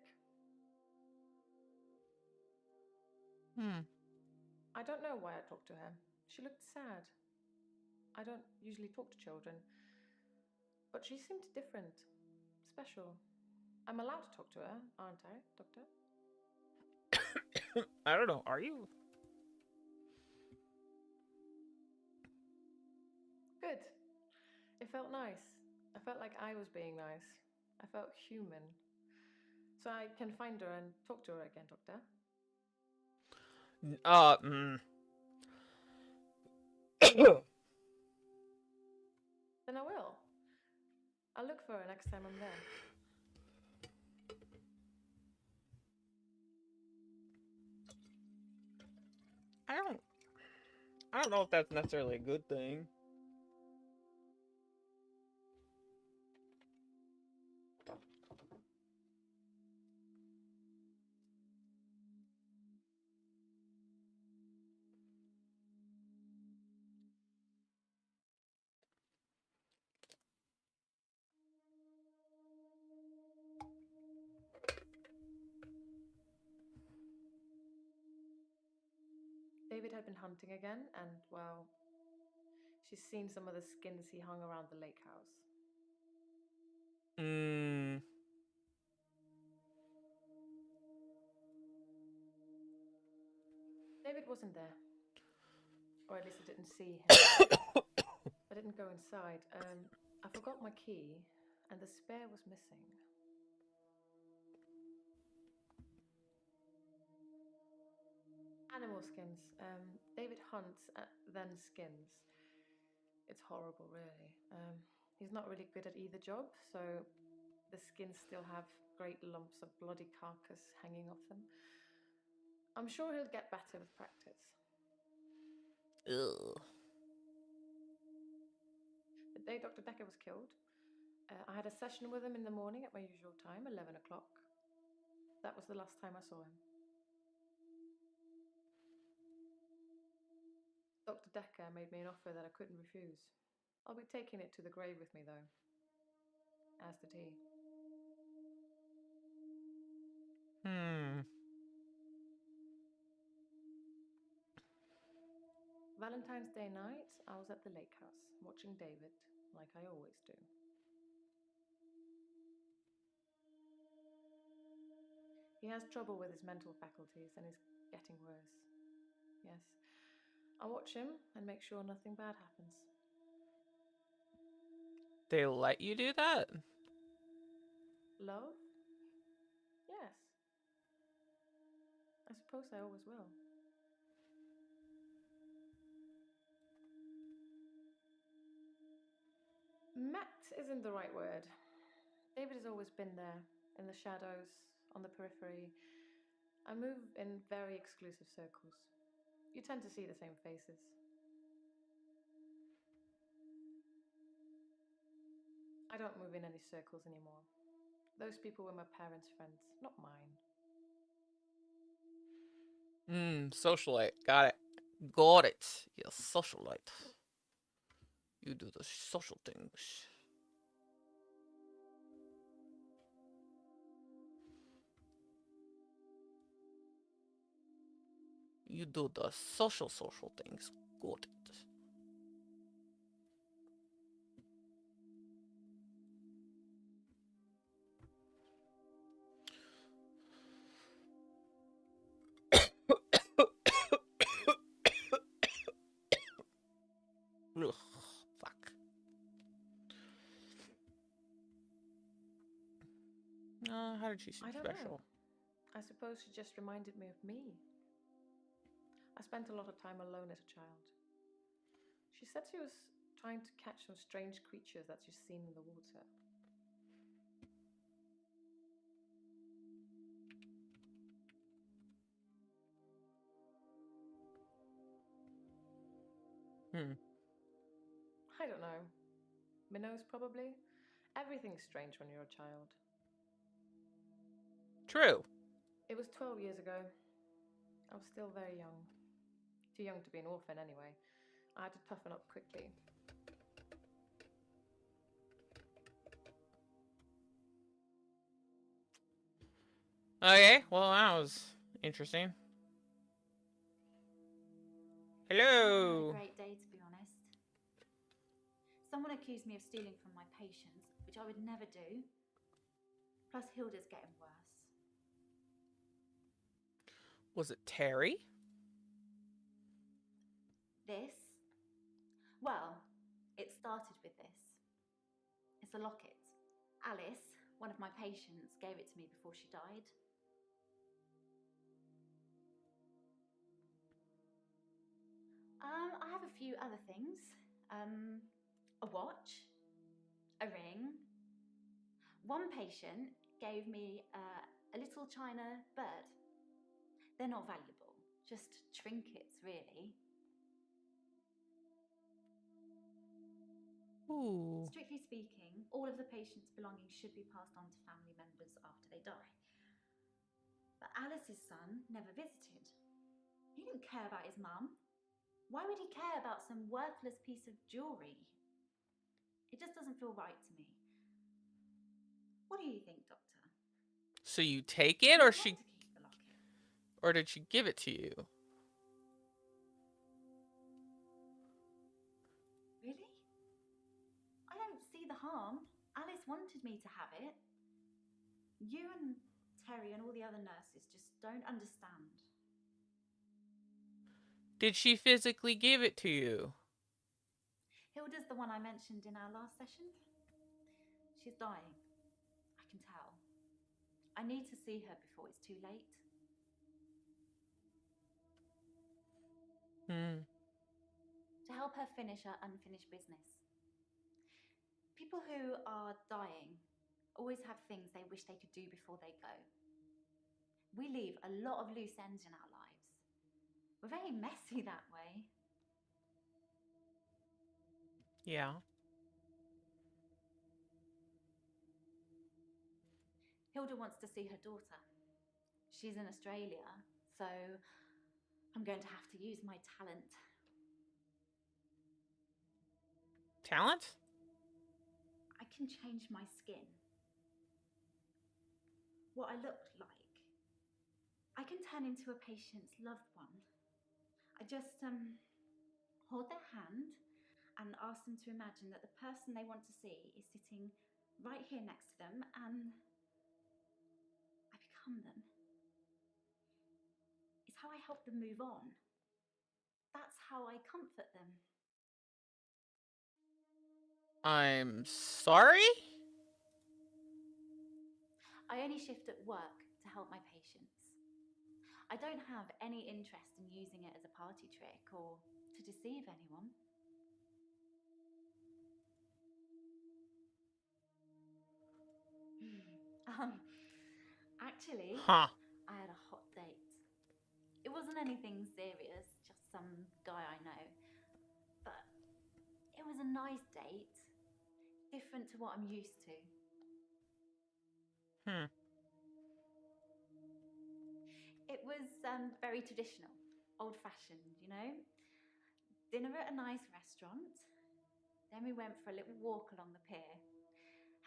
I don't know why I talked to her. She looked sad. I don't usually talk to children, but she seemed different, special. I'm allowed to talk to her, aren't I, Doctor? I don't know. Are you? Good. It felt nice. I felt like I was being nice. I felt human. So I can find her and talk to her again, Doctor. Then I will. I'll look for her next time I'm there. I don't know if that's necessarily a good thing. David had been hunting again, and, well, she's seen some of the skins he hung around the lake house. David wasn't there. Or at least I didn't see him. I didn't go inside. I forgot my key, and the spare was missing. Animal skins. David hunts, then skins. It's horrible, really. He's not really good at either job, so the skins still have great lumps of bloody carcass hanging off them. I'm sure he'll get better with practice. Ugh. The day Dr. Decker was killed, I had a session with him in the morning at my usual time, 11 o'clock. That was the last time I saw him. Dr. Decker made me an offer that I couldn't refuse. I'll be taking it to the grave with me, though. As did he. Valentine's Day night, I was at the lake house, watching David, like I always do. He has trouble with his mental faculties and is getting worse. Yes. I watch him and make sure nothing bad happens. They let you do that? Love? Yes. I suppose I always will. Met isn't the right word. David has always been there, in the shadows, on the periphery. I move in very exclusive circles. You tend to see the same faces. I don't move in any circles anymore. Those people were my parents' friends, not mine. Socialite. Got it. Got it. You're a socialite. You do the social things. You do the social things. Got it. Ugh, fuck. How did she seem special? I suppose she just reminded me of me. I spent a lot of time alone as a child. She said she was trying to catch some strange creatures that she's seen in the water. I don't know. Minnows, probably. Everything's strange when you're a child. True. It was 12 years ago. I was still very young. Too young to be an orphan, anyway. I had to toughen up quickly. Okay, well, that was interesting. Hello. A great day, to be honest. Someone accused me of stealing from my patients, which I would never do. Plus, Hilda's getting worse. Was it Terry? This? Well, it started with this. It's a locket. Alice, one of my patients, gave it to me before she died. I have a few other things. A watch, a ring. One patient gave me a little china bird. They're not valuable, just trinkets, really. Ooh. Strictly speaking, all of the patient's belongings should be passed on to family members after they die. But Alice's son never visited. He didn't care about his mum. Why would he care about some worthless piece of jewellery? It just doesn't feel right to me. What do you think, Doctor? So you take it, or or did she give it to you? Really? I don't see the harm. Alice wanted me to have it. You and Terry and all the other nurses just don't understand. Did she physically give it to you? Hilda's the one I mentioned in our last session. She's dying. I can tell. I need to see her before it's too late. To help her finish her unfinished business. People who are dying always have things they wish they could do before they go. We leave a lot of loose ends in our lives. We're very messy that way. Yeah. Hilda wants to see her daughter. She's in Australia, so I'm going to have to use my talent. Talent? I can change my skin. What I look like. I can turn into a patient's loved one. I just hold their hand and ask them to imagine that the person they want to see is sitting right here next to them, and I become them. It's how I help them move on. That's how I comfort them. I'm sorry? I only shift at work to help my patients. I don't have any interest in using it as a party trick or to deceive anyone. Actually, I had a hot date. It wasn't anything serious, just some guy I know. But it was a nice date, different to what I'm used to. It was very traditional, old-fashioned, you know? Dinner at a nice restaurant. Then we went for a little walk along the pier.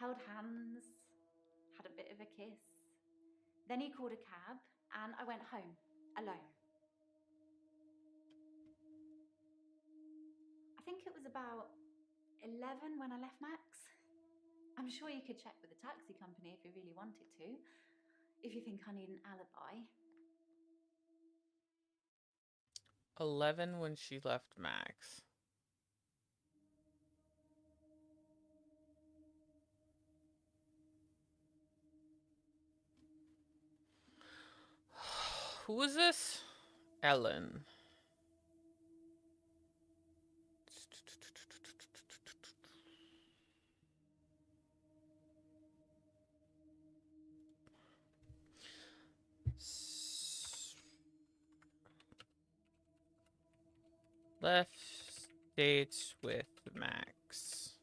Held hands, had a bit of a kiss. Then he called a cab and I went home, alone. I think it was about 11 when I left Max. I'm sure you could check with the taxi company if you really wanted to, if you think I need an alibi. 11 when she left Max. Who was this? Ellen. Left dates with Max.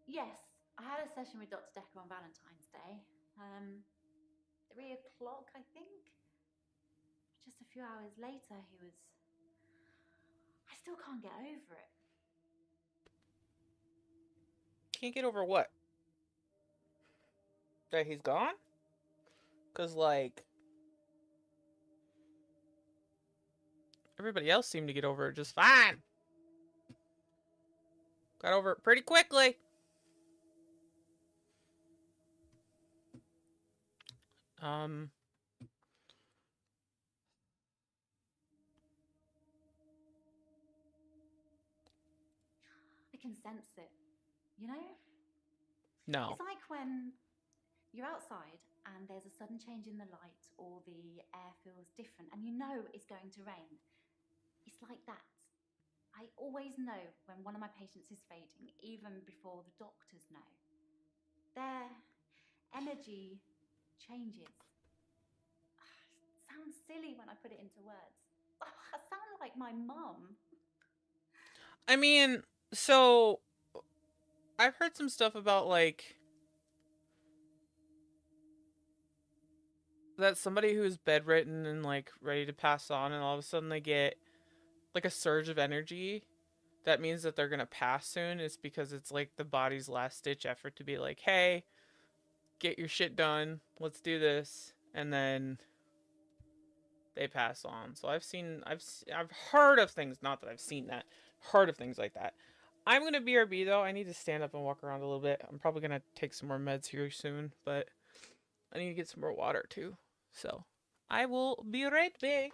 Yes, I had a session with Dr. Decker on Valentine's Day. 3 o'clock, I think. Just a few hours later, he was. I still can't get over it. Can't get over what? That he's gone? Because, like, everybody else seemed to get over it just fine. Got over it pretty quickly. I can sense it, you know? No. It's like when you're outside and there's a sudden change in the light or the air feels different and you know it's going to rain. It's like that. I always know when one of my patients is fading, even before the doctors know. Their energy changes. Sounds silly when I put it into words. I sound like my mum. I mean, so I've heard some stuff about, like, that somebody who's bedridden and, like, ready to pass on, and all of a sudden they get, like, a surge of energy. That means that they're gonna pass soon. It's because it's, like, the body's last-ditch effort to be like, hey, get your shit done. Let's do this. And then they pass on. So I've heard of things, not that I've seen that, heard of things like that. I'm gonna BRB though. I need to stand up and walk around a little bit. I'm probably gonna take some more meds here soon, but I need to get some more water too. So I will be right back.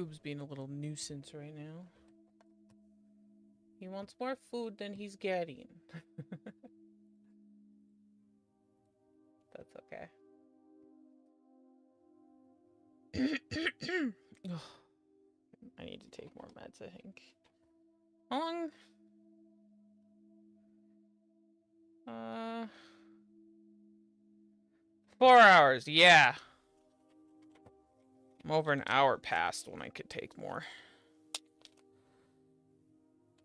Scoob's being a little nuisance right now. He wants more food than he's getting. That's okay. Ugh. I need to take more meds, I think. How long? 4 hours, yeah. I'm over an hour past when I could take more.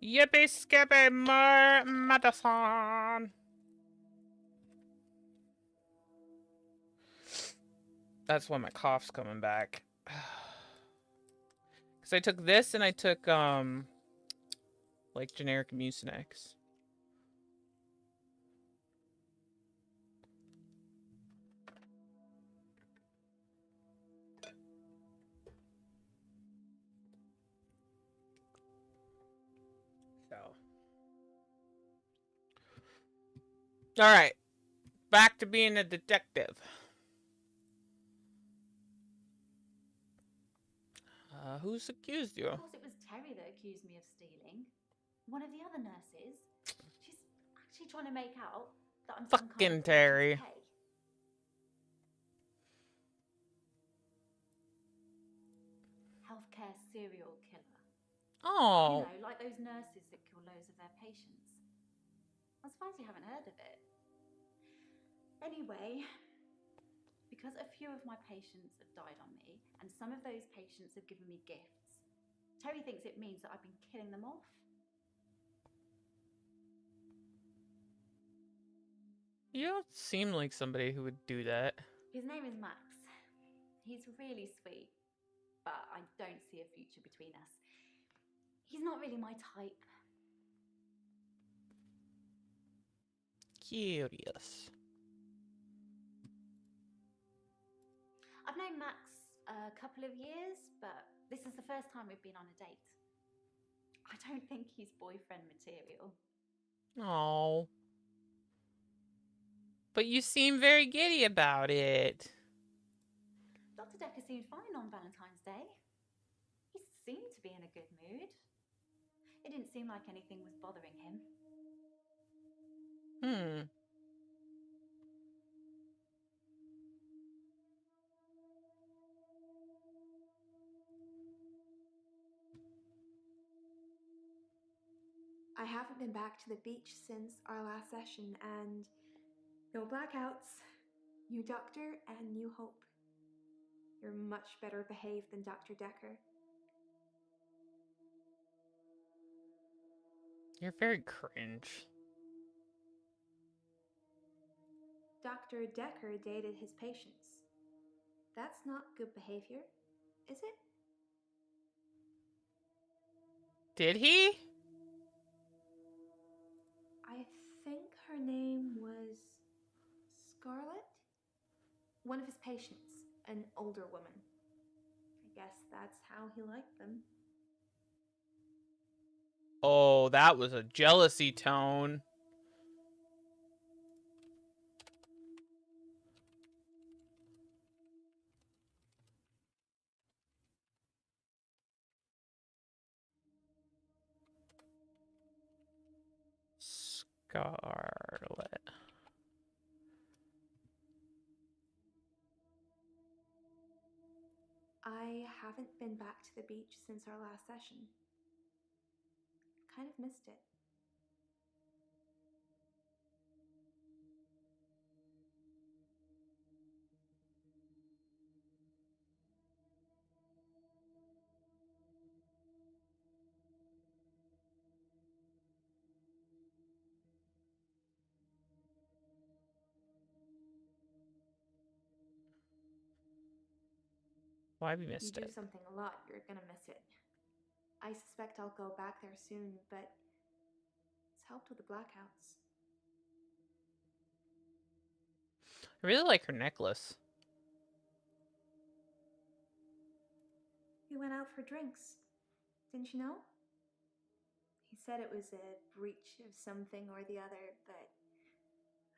Yippee skippy more medicine! That's why my cough's coming back. Because I took this and I took, like, generic Mucinex. Alright. Back to being a detective. Who's accused you? Of course, it was Terry that accused me of stealing. One of the other nurses. She's actually trying to make out that I'm some kind Fucking of Terry. HSK. Healthcare serial killer. Oh. You know, like those nurses that kill loads of their patients. I'm surprised you haven't heard of it. Anyway, because a few of my patients have died on me, and some of those patients have given me gifts, Terry thinks it means that I've been killing them off. You don't seem like somebody who would do that. His name is Max. He's really sweet, but I don't see a future between us. He's not really my type. Curious. I've known Max a couple of years, but this is the first time we've been on a date. I don't think he's boyfriend material. Oh. But you seem very giddy about it. Dr. Decker seemed fine on Valentine's Day. He seemed to be in a good mood. It didn't seem like anything was bothering him. I haven't been back to the beach since our last session, and no blackouts. New doctor and new hope. You're much better behaved than Dr. Decker. You're very cringe. Dr. Decker dated his patients. That's not good behavior, is it? Did he? I think her name was Scarlett? One of his patients, an older woman. I guess that's how he liked them. Oh, that was a jealousy tone. Scarlet. I haven't been back to the beach since our last session. Kind of missed it. Why have you You missed do it? something a lot, you're gonna miss it. I suspect I'll go back there soon, but it's helped with the blackouts. I really like her necklace. We went out for drinks. Didn't you know? He said it was a breach of something or the other, but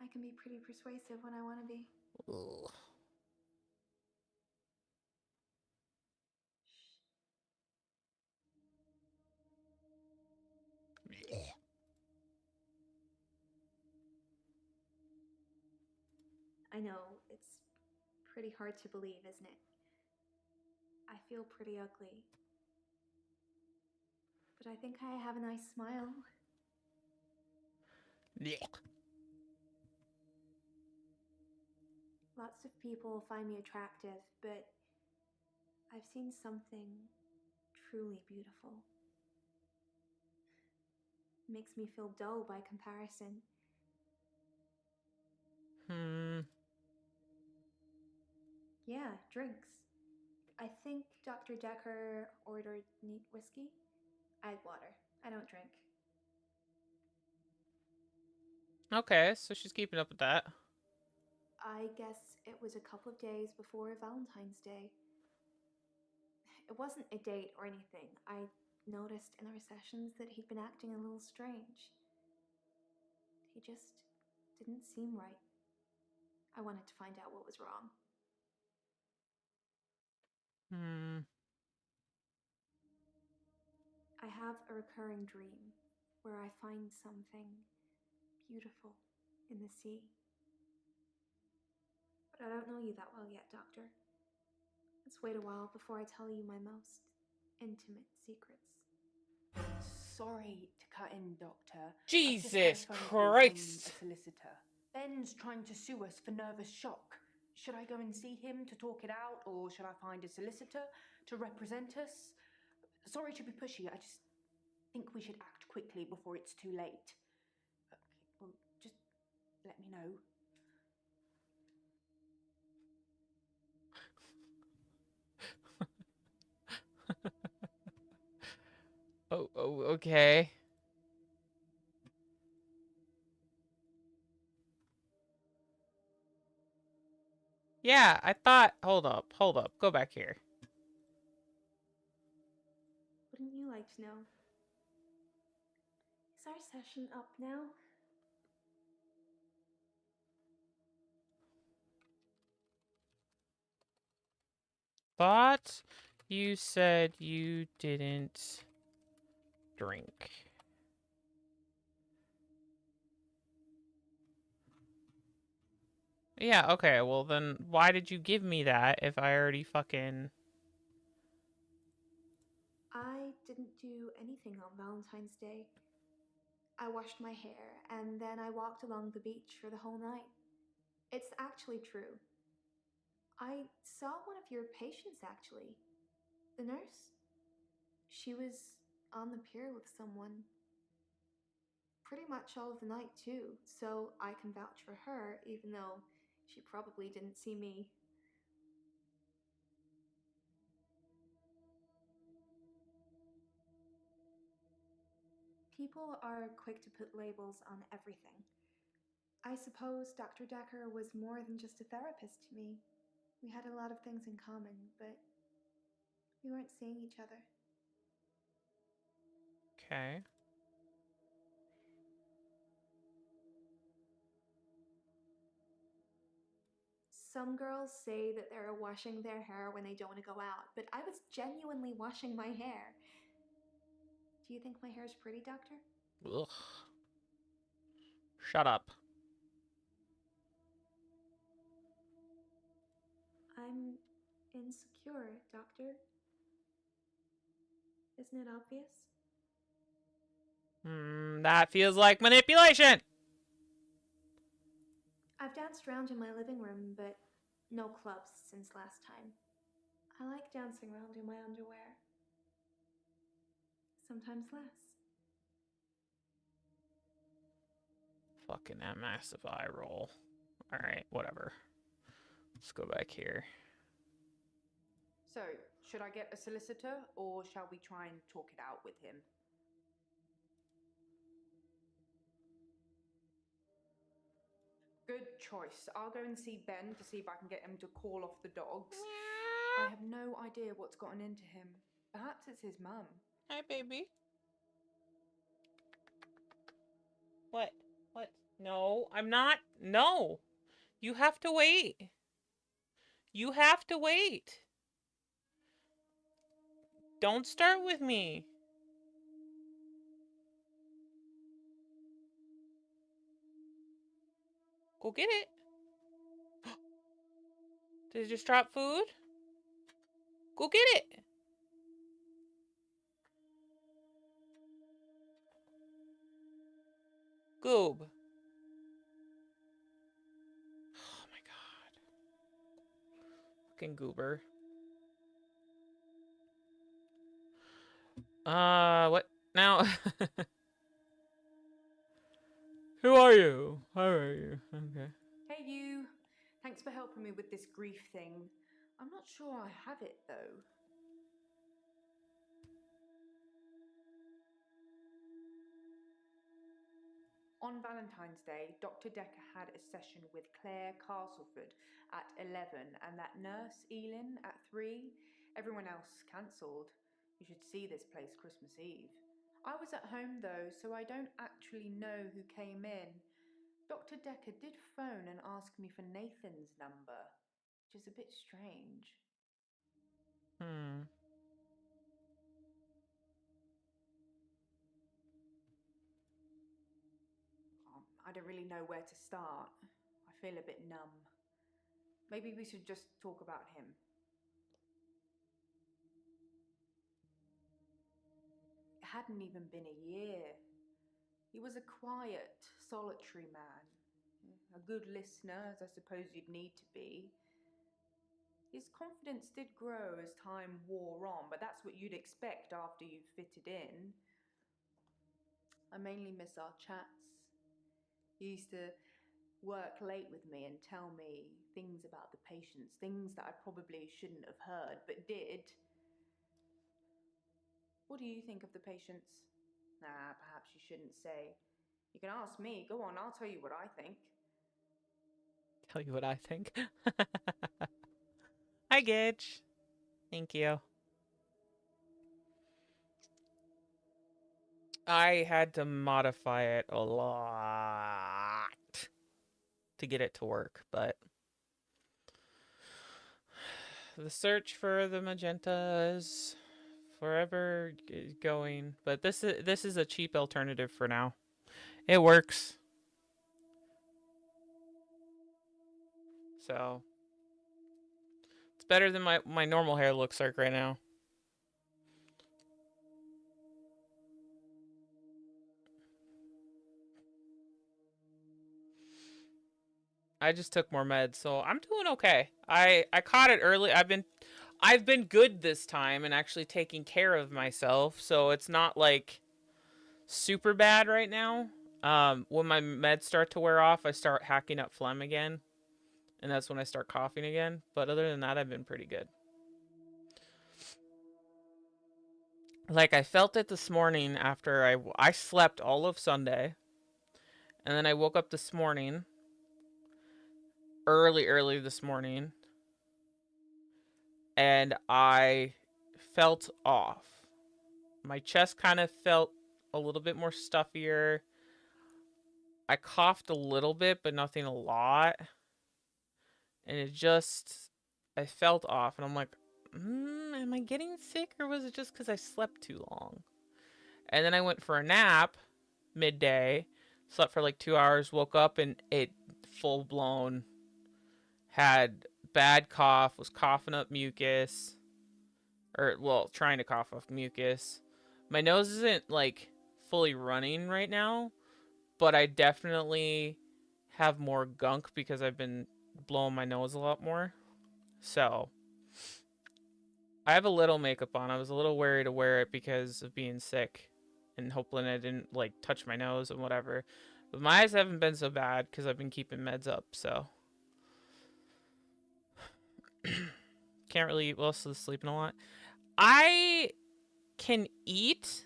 I can be pretty persuasive when I want to be. Ugh. I know, it's pretty hard to believe, isn't it? I feel pretty ugly. But I think I have a nice smile. Yeah. Lots of people find me attractive, but I've seen something truly beautiful. Makes me feel dull by comparison. Yeah, drinks. I think Dr. Decker ordered neat whiskey. I had water. I don't drink. Okay, so she's keeping up with that. I guess it was a couple of days before Valentine's Day. It wasn't a date or anything. I noticed in our sessions that he'd been acting a little strange. He just didn't seem right. I wanted to find out what was wrong. I have a recurring dream where I find something beautiful in the sea. But I don't know you that well yet, Doctor. Let's wait a while before I tell you my most intimate secrets. Sorry to cut in, Doctor. Jesus Christ! A solicitor. Ben's trying to sue us for nervous shock. Should I go and see him to talk it out, or should I find a solicitor to represent us? Sorry to be pushy, I just think we should act quickly before it's too late. Okay, well, just let me know. Oh, okay. Yeah, I thought... Hold up. Go back here. Wouldn't you like to know? Is our session up now? Thought you said you didn't drink. Yeah, okay, well then why did you give me that if I already fucking... I didn't do anything on Valentine's Day. I washed my hair and then I walked along the beach for the whole night. It's actually true. I saw one of your patients, actually. The nurse. She was on the pier with someone. Pretty much all of the night, too, so I can vouch for her, even though she probably didn't see me. People are quick to put labels on everything. I suppose Dr. Decker was more than just a therapist to me. We had a lot of things in common, but we weren't seeing each other. Okay. Some girls say that they're washing their hair when they don't want to go out, but I was genuinely washing my hair. Do you think my hair is pretty, Doctor? Ugh. Shut up. I'm insecure, Doctor. Isn't it obvious? That feels like manipulation! I've danced around in my living room, but no clubs since last time. I like dancing around in my underwear. Sometimes less. Fucking that massive eye roll. Alright, whatever. Let's go back here. So, should I get a solicitor, or shall we try and talk it out with him? Good choice. I'll go and see Ben to see if I can get him to call off the dogs. I have no idea what's gotten into him. Perhaps it's his mum. Hi, baby. What? What? No, I'm not. No. You have to wait. You have to wait. Don't start with me. Go get it. Did you just drop food? Go get it. Goob. Oh my god. Fucking goober. What now? Who are you? How are you? Okay. Hey, you. Thanks for helping me with this grief thing. I'm not sure I have it, though. On Valentine's Day, Dr. Decker had a session with Claire Castleford at 11 and that nurse, Elin, at 3. Everyone else cancelled. You should see this place Christmas Eve. I was at home, though, so I don't actually know who came in. Dr. Decker did phone and ask me for Nathan's number, which is a bit strange. I don't really know where to start. I feel a bit numb. Maybe we should just talk about him. It hadn't even been a year. He was a quiet, solitary man. A good listener, as I suppose you'd need to be. His confidence did grow as time wore on, but that's what you'd expect after you've fitted in. I mainly miss our chats. He used to work late with me and tell me things about the patients, things that I probably shouldn't have heard, but did. What do you think of the patients? Nah, perhaps you shouldn't say. You can ask me. Go on, I'll tell you what I think. Tell you what I think. Hi, Gage. Thank you. I had to modify it a lot to get it to work, but the search for the magenta is forever going. But this is a cheap alternative for now. It works. So it's better than my normal hair looks like right now. I just took more meds, so I'm doing okay. I caught it early. I've been good this time and actually taking care of myself, so it's not like super bad right now. When my meds start to wear off, I start hacking up phlegm again, and that's when I start coughing again. But other than that, I've been pretty good. Like, I felt it this morning after I slept all of Sunday, and then I woke up this morning, early this morning, and I felt off. My chest kind of felt a little bit more stuffier. I coughed a little bit, but nothing a lot. And I felt off, and I'm like, am I getting sick, or was it just because I slept too long? And then I went for a nap midday, slept for like 2 hours, woke up, and it full-blown had bad cough, was coughing up mucus, trying to cough up mucus. My nose isn't like fully running right now, but I definitely have more gunk because I've been blowing my nose a lot more. So I have a little makeup on. I was a little wary to wear it because of being sick and hoping I didn't like touch my nose and whatever. But my eyes haven't been so bad because I've been keeping meds up, so can't really eat well, so sleeping a lot. I can eat.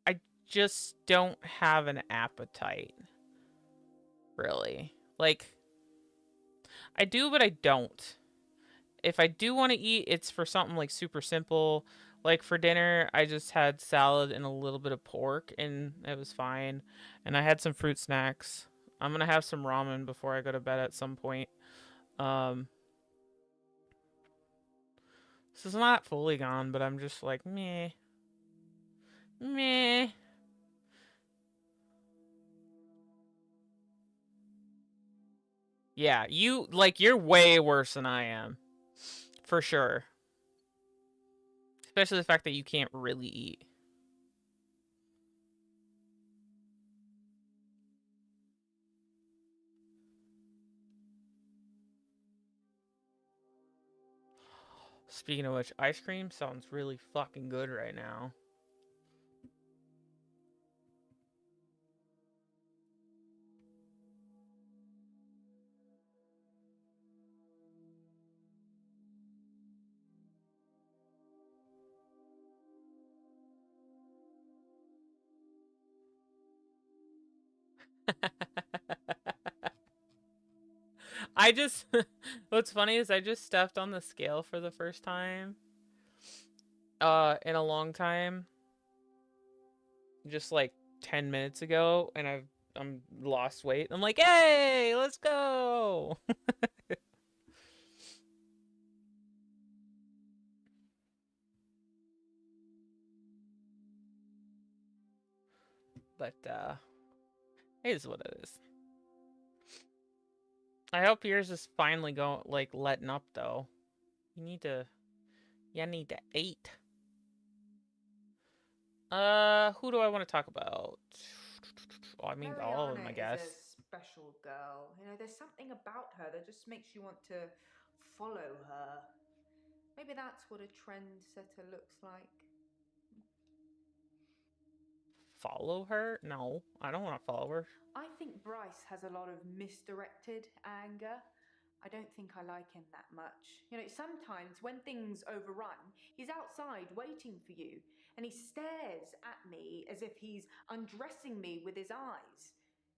I just don't have an appetite. Really. Like, I do, but I don't. If I do want to eat, it's for something like super simple. Like for dinner, I just had salad and a little bit of pork, and it was fine. And I had some fruit snacks. I'm going to have some ramen before I go to bed at some point. This is not fully gone, but I'm just like, meh. Meh. Yeah, you're way worse than I am. For sure. Especially the fact that you can't really eat. Speaking of which, ice cream sounds really fucking good right now. I just what's funny is I just stepped on the scale for the first time in a long time. Just like 10 minutes ago, and I'm lost weight. I'm like, "Hey, let's go." But it is what it is. I hope yours is finally letting up though. You need to eat. Who do I want to talk about? Oh, I mean, all of them, I guess. Is a special girl. You know, there's something about her that just makes you want to follow her. Maybe that's what a trendsetter looks like. Follow her? No, I don't want to follow her. I think Bryce has a lot of misdirected anger. I don't think I like him that much. You know, sometimes when things overrun, he's outside waiting for you, and he stares at me as if he's undressing me with his eyes.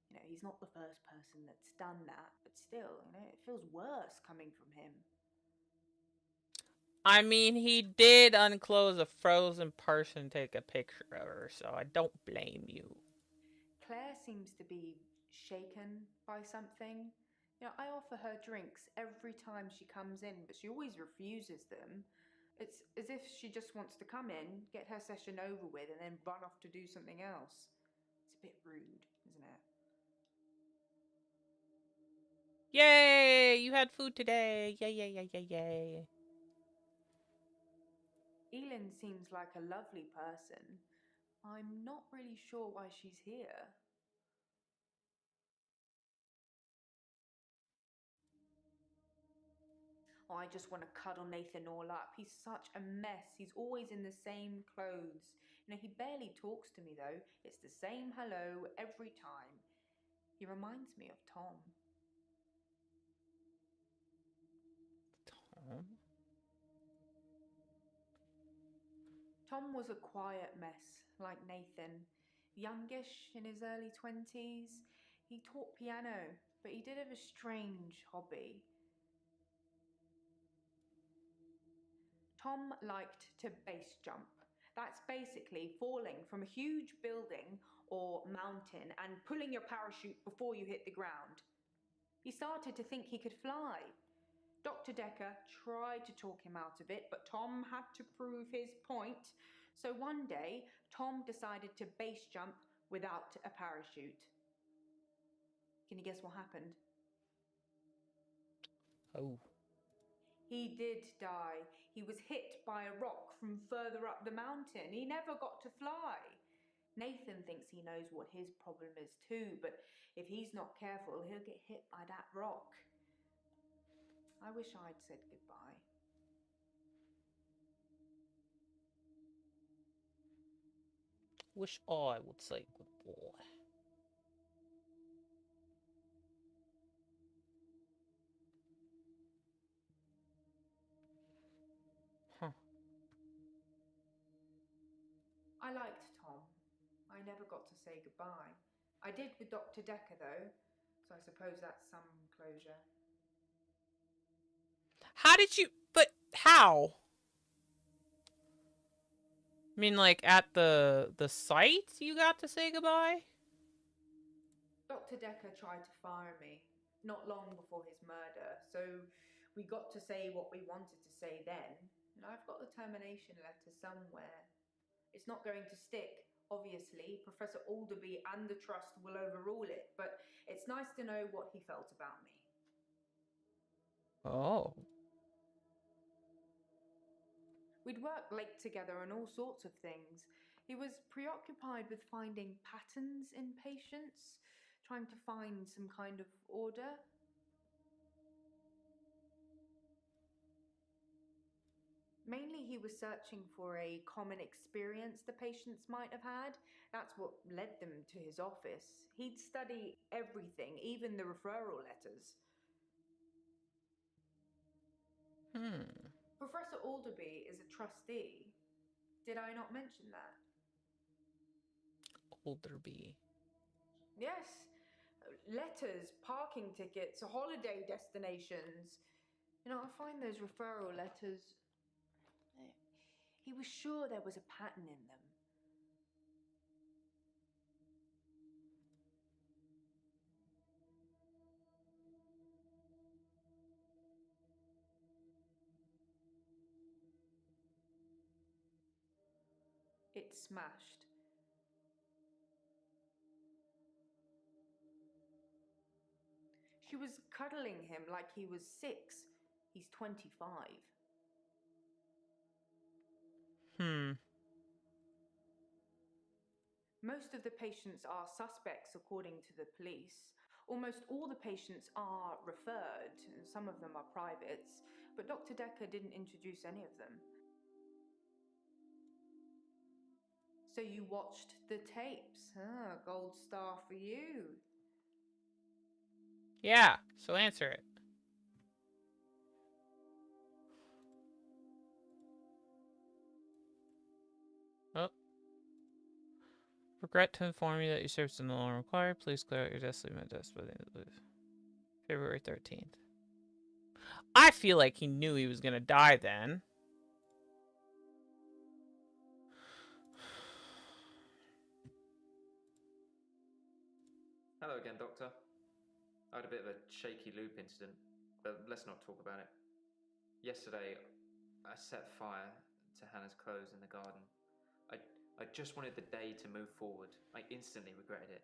You know, he's not the first person that's done that, but still, you know, it feels worse coming from him. I mean, he did unclose a frozen person, take a picture of her, so I don't blame you. Claire seems to be shaken by something. You know, I offer her drinks every time she comes in, but she always refuses them. It's as if she just wants to come in, get her session over with, and then run off to do something else. It's a bit rude, isn't it? Yay! You had food today! Yay, yay, yay, yay, yay. Elin seems like a lovely person. I'm not really sure why she's here. Oh, I just want to cuddle Nathan all up. He's such a mess. He's always in the same clothes. You know, he barely talks to me though. It's the same hello every time. He reminds me of Tom. Tom? Tom was a quiet mess, like Nathan. Youngish, in his early 20s. He taught piano, but he did have a strange hobby. Tom liked to base jump. That's basically falling from a huge building or mountain and pulling your parachute before you hit the ground. He started to think he could fly. Dr. Decker tried to talk him out of it, but Tom had to prove his point. So one day, Tom decided to base jump without a parachute. Can you guess what happened? Oh. He did die. He was hit by a rock from further up the mountain. He never got to fly. Nathan thinks he knows what his problem is too, but if he's not careful, he'll get hit by that rock. I wish I'd said goodbye. Wish I would say goodbye. Huh. I liked Tom. I never got to say goodbye. I did with Dr. Decker though, so I suppose that's some closure. How did you... But how? I mean, like, at the site you got to say goodbye? Dr. Decker tried to fire me not long before his murder, so we got to say what we wanted to say then, and I've got the termination letter somewhere. It's not going to stick, obviously. Professor Alderby and the Trust will overrule it, but it's nice to know what he felt about me. Oh. We'd work late together on all sorts of things. He was preoccupied with finding patterns in patients, trying to find some kind of order. Mainly, he was searching for a common experience the patients might have had. That's what led them to his office. He'd study everything, even the referral letters. Professor Alderby is a trustee. Did I not mention that? Alderby. Yes. Letters, parking tickets, holiday destinations. You know, I find those referral letters. He was sure there was a pattern in them. It smashed. She was cuddling him like he was 6. He's 25. Most of the patients are suspects, according to the police. Almost all the patients are referred. Some of them are privates, but Dr. Decker didn't introduce any of them. So you watched the tapes. Ah, gold star for you. Yeah, so answer it. Oh. Regret to inform you that your service is no longer required. Please clear out your desk, leave my desk by the end of February 13th. I feel like he knew he was gonna die then. Hello again, Doctor. I had a bit of a shaky loop incident, but let's not talk about it. Yesterday, I set fire to Hannah's clothes in the garden. I just wanted the day to move forward. I instantly regretted it.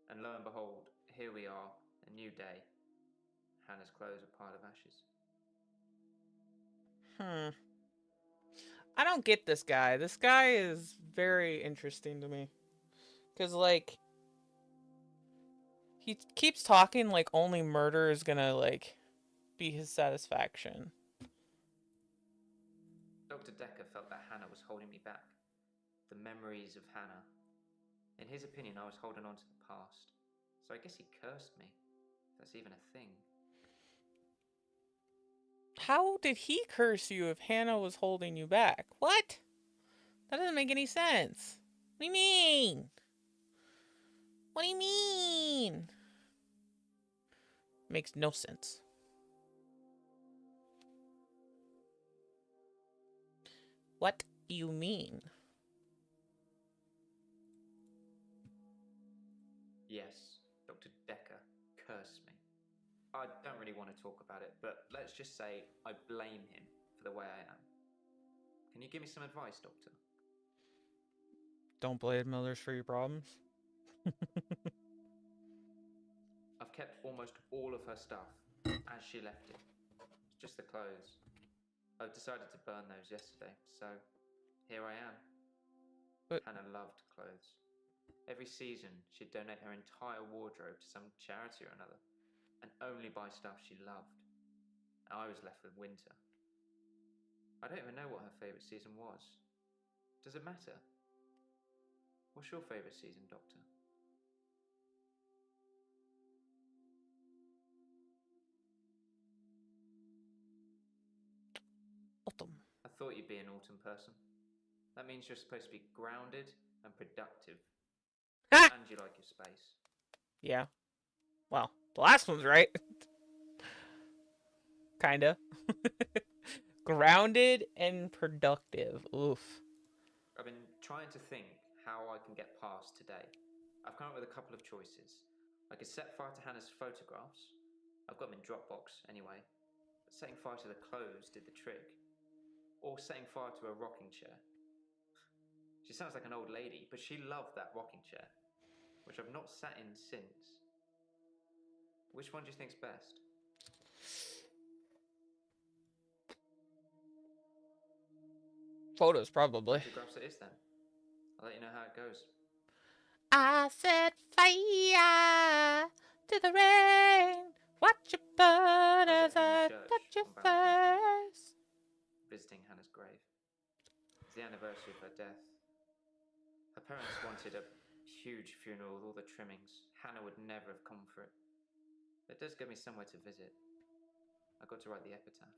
And lo and behold, here we are, a new day. Hannah's clothes are a pile of ashes. I don't get this guy. This guy is very interesting to me. Because, like, he keeps talking like only murder is gonna, like, be his satisfaction. Dr. Decker felt that Hannah was holding me back. The memories of Hannah. In his opinion, I was holding on to the past. So I guess he cursed me. If that's even a thing. How did he curse you if Hannah was holding you back? What? That doesn't make any sense. What do you mean? What do you mean? Makes no sense. What do you mean? Yes, Dr. Decker cursed me. I don't really want to talk about it, but let's just say I blame him for the way I am. Can you give me some advice, Doctor? Don't blame others for your problems. I've kept almost all of her stuff as she left it. It's just the clothes. I've decided to burn those yesterday, so here I am. But Hannah loved clothes. Every season, she'd donate her entire wardrobe to some charity or another, and only buy stuff she loved. I was left with winter. I don't even know what her favourite season was. Does it matter? What's your favourite season, Doctor? Autumn. I thought you'd be an autumn person. That means you're supposed to be grounded and productive. And you like your space. Yeah. Well, the last one's right. Kinda. Grounded and productive. Oof. I've been trying to think how I can get past today. I've come up with a couple of choices. I could set fire to Hannah's photographs. I've got them in Dropbox anyway. But setting fire to the clothes did the trick. Or setting fire to a rocking chair. She sounds like an old lady, but she loved that rocking chair, which I've not sat in since. Which one do you think's best? Photos, probably. Photographs it is then. I'll let you know how it goes. I set fire to the rain. Watch it burn as I touch your face. Visiting Hannah's grave. It's the anniversary of her death. Her parents wanted a huge funeral with all the trimmings. Hannah would never have come for it. It does give me somewhere to visit. I got to write the epitaph.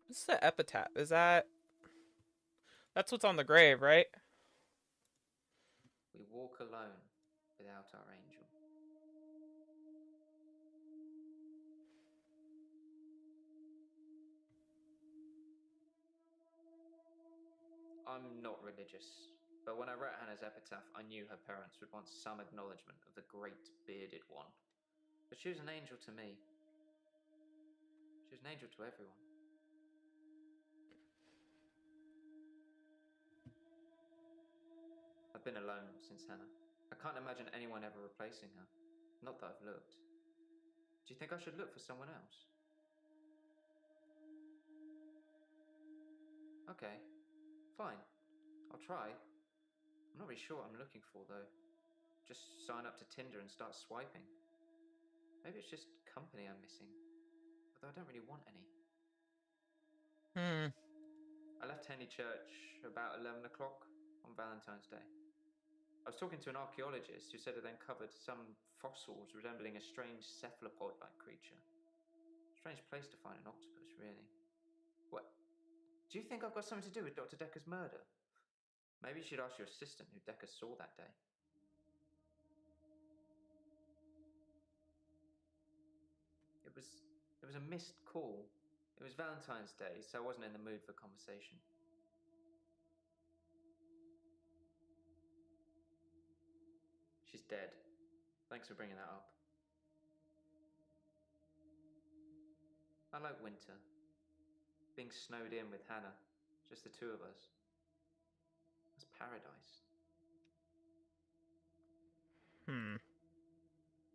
What's the epitaph? Is that... That's what's on the grave, right? We walk alone without our angel. I'm not religious, but when I wrote Hannah's epitaph, I knew her parents would want some acknowledgement of the great bearded one. But she was an angel to me. She was an angel to everyone. I've been alone since Hannah. I can't imagine anyone ever replacing her. Not that I've looked. Do you think I should look for someone else? Okay, fine. I'll try. I'm not really sure what I'm looking for, though. Just sign up to Tinder and start swiping. Maybe it's just company I'm missing. Although I don't really want any. I left Henley Church about 11 o'clock on Valentine's Day. I was talking to an archaeologist who said it uncovered some fossils resembling a strange cephalopod-like creature. Strange place to find an octopus, really. What? Do you think I've got something to do with Dr. Decker's murder? Maybe you should ask your assistant who Decker saw that day. It was a missed call. It was Valentine's Day, so I wasn't in the mood for conversation. She's dead. Thanks for bringing that up. I like winter. Being snowed in with Hannah. Just the two of us. It's paradise.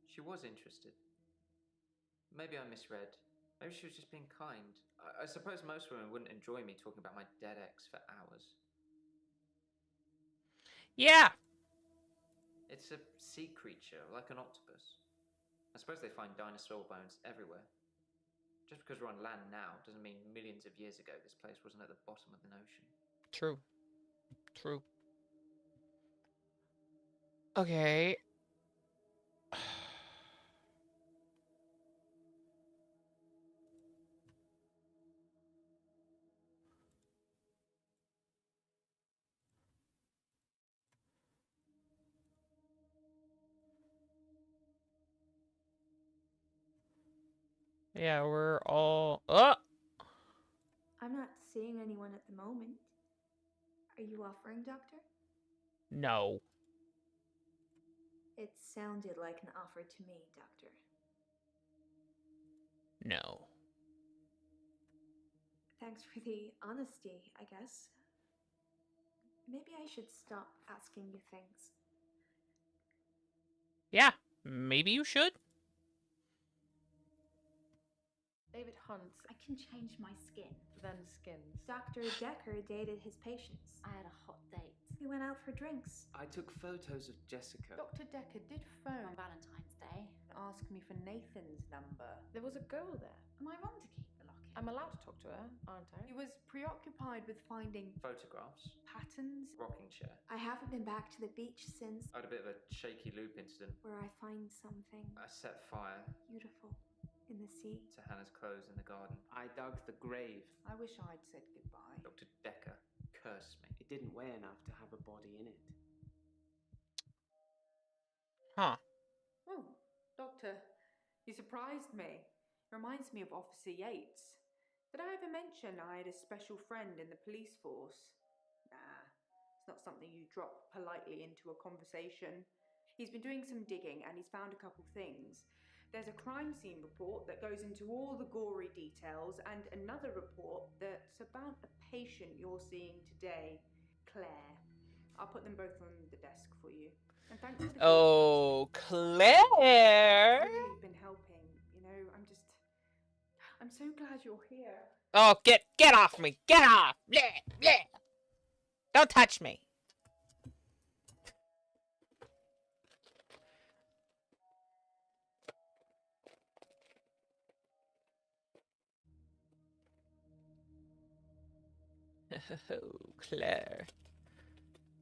She was interested. Maybe I misread. Maybe she was just being kind. I suppose most women wouldn't enjoy me talking about my dead ex for hours. Yeah. It's a sea creature, like an octopus. I suppose they find dinosaur bones everywhere. Just because we're on land now doesn't mean millions of years ago this place wasn't at the bottom of an ocean. True. True. Okay. Yeah, we're all... Oh! I'm not seeing anyone at the moment. Are you offering, Doctor? No. It sounded like an offer to me, Doctor. No. Thanks for the honesty, I guess. Maybe I should stop asking you things. Yeah, maybe you should. David Hunt. I can change my skin. Then skins. Dr. Decker dated his patients. I had a hot date. We went out for drinks. I took photos of Jessica. Dr. Decker did phone On Valentine's Day. Ask me for Nathan's number. There was a girl there. Am I wrong to keep the locket? I'm allowed to talk to her, aren't I? He was preoccupied with finding Photographs. patterns. Rocking chair. I haven't been back to the beach since. I had a bit of a shaky loop incident. Where I find something I set fire beautiful in the sea. to Hannah's clothes in the garden. I dug the grave. I wish I'd said goodbye. Dr. Decker cursed me. It didn't weigh enough to have a body in it. Huh. Oh, Doctor, you surprised me. Reminds me of Officer Yates. Did I ever mention I had a special friend in the police force? Nah, it's not something you drop politely into a conversation. He's been doing some digging and he's found a couple things. There's a crime scene report that goes into all the gory details and another report that's about a patient you're seeing today, Claire. I'll put them both on the desk for you. And thanks for the Oh, Claire! You've really been helping, you know, I'm just... I'm so glad you're here. Oh, get off me! Get off! Bleh, bleh. Don't touch me! Oh, Claire.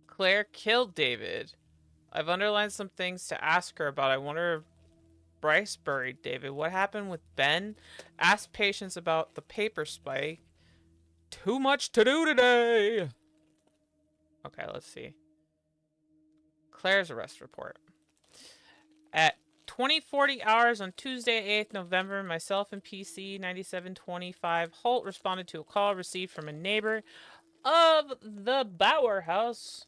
Claire killed David. I've underlined some things to ask her about. I wonder if Bryce buried David. What happened with Ben? Ask Patience about the paper spike. Too much to do today! Okay, let's see. Claire's arrest report. At 20:40 hours on Tuesday, 8th November, myself and PC 9725 Holt responded to a call received from a neighbor of the Bauer House,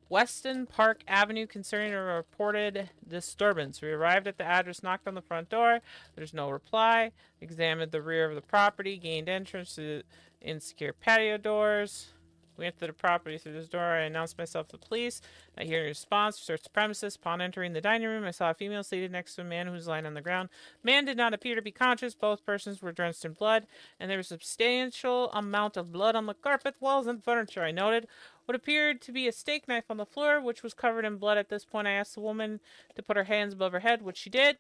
Weston Park Avenue, concerning a reported disturbance. We arrived at the address, knocked on the front door. There's no reply. Examined the rear of the property, gained entrance to insecure patio doors. We entered the property through this door. I announced myself to the police. I hear a response. We searched the premises. Upon entering the dining room, I saw a female seated next to a man who was lying on the ground. Man did not appear to be conscious. Both persons were drenched in blood, and there was a substantial amount of blood on the carpet, walls, and furniture. I noted what appeared to be a steak knife on the floor, which was covered in blood. At this point, I asked the woman to put her hands above her head, which she did.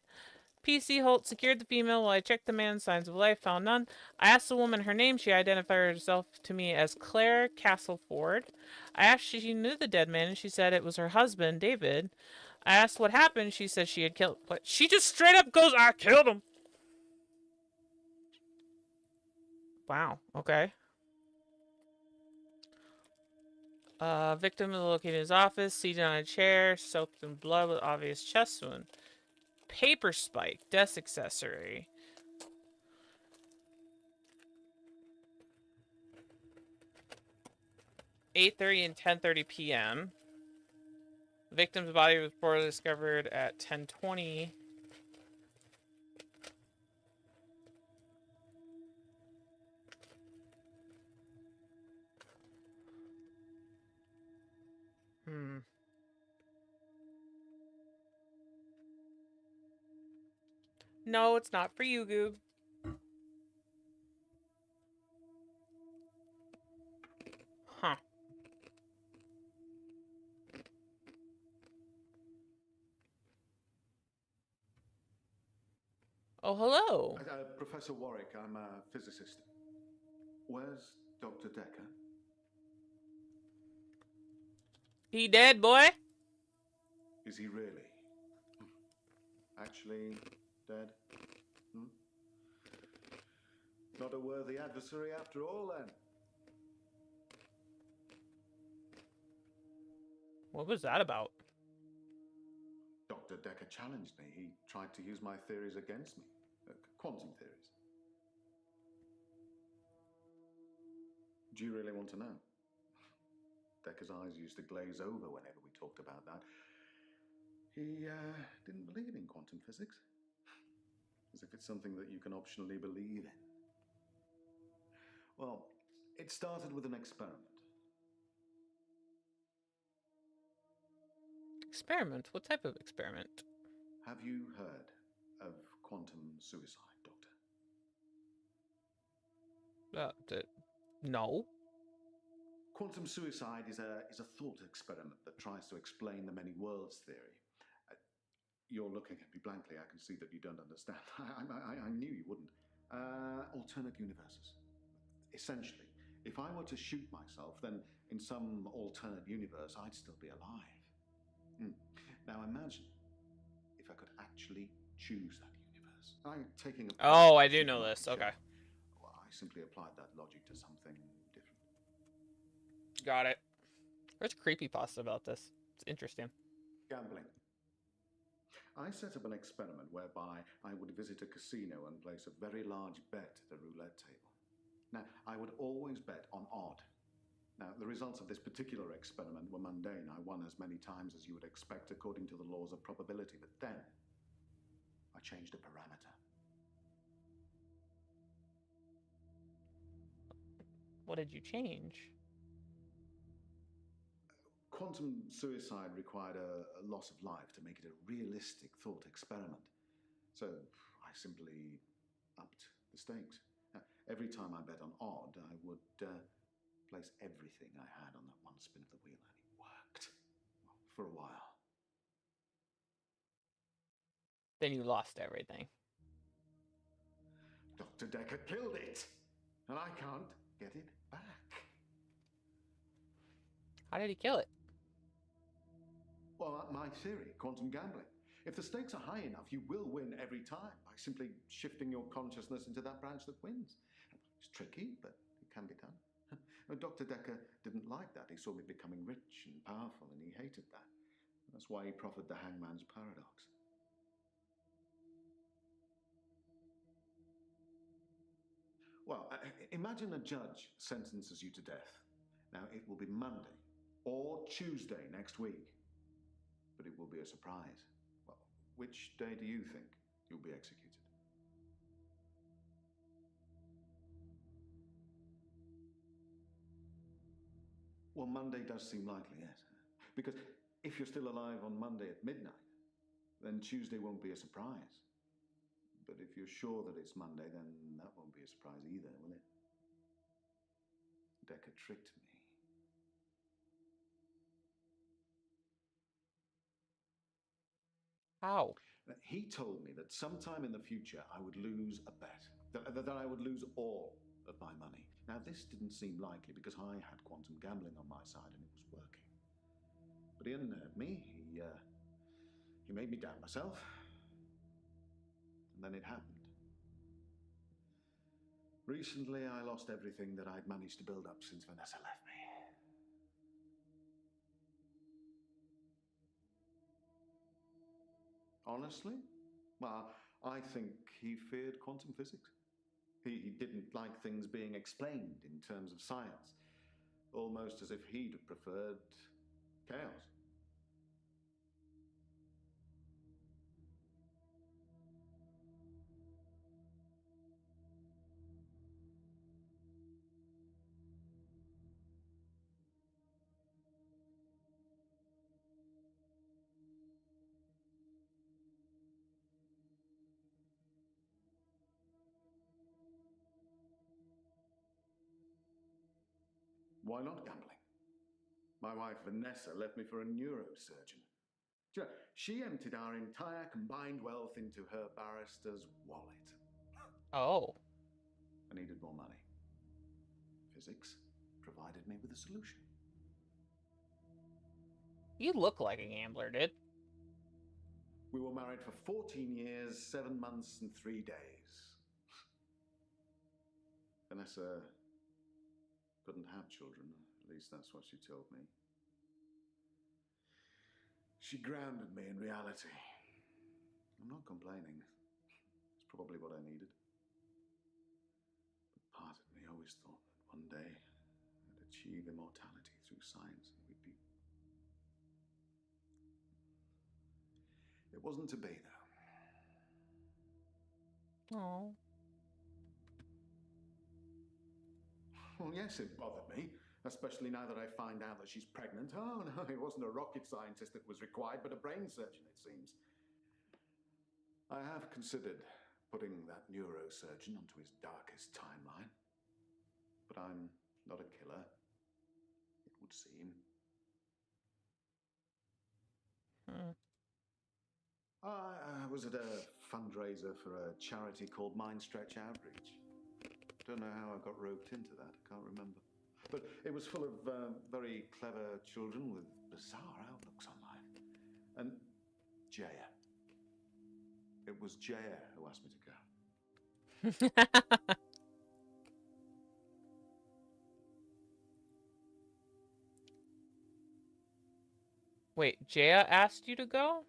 PC Holt secured the female while I checked the man. Signs of life, found none. I asked the woman her name. She identified herself to me as Claire Castleford. I asked if she knew the dead man, and she said it was her husband, David. I asked what happened. She said she had killed... But she just straight up goes, I killed him! Wow, okay. Victim is located in his office, seated on a chair, soaked in blood with obvious chest wound. Paper spike, desk accessory. (8:30 and 10:30 p.m.) The victim's body was reportedly discovered at 10:20. No, it's not for you, Goog. Huh. Oh, hello. Professor Warwick, I'm a physicist. Where's Dr. Decker? He dead, boy? Is he really? Actually dead? Hmm? Not a worthy adversary after all, then? What was that about? Dr. Decker challenged me. He tried to use my theories against me. Quantum theories. Do you really want to know? Decker's eyes used to glaze over whenever we talked about that. He didn't believe in quantum physics. As if it's something that you can optionally believe in. Well, it started with an experiment. Experiment? What type of experiment? Have you heard of quantum suicide, Doctor? No. Quantum suicide is a thought experiment that tries to explain the many worlds theory. You're looking at me blankly. I can see that you don't understand. I knew you wouldn't. Alternate universes. Essentially, if I were to shoot myself, then in some alternate universe, I'd still be alive. Now imagine if I could actually choose that universe. Oh, I do know this. Okay. Well, I simply applied that logic to something different. Got it. There's creepypasta about this. It's interesting. Gambling. I set up an experiment whereby I would visit a casino and place a very large bet at a roulette table. Now, I would always bet on odd. Now, the results of this particular experiment were mundane. I won as many times as you would expect according to the laws of probability. But then, I changed a parameter. What did you change? Quantum suicide required a loss of life to make it a realistic thought experiment. So, I simply upped the stakes. Every time I bet on odd, I would place everything I had on that one spin of the wheel, and it worked. Well, for a while. Then you lost everything. Dr. Decker killed it, and I can't get it back. How did he kill it? Well, my theory, quantum gambling. If the stakes are high enough, you will win every time by simply shifting your consciousness into that branch that wins. It's tricky, but it can be done. Dr. Decker didn't like that. He saw me becoming rich and powerful, and he hated that. That's why he proffered the hangman's paradox. Well, imagine a judge sentences you to death. Now, it will be Monday or Tuesday next week, but it will be a surprise. Well, which day do you think you'll be executed? Well, Monday does seem likely, yes. Because if you're still alive on Monday at midnight, then Tuesday won't be a surprise. But if you're sure that it's Monday, then that won't be a surprise either, will it? Decker tricked me. How? He told me that sometime in the future I would lose a bet, that I would lose all of my money. Now, this didn't seem likely because I had quantum gambling on my side and it was working. But he unnerved me. He made me doubt myself. And then it happened. Recently, I lost everything that I'd managed to build up since Vanessa left me. Honestly? Well, I think he feared quantum physics. He didn't like things being explained in terms of science, almost as if he'd have preferred chaos. Why not gambling? My wife Vanessa left me for a neurosurgeon. She emptied our entire combined wealth into her barrister's wallet. Oh. I needed more money. Physics provided me with a solution. You look like a gambler, dude. We were married for 14 years, 7 months, and 3 days. Vanessa couldn't have children, at least that's what she told me. She grounded me in reality. I'm not complaining. It's probably what I needed. But part of me always thought that one day I'd achieve immortality through science and we'd be... It wasn't to be, though. Oh. Well, yes, it bothered me, especially now that I find out that she's pregnant. Oh, no, it wasn't a rocket scientist that was required, but a brain surgeon, it seems. I have considered putting that neurosurgeon onto his darkest timeline. But I'm not a killer, it would seem. I was at a fundraiser for a charity called Mindstretch Outreach. Don't know how I got roped into that, I can't remember. But it was full of very clever children with bizarre outlooks on life. And Jaya. It was Jaya who asked me to go. Wait, Jaya asked you to go?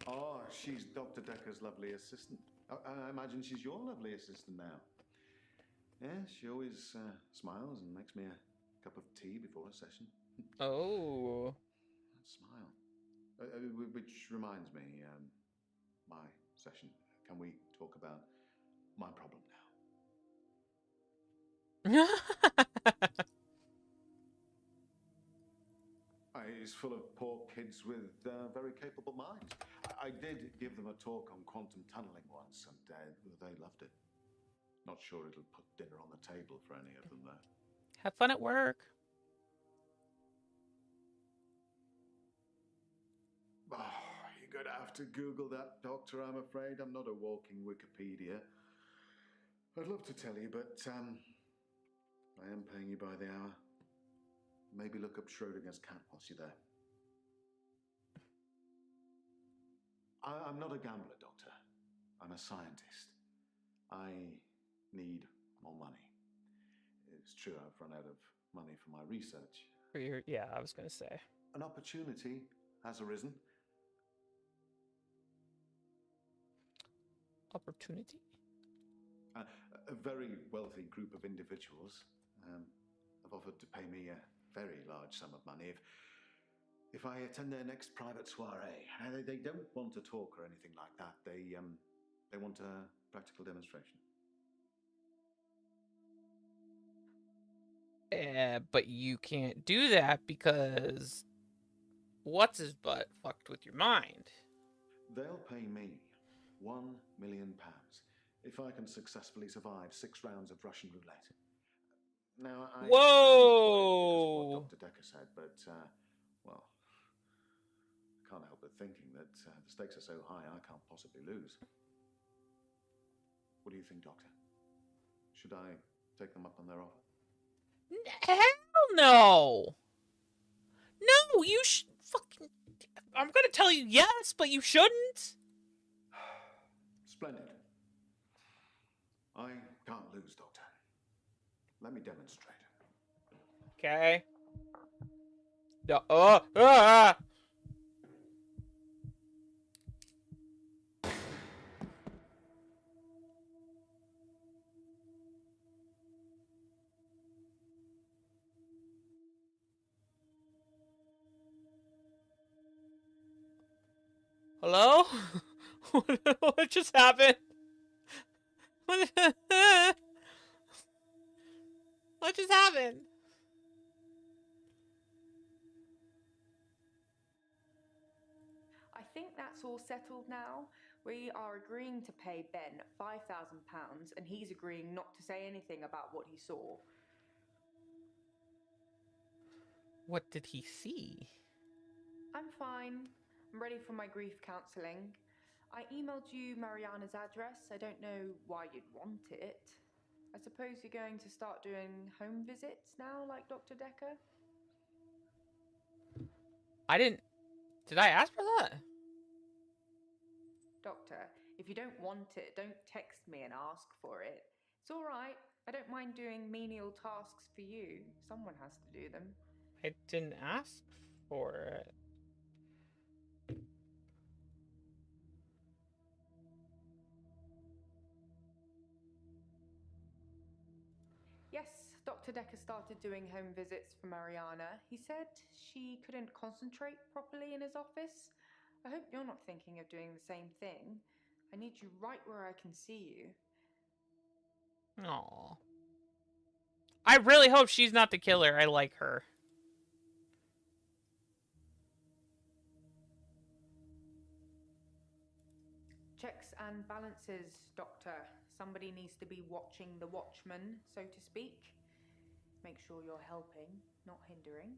Oh, she's Dr. Decker's lovely assistant. I imagine she's your lovely assistant now. Yeah, she always smiles and makes me a cup of tea before a session. Oh. That smile. Which reminds me, my session. Can we talk about my problem now? is full of poor kids with very capable minds. I did give them a talk on quantum tunneling once, and they loved it. Not sure it'll put dinner on the table for any of them, though. Have fun at work. Oh, you're going to have to Google that, Doctor, I'm afraid. I'm not a walking Wikipedia. I'd love to tell you, but I am paying you by the hour. Maybe look up Schrodinger's cat whilst you're there. I'm not a gambler, Doctor. I'm a scientist. I need more money. It's true I've run out of money for my research. Yeah, I was going to say. An opportunity has arisen. Opportunity? A very wealthy group of individuals have offered to pay me a very large sum of money if I attend their next private soiree. They don't want to talk or anything like that. They want a practical demonstration. But you can't do that because what's his butt fucked with your mind? They'll pay me £1 million if I can successfully survive 6 rounds of Russian roulette. Now, Whoa! What Dr. Decker said, but well, I can't help but thinking that the stakes are so high I can't possibly lose. What do you think, Doctor? Should I take them up on their offer? Hell no! No, you fucking... I'm gonna tell you yes, but you shouldn't. Splendid. I can't lose, Doctor. Let me demonstrate. Okay. Hello? What just happened? What just happened? I think that's all settled now. We are agreeing to pay Ben £5,000 and he's agreeing not to say anything about what he saw. What did he see? I'm fine. I'm ready for my grief counselling. I emailed you Mariana's address. I don't know why you'd want it. I suppose you're going to start doing home visits now, like Dr. Decker? I didn't... Did I ask for that? Doctor, if you don't want it, don't text me and ask for it. It's all right. I don't mind doing menial tasks for you. Someone has to do them. I didn't ask for it. Yes, Dr. Decker started doing home visits for Mariana. He said she couldn't concentrate properly in his office. I hope you're not thinking of doing the same thing. I need you right where I can see you. Aww. I really hope she's not the killer. I like her. Checks and balances, Doctor. Somebody needs to be watching the watchman, so to speak. Make sure you're helping, not hindering.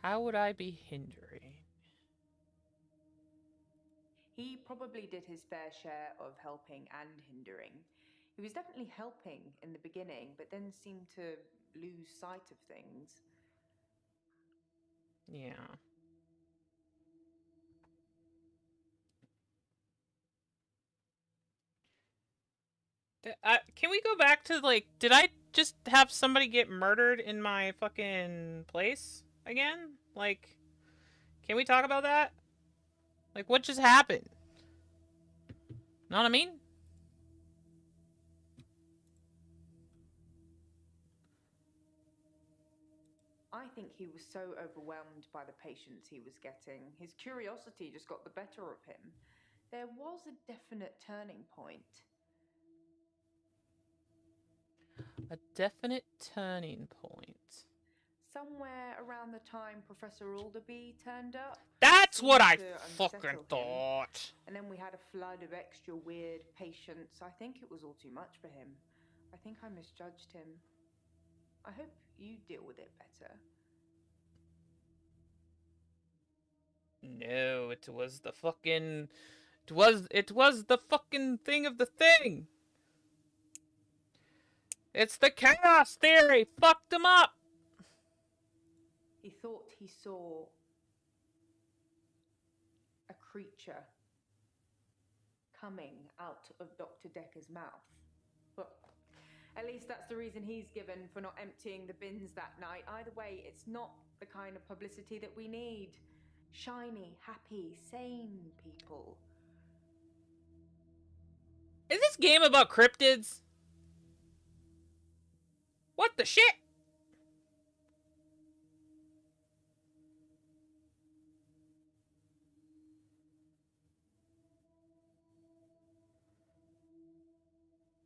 How would I be hindering? He probably did his fair share of helping and hindering. He was definitely helping in the beginning, but then seemed to lose sight of things. Yeah. Can we go back to, like, did I just have somebody get murdered in my fucking place again? Like, can we talk about that? Like, what just happened? Know what I mean? I think he was so overwhelmed by the patients he was getting. His curiosity just got the better of him. There was a definite turning point. A definite turning point. somewhere around the time Professor Alderby turned up. That's what I seemed to fucking unsettle him. thought. And then we had a flood of extra weird patients. I think it was all too much for him. I think I misjudged him. I hope you deal with it better. No, it was the fucking... It was the fucking thing of the thing! It's the chaos theory! Fucked him up! He thought he saw a creature coming out of Dr. Decker's mouth. But at least that's the reason he's given for not emptying the bins that night. Either way, it's not the kind of publicity that we need. Shiny, happy, sane people. Is this game about cryptids? What the shit?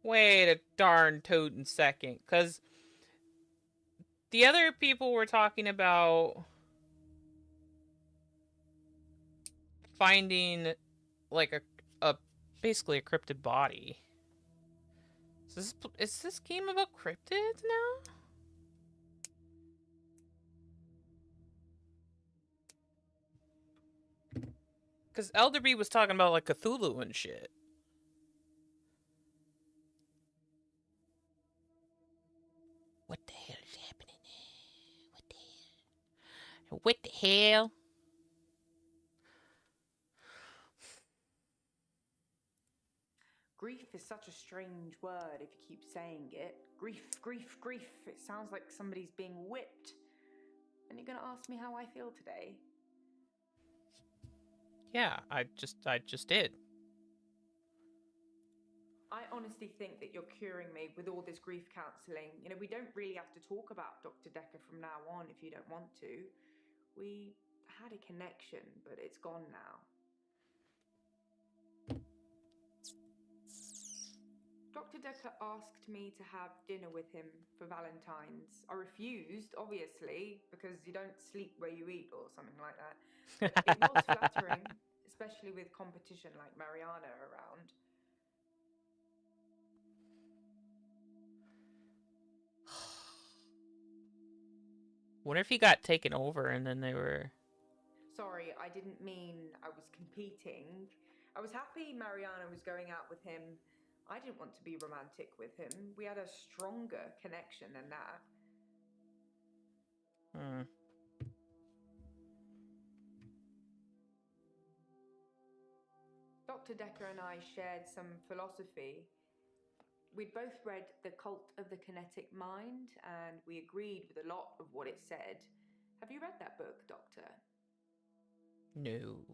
Wait a darn tootin' second, because the other people were talking about finding like a basically a cryptid body. Is this game about cryptids now? Because Elderby was talking about like Cthulhu and shit. What the hell is happening there? What the hell? What the hell? Grief is such a strange word if you keep saying it. Grief, grief, grief. It sounds like somebody's being whipped. And you're gonna ask me how I feel today? Yeah, I just did. I honestly think that you're curing me with all this grief counselling. You know, we don't really have to talk about Dr. Decker from now on if you don't want to. We had a connection, but it's gone now. Dr. Decker asked me to have dinner with him for Valentine's. I refused, obviously, because you don't sleep where you eat or something like that. But it was flattering, especially with competition like Mariana around. Wonder if he got taken over and then they were... Sorry, I didn't mean I was competing. I was happy Mariana was going out with him. I didn't want to be romantic with him. We had a stronger connection than that. Dr. Decker and I shared some philosophy. We'd both read The Cult of the Kinetic Mind, and we agreed with a lot of what it said. Have you read that book, Doctor? No.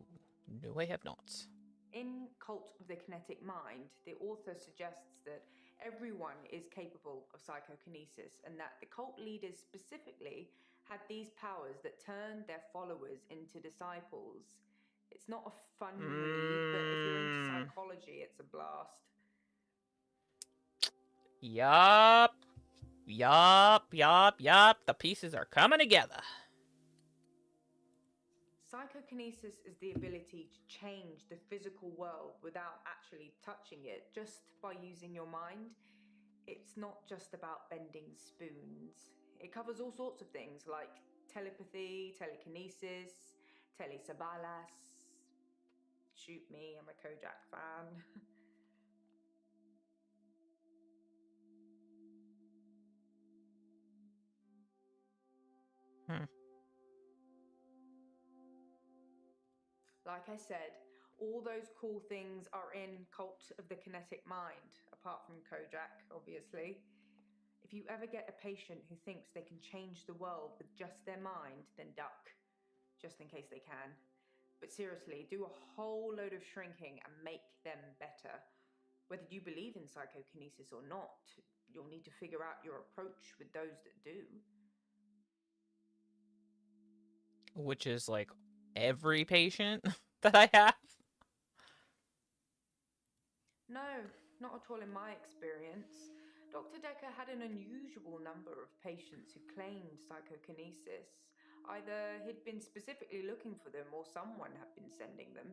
No, I have not. In Cult of the Kinetic Mind, the author suggests that everyone is capable of psychokinesis and that the cult leaders specifically had these powers that turned their followers into disciples. It's not a fun read, but if you're into psychology, it's a blast. Yup. The pieces are coming together. Psychokinesis is the ability to change the physical world without actually touching it, just by using your mind. It's not just about bending spoons. It covers all sorts of things like telepathy, telekinesis, telesabalas. Shoot me, I'm a Kojak fan. Like I said, all those cool things are in Cult of the Kinetic Mind, apart from Kojak, obviously. If you ever get a patient who thinks they can change the world with just their mind, then duck, just in case they can. But seriously, do a whole load of shrinking and make them better. Whether you believe in psychokinesis or not, you'll need to figure out your approach with those that do. Which is like every patient that I have. No, not at all in my experience. Dr. Decker had an unusual number of patients who claimed psychokinesis. Either he'd been specifically looking for them or someone had been sending them.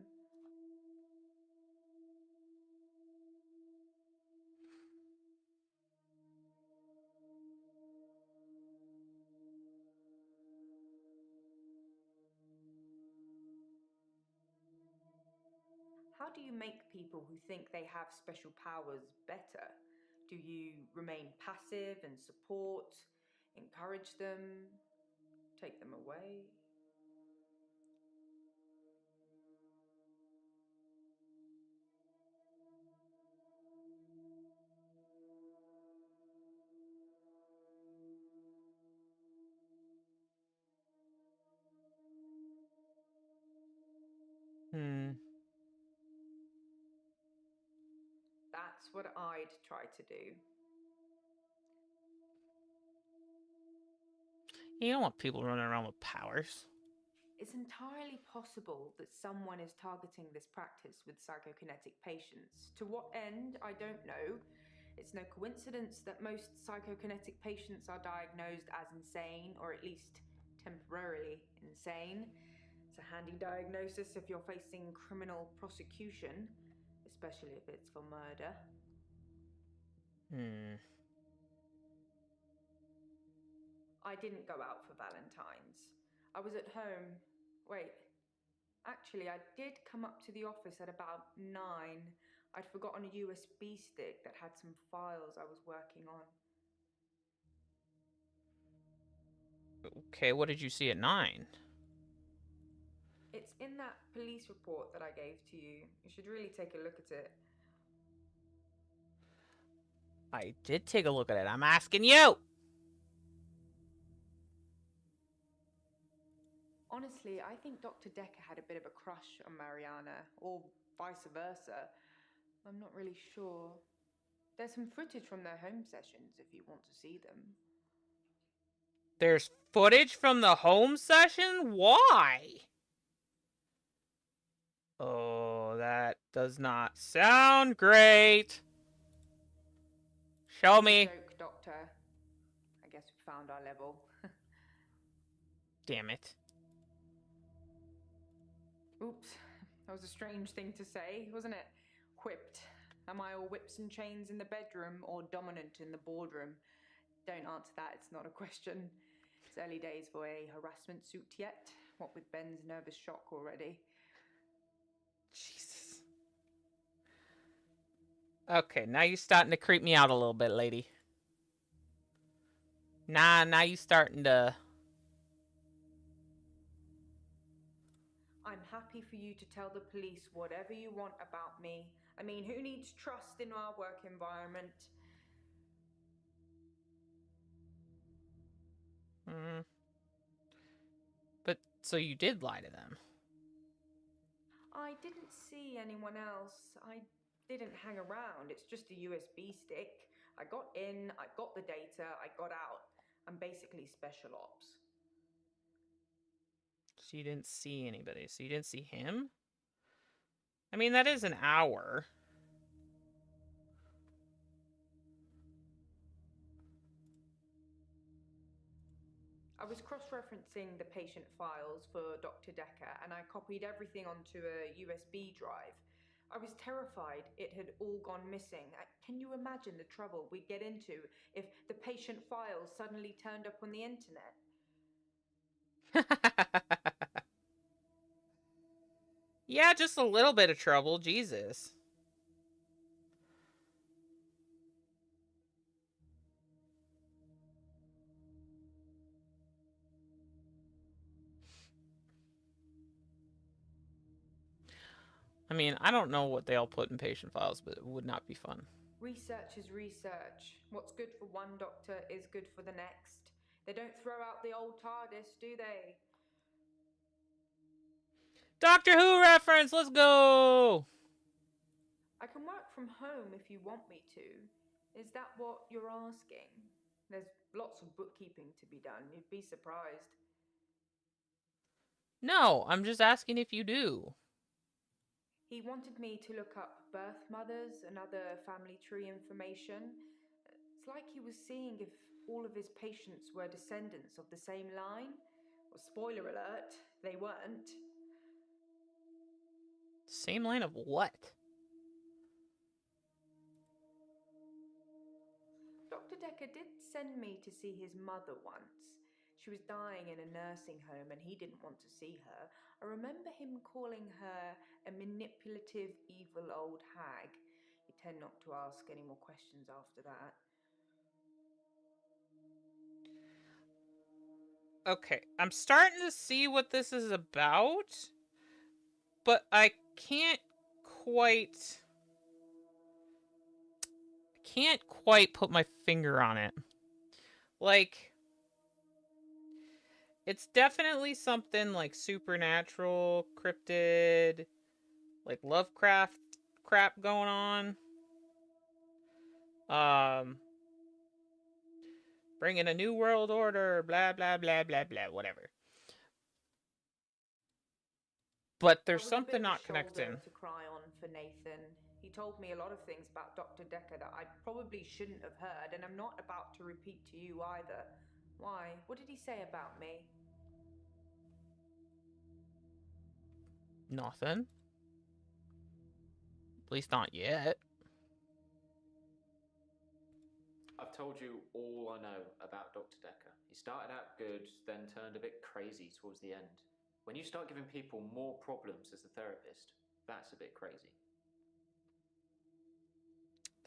How do you make people who think they have special powers better? Do you remain passive and support, encourage them, take them away? That's what I'd try to do. You don't want people running around with powers. It's entirely possible that someone is targeting this practice with psychokinetic patients. To what end, I don't know. It's no coincidence that most psychokinetic patients are diagnosed as insane, or at least temporarily insane. It's a handy diagnosis if you're facing criminal prosecution, especially if it's for murder. I didn't go out for Valentine's. I was at home. Wait, actually, I did come up to the office at about 9. I'd forgotten a USB stick that had some files I was working on. Okay, what did you see at 9? It's in that police report that I gave to you. You should really take a look at it. I did take a look at it. I'm asking you! Honestly, I think Dr. Decker had a bit of a crush on Mariana, or vice versa. I'm not really sure. There's some footage from their home sessions if you want to see them. There's footage from the home session? Why? Oh, that does not sound great. Show me. Joke, Doctor. I guess we found our level. Damn it. Oops, that was a strange thing to say, wasn't it? Whipped. Am I all whips and chains in the bedroom or dominant in the boardroom? Don't answer that, it's not a question. It's early days for a harassment suit yet, what with Ben's nervous shock already. Jesus. Okay, now you're starting to creep me out a little bit, lady. Now you're starting to... I'm happy for you to tell the police whatever you want about me. I mean, who needs trust in our work environment? But, so you did lie to them? I didn't see anyone else. I didn't hang around. It's just a USB stick. I got in, I got the data, I got out. I'm basically special ops. So you didn't see anybody. So you didn't see him? I mean, that is an hour. I was cross-referencing the patient files for Dr. Decker, and I copied everything onto a USB drive. I was terrified it had all gone missing. Can you imagine the trouble we'd get into if the patient files suddenly turned up on the internet? Yeah, just a little bit of trouble. Jesus. I mean, I don't know what they all put in patient files, but it would not be fun. Research is research. What's good for one doctor is good for the next. They don't throw out the old TARDIS, do they? Doctor Who reference, let's go! I can work from home if you want me to. Is that what you're asking? There's lots of bookkeeping to be done. You'd be surprised. No, I'm just asking if you do. He wanted me to look up birth mothers and other family tree information. It's like he was seeing if all of his patients were descendants of the same line. Well, spoiler alert, they weren't. Same line of what? Dr. Decker did send me to see his mother once. She was dying in a nursing home and he didn't want to see her. I remember him calling her a manipulative, evil old hag. You tend not to ask any more questions after that. Okay, I'm starting to see what this is about, but I can't quite put my finger on it. Like, it's definitely something like supernatural, cryptid, like Lovecraft crap going on. Bringing a new world order, blah, blah, blah, blah, blah, whatever. But there's something not connecting. To cry on for Nathan. He told me a lot of things about Dr. Decker that I probably shouldn't have heard, and I'm not about to repeat to you either. Why? What did he say about me? Nothing. At least not yet. I've told you all I know about Dr. Decker. He started out good, then turned a bit crazy towards the end. When you start giving people more problems as a therapist, that's a bit crazy.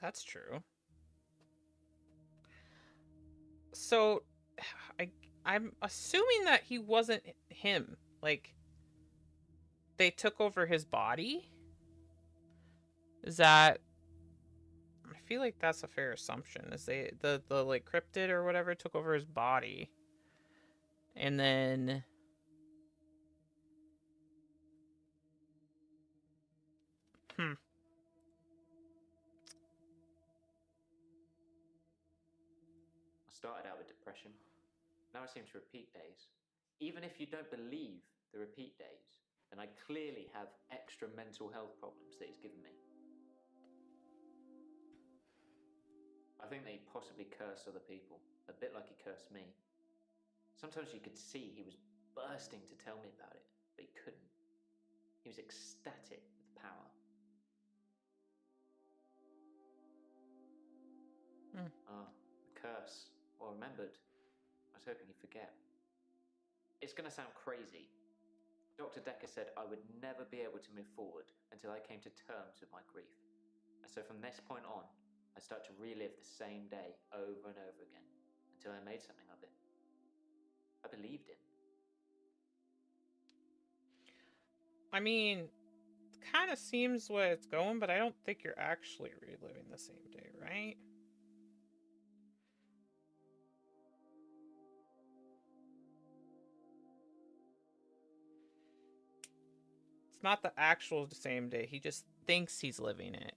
That's true. So, I'm assuming that he wasn't him. Like, they took over his body? Is that... I feel like that's a fair assumption. Is the like cryptid or whatever took over his body. And then... I started out with depression. Now I seem to repeat days. Even if you don't believe the repeat days, then I clearly have extra mental health problems that he's given me. I think that he possibly cursed other people, a bit like he cursed me. Sometimes you could see he was bursting to tell me about it, but he couldn't. He was ecstatic with power. The curse. Well remembered. I was hoping you'd forget. It's going to sound crazy. Dr. Decker said I would never be able to move forward until I came to terms with my grief. And so from this point on, I start to relive the same day over and over again until I made something of it. I believed him. I mean, kind of seems where it's going, but I don't think you're actually reliving the same day, right? It's not the actual same day. He just thinks he's living it.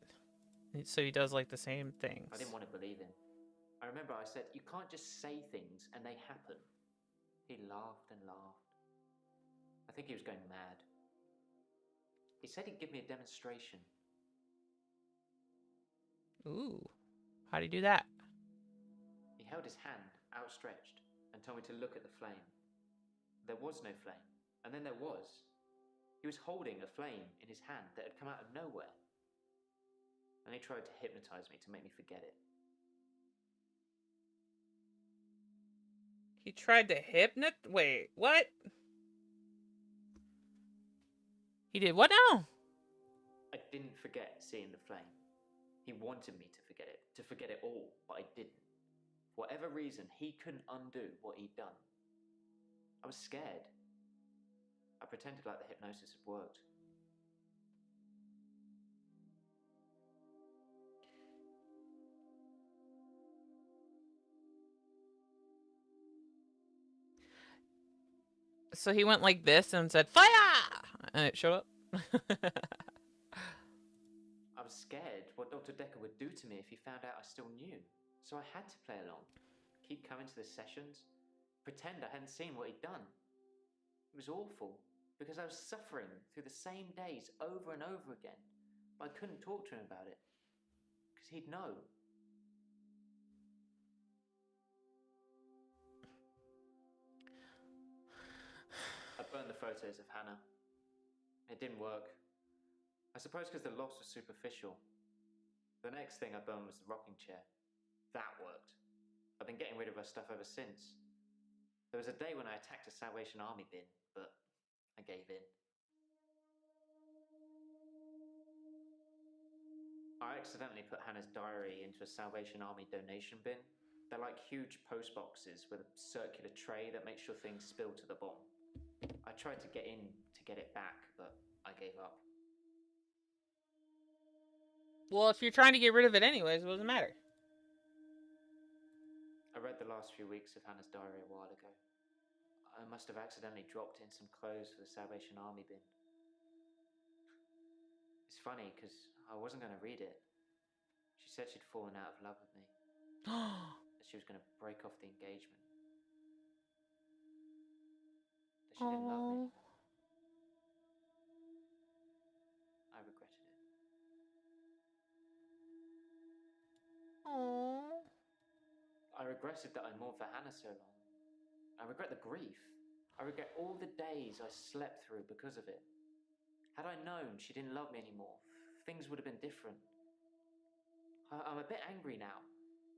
So he does like the same things. I didn't want to believe him. I remember I said, you can't just say things and they happen. He laughed and laughed. I think he was going mad. He said he'd give me a demonstration. Ooh. How'd he do that? He held his hand outstretched and told me to look at the flame. There was no flame. And then there was. He was holding a flame in his hand that had come out of nowhere. And he tried to hypnotize me to make me forget it. He tried to Wait, what? He did what now? I didn't forget seeing the flame. He wanted me to forget it all, but I didn't. For whatever reason, he couldn't undo what he'd done. I was scared. I pretended like the hypnosis had worked. So he went like this and said, "Fire!" And it showed up. I was scared what Dr. Decker would do to me if he found out I still knew. So I had to play along. Keep coming to the sessions. Pretend I hadn't seen what he'd done. It was awful, because I was suffering through the same days over and over again. But I couldn't talk to him about it, because he'd know. burned the photos of Hannah. It didn't work. I suppose because the loss was superficial. The next thing I burned was the rocking chair. That worked. I've been getting rid of her stuff ever since. There was a day when I attacked a Salvation Army bin, but I gave in. I accidentally put Hannah's diary into a Salvation Army donation bin. They're like huge post boxes with a circular tray that makes sure things spill to the bottom. I tried to get in to get it back, but I gave up. Well, if you're trying to get rid of it anyways, what does it matter? I read the last few weeks of Hannah's diary a while ago. I must have accidentally dropped in some clothes for the Salvation Army bin. It's funny, because I wasn't going to read it. She said she'd fallen out of love with me. That she was going to break off the engagement. That she didn't love me anymore. I regretted it. Aww. I regretted that I mourned for Hannah so long. I regret the grief. I regret all the days I slept through because of it. Had I known she didn't love me anymore, things would have been different. I'm a bit angry now.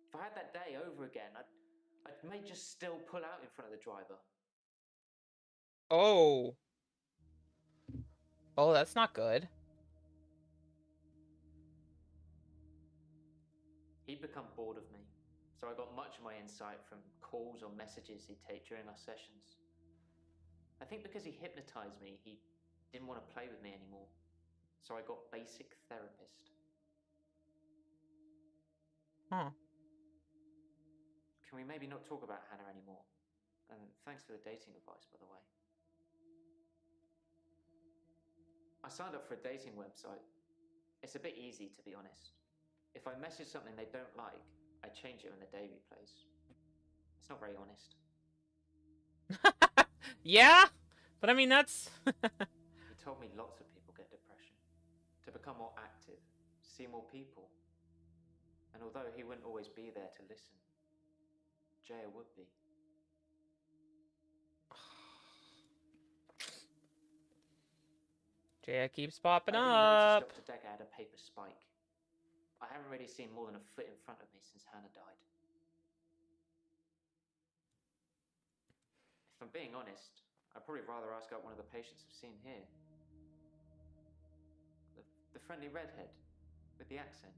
If I had that day over again, I may just still pull out in front of the driver. Oh. Oh, that's not good. He'd become bored of me, so I got much of my insight from calls or messages he'd take during our sessions. I think because he hypnotized me, he didn't want to play with me anymore, so I got basic therapist. Huh. Can we maybe not talk about Hannah anymore? And thanks for the dating advice, by the way. I signed up for a dating website. It's a bit easy, to be honest. If I message something they don't like, I change it when the day replays. It's not very honest. Yeah? But I mean, that's... He told me lots of people get depression. To become more active, see more people. And although he wouldn't always be there to listen, Jaya would be. Jaya keeps popping I up. noticed Dr. Decker had a paper spike. I haven't really seen more than a foot in front of me since Hannah died. If I'm being honest, I'd probably rather ask out one of the patients I've seen here. The friendly redhead with the accent.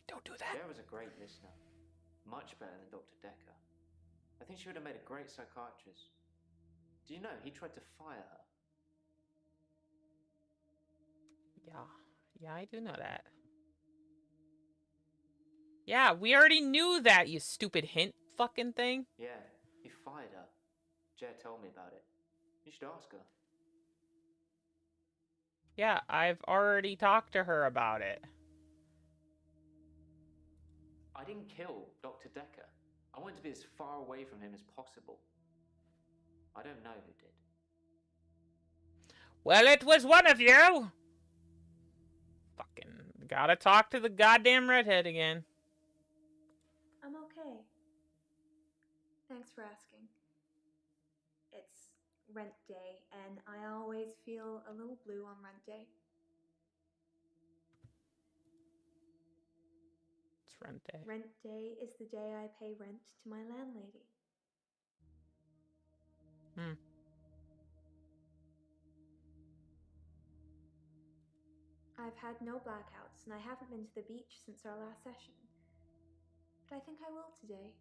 Don't do that. Jaya was a great listener. Much better than Dr. Decker. I think she would have made a great psychiatrist. Do you know, he tried to fire her. Yeah, I do know that. Yeah, we already knew that, you stupid hint fucking thing. Yeah, he fired her. Jaya told me about it. You should ask her. Yeah, I've already talked to her about it. I didn't kill Dr. Decker. I wanted to be as far away from him as possible. I don't know who did. Well, it was one of you! Fucking gotta talk to the goddamn redhead again. I'm okay. Thanks for asking. It's rent day, and I always feel a little blue on rent day. It's rent day. Rent day is the day I pay rent to my landlady. I've had no blackouts, and I haven't been to the beach since our last session. But I think I will today.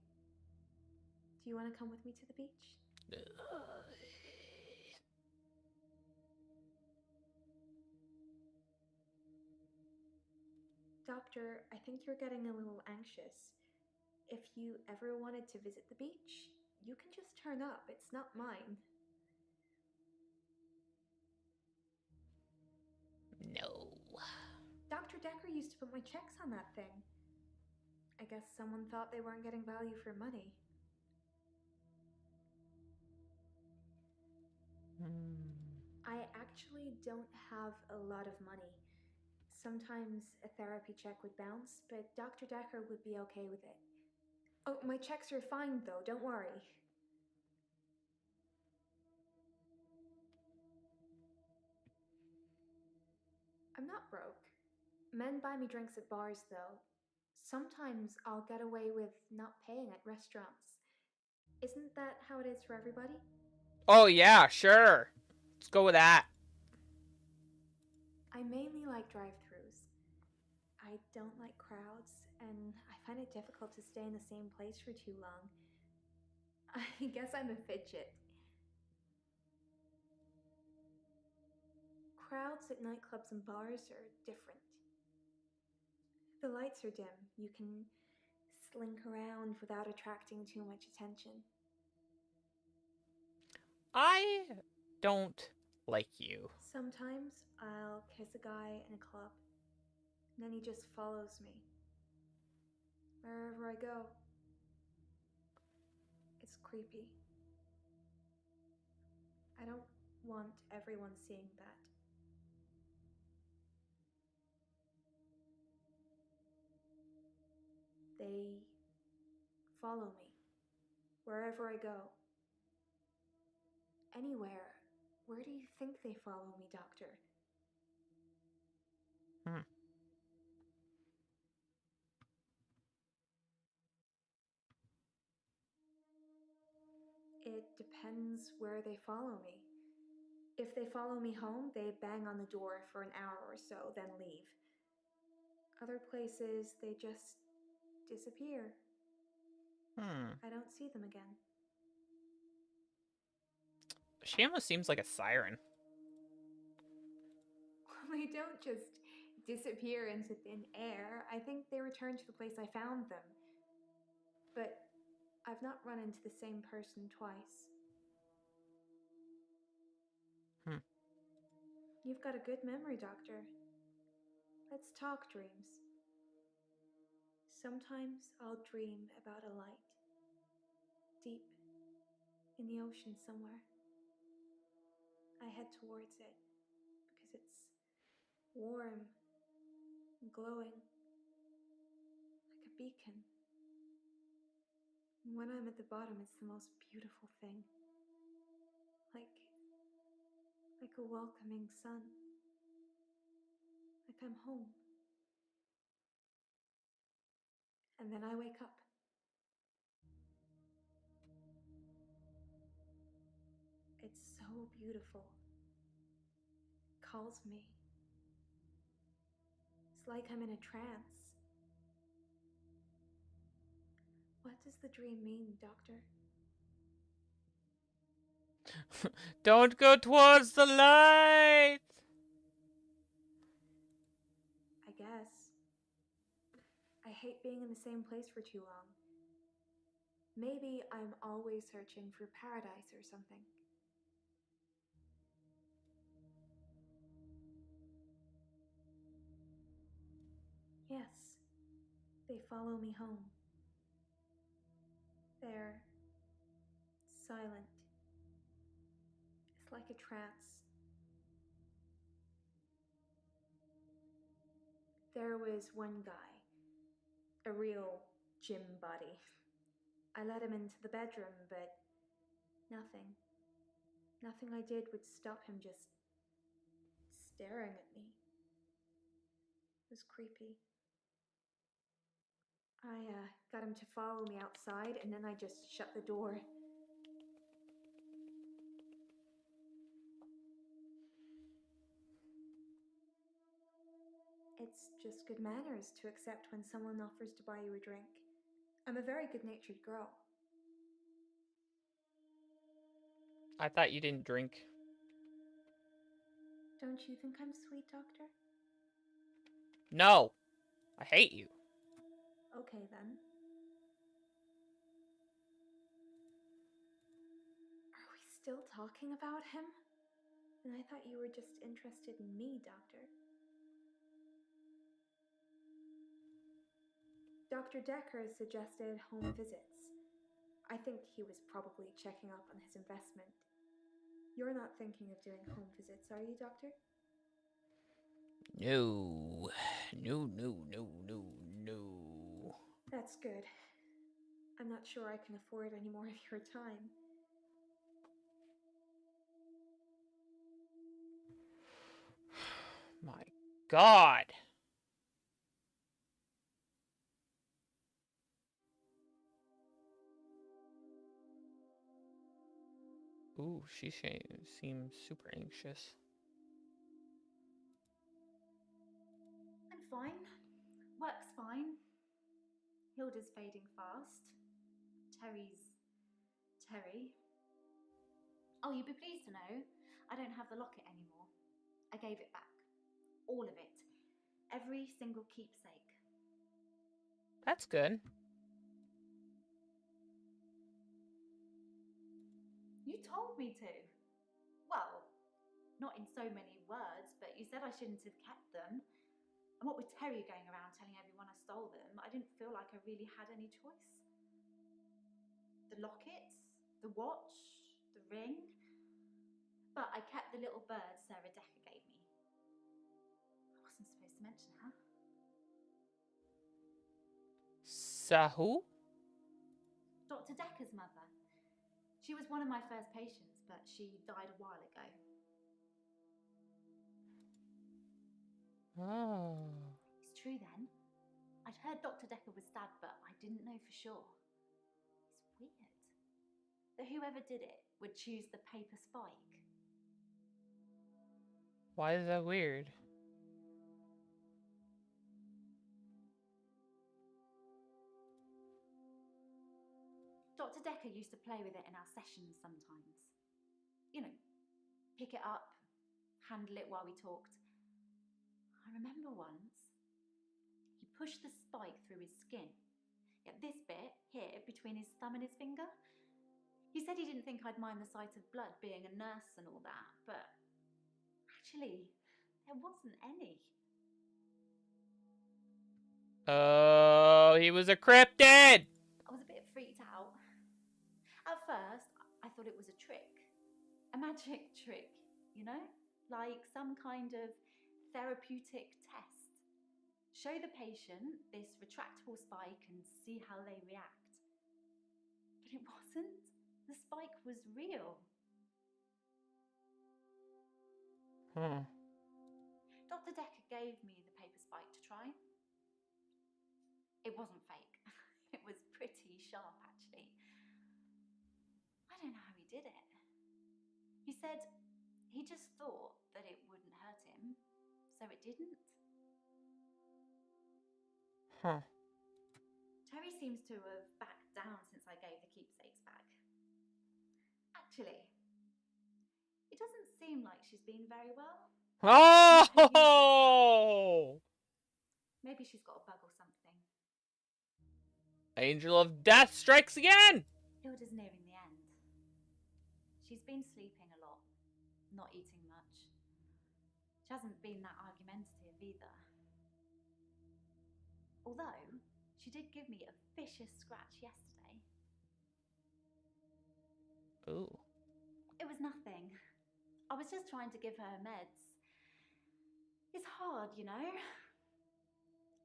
Do you want to come with me to the beach? Doctor, I think you're getting a little anxious. If you ever wanted to visit the beach, you can just turn up. It's not mine. No. Dr. Decker used to put my checks on that thing. I guess someone thought they weren't getting value for money. I actually don't have a lot of money. Sometimes a therapy check would bounce, but Dr. Decker would be okay with it. Oh, my checks are fine though, don't worry. I'm not broke. Men buy me drinks at bars, though. Sometimes I'll get away with not paying at restaurants. Isn't that how it is for everybody? Oh, yeah, sure. Let's go with that. I mainly like drive-thrus. I don't like crowds, and I find it difficult to stay in the same place for too long. I guess I'm a fidget. Crowds at nightclubs and bars are different. The lights are dim. You can slink around without attracting too much attention. I don't like you. Sometimes I'll kiss a guy in a club, and then he just follows me. Wherever I go. It's creepy. I don't want everyone seeing that. They follow me wherever I go. Anywhere. Where do you think they follow me, Doctor? It depends where they follow me. If they follow me home, they bang on the door for an hour or so, then leave. Other places, they just disappear. I don't see them again. She almost seems like a siren. Well, they don't just disappear into thin air. I think they return to the place I found them. But I've not run into the same person twice. You've got a good memory, Doctor. Let's talk dreams. Sometimes I'll dream about a light. Deep in the ocean somewhere. I head towards it because it's warm and glowing, like a beacon. And when I'm at the bottom, it's the most beautiful thing. Like a welcoming sun. Like I'm home. And then I wake up. It's so beautiful. It calls me. It's like I'm in a trance. What does the dream mean, Doctor? Don't go towards the light! I guess. I hate being in the same place for too long. Maybe I'm always searching for paradise or something. Yes, they follow me home. They're silent. It's like a trance. There was one guy, a real gym buddy. I let him into the bedroom, but nothing. Nothing I did would stop him just staring at me. It was creepy. I got him to follow me outside, and then I just shut the door. It's just good manners to accept when someone offers to buy you a drink. I'm a very good-natured girl. I thought you didn't drink. Don't you think I'm sweet, Doctor? No! I hate you. Okay, then. Are we still talking about him? And I thought you were just interested in me, Doctor. Dr. Decker suggested home visits. I think he was probably checking up on his investment. You're not thinking of doing home visits, are you, Doctor? No. No. That's good. I'm not sure I can afford any more of your time. My God. Ooh, she seems super anxious. I'm fine. Work's fine. Hilda's fading fast. Terry's Terry. Oh, you'd be pleased to know I don't have the locket anymore. I gave it back. All of it. Every single keepsake. That's good. You told me to. Well, not in so many words, but you said I shouldn't have kept them. And what with Terry going around telling everyone I stole them, I didn't feel like I really had any choice. The locket, the watch, the ring. But I kept the little bird Sarah Decker gave me. I wasn't supposed to mention her. Sahu? Dr. Decker's mother. She was one of my first patients, but she died a while ago. Oh. It's true then. I'd heard Dr. Decker was stabbed, but I didn't know for sure. It's weird that whoever did it would choose the paper spike. Why is that weird? Dr. Decker used to play with it in our sessions sometimes. You know, pick it up, handle it while we talked. I remember once, he pushed the spike through his skin. At this bit, here, between his thumb and his finger. He said he didn't think I'd mind the sight of blood being a nurse and all that, but actually, there wasn't any. Oh, he was a cryptid! I was a bit freaked out. At first, I thought it was a trick. A magic trick, you know? Like some kind of therapeutic test. Show the patient this retractable spike and see how they react. But it wasn't. The spike was real. Dr. Decker gave me the paper spike to try. It wasn't fake. It was pretty sharp, actually. I don't know how he did it. He said he just thought that it wouldn't hurt him, so it didn't. Huh. Terry seems to have backed down since I gave the keepsakes back. Actually, it doesn't seem like she's been very well. Oh! Maybe she's got a bug or something. Angel of Death strikes again! Hilda's nearing the end. She's been sleeping a lot, not eating much. She hasn't been that argumentative either. Although, she did give me a vicious scratch yesterday. Ooh. It was nothing. I was just trying to give her meds. It's hard, you know?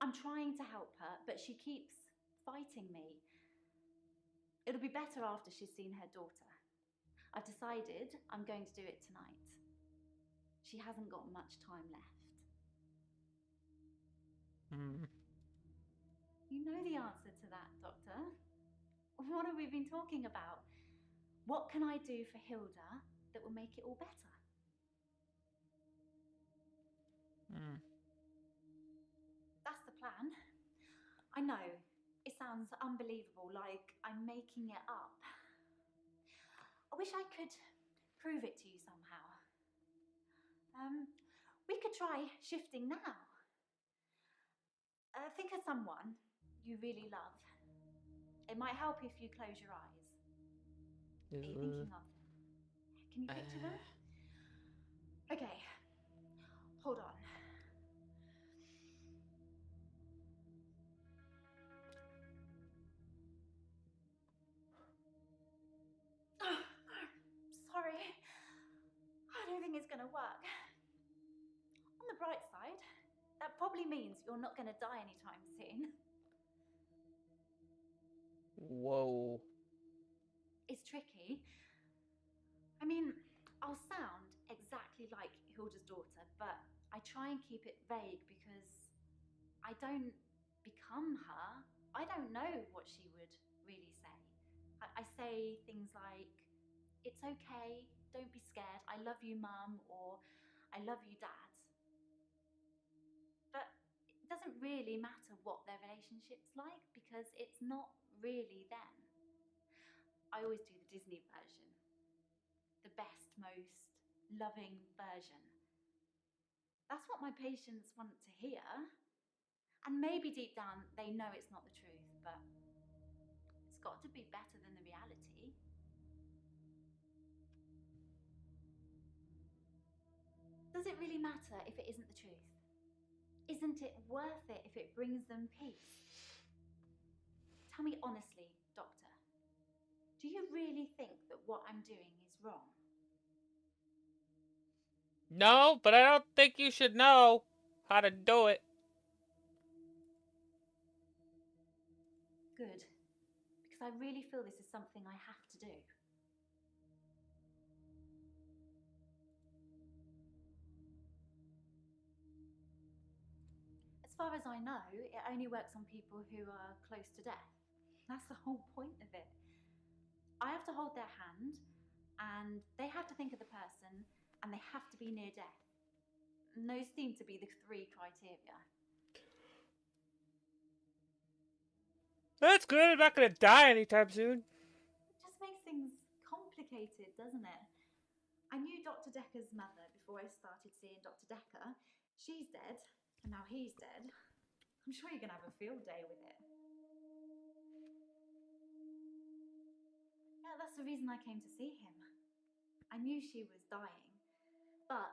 I'm trying to help her, but she keeps fighting me. It'll be better after she's seen her daughter. I've decided I'm going to do it tonight. She hasn't got much time left. You know the answer to that, Doctor. What have we been talking about? What can I do for Hilda that will make it all better? That's the plan. I know, it sounds unbelievable, like I'm making it up. I wish I could prove it to you somehow. We could try shifting now. Think of someone you really love. It might help if you close your eyes. Are you thinking of them? Can you picture them? Okay, hold on. Sorry, I don't think it's gonna work. On the bright side, that probably means you're not gonna die anytime soon. Whoa. It's tricky. I mean, I'll sound exactly like Hilda's daughter, but I try and keep it vague because I don't become her. I don't know what she would really say. I say things like, it's okay, don't be scared, I love you, Mum, or I love you, Dad. But it doesn't really matter what their relationship's like because it's not really them. I always do the Disney version, the best, most loving version. That's what my patients want to hear. And maybe deep down they know it's not the truth, but it's got to be better than the reality. Does it really matter if it isn't the truth? Isn't it worth it if it brings them peace? Tell me honestly, Doctor, do you really think that what I'm doing is wrong? No, but I don't think you should know how to do it. Good, because I really feel this is something I have to do. As far as I know, it only works on people who are close to death. That's the whole point of it. I have to hold their hand, and they have to think of the person, and they have to be near death. And those seem to be the 3 criteria. That's good. I'm not going to die anytime soon. It just makes things complicated, doesn't it? I knew Dr. Decker's mother before I started seeing Dr. Decker. She's dead, and now he's dead. I'm sure you're going to have a field day with it. Yeah, that's the reason I came to see him. I knew she was dying, but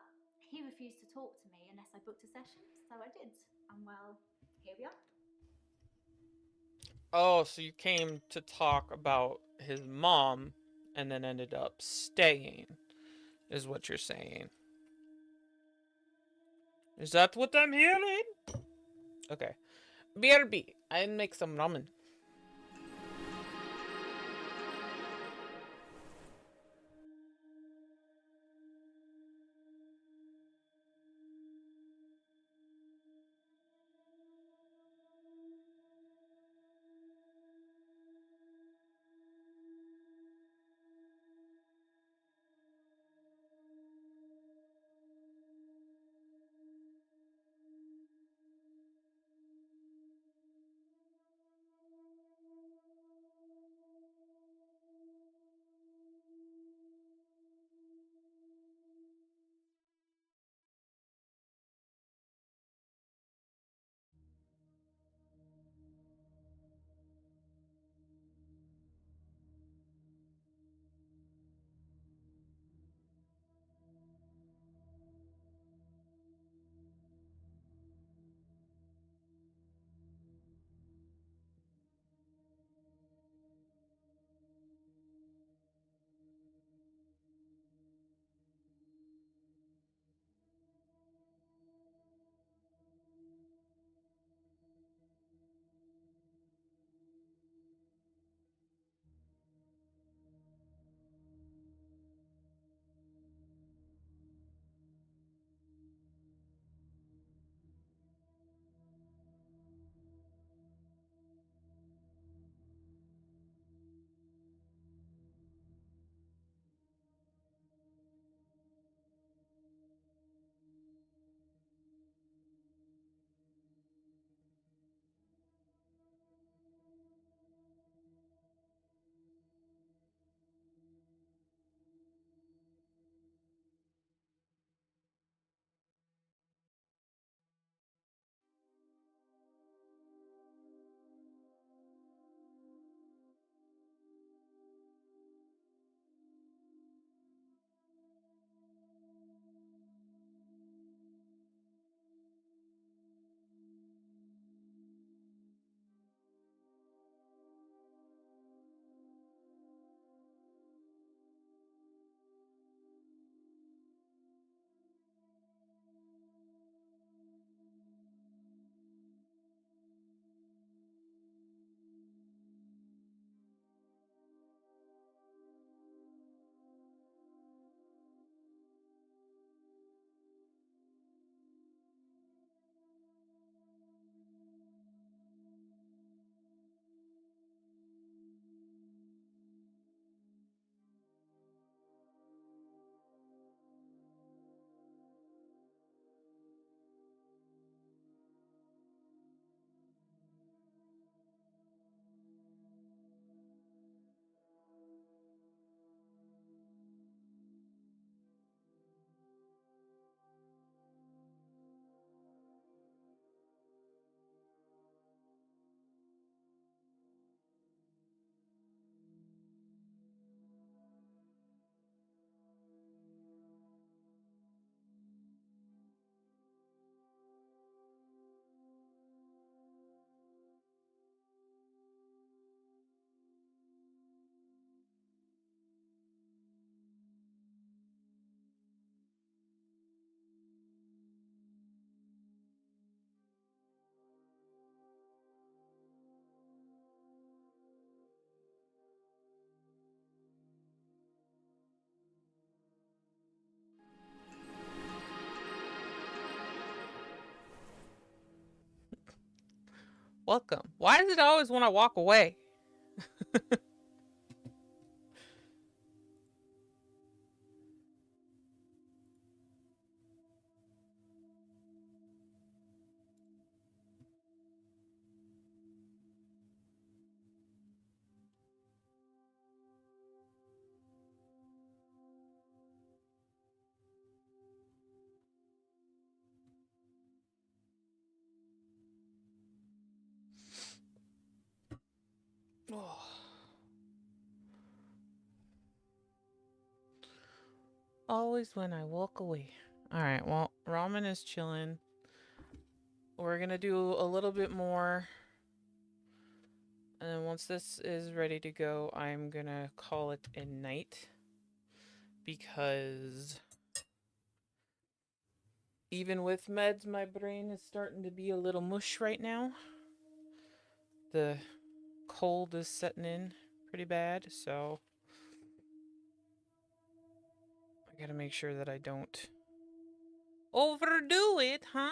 he refused to talk to me unless I booked a session, so I did. And well, here we are. Oh, so you came to talk about his mom and then ended up staying, is what you're saying. Is that what I'm hearing? Okay. BRB, I'll make some ramen. Welcome. Why does it always want to walk away? Oh. Always when I walk away. Alright, well, ramen is chilling. We're gonna do a little bit more. And then once this is ready to go, I'm gonna call it a night. Because even with meds, my brain is starting to be a little mush right now. The cold is setting in pretty bad, so I gotta make sure that I don't overdo it, huh?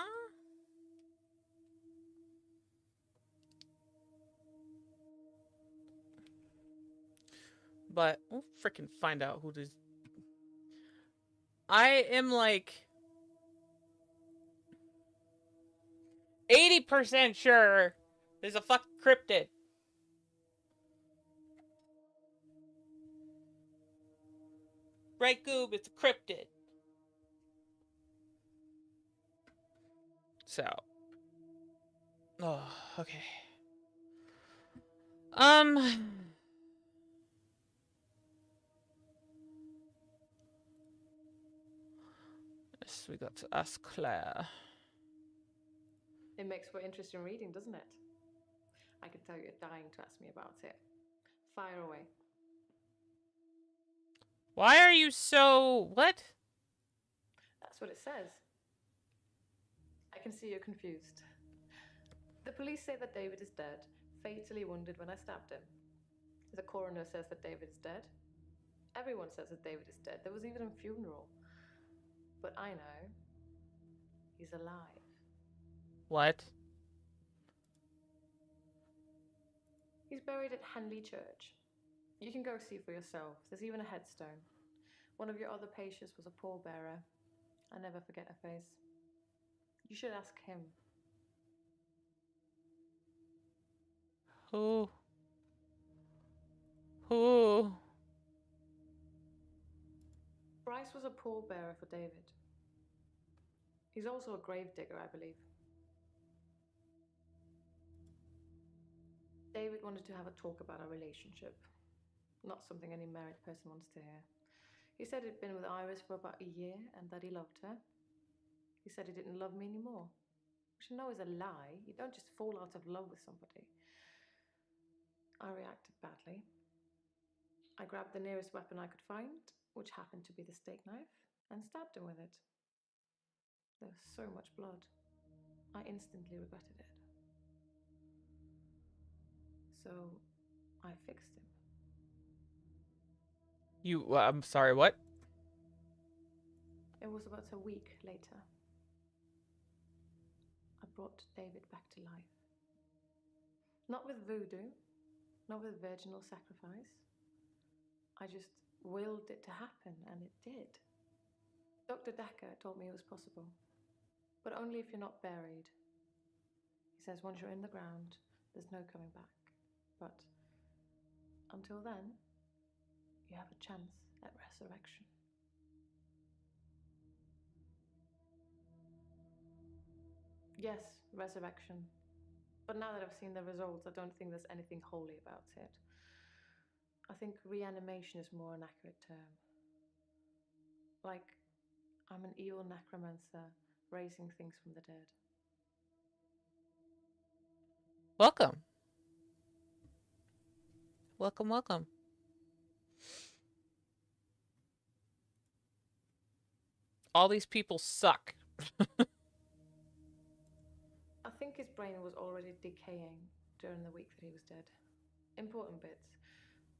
But we'll freaking find out who this. I am like 80% sure there's a fucking cryptid. Right, Goob? It's a cryptid. So. Oh, okay. Yes, we got to ask Claire. It makes for interesting reading, doesn't it? I can tell you're dying to ask me about it. Fire away. Why are you so... What? That's what it says. I can see you're confused. The police say that David is dead, fatally wounded when I stabbed him. The coroner says that David is dead. Everyone says that David is dead. There was even a funeral. But I know he's alive. What? He's buried at Henley Church. You can go see for yourself. There's even a headstone. One of your other patients was a pallbearer. I never forget her face. You should ask him. Who? Who? Bryce was a pallbearer for David. He's also a gravedigger, I believe. David wanted to have a talk about our relationship. Not something any married person wants to hear. He said he'd been with Iris for about a year and that he loved her. He said he didn't love me anymore, which I know is a lie. You don't just fall out of love with somebody. I reacted badly. I grabbed the nearest weapon I could find, which happened to be the steak knife, and stabbed him with it. There was so much blood. I instantly regretted it. So I fixed him. You, I'm sorry, what? It was about a week later. I brought David back to life. Not with voodoo, not with virginal sacrifice. I just willed it to happen, and it did. Dr. Decker told me it was possible, but only if you're not buried. He says once you're in the ground, there's no coming back. But until then, you have a chance at resurrection. Yes, resurrection. But now that I've seen the results, I don't think there's anything holy about it. I think reanimation is more an accurate term. Like, I'm an evil necromancer raising things from the dead. Welcome. Welcome, welcome. All these people suck. I think his brain was already decaying during the week that he was dead. Important bits.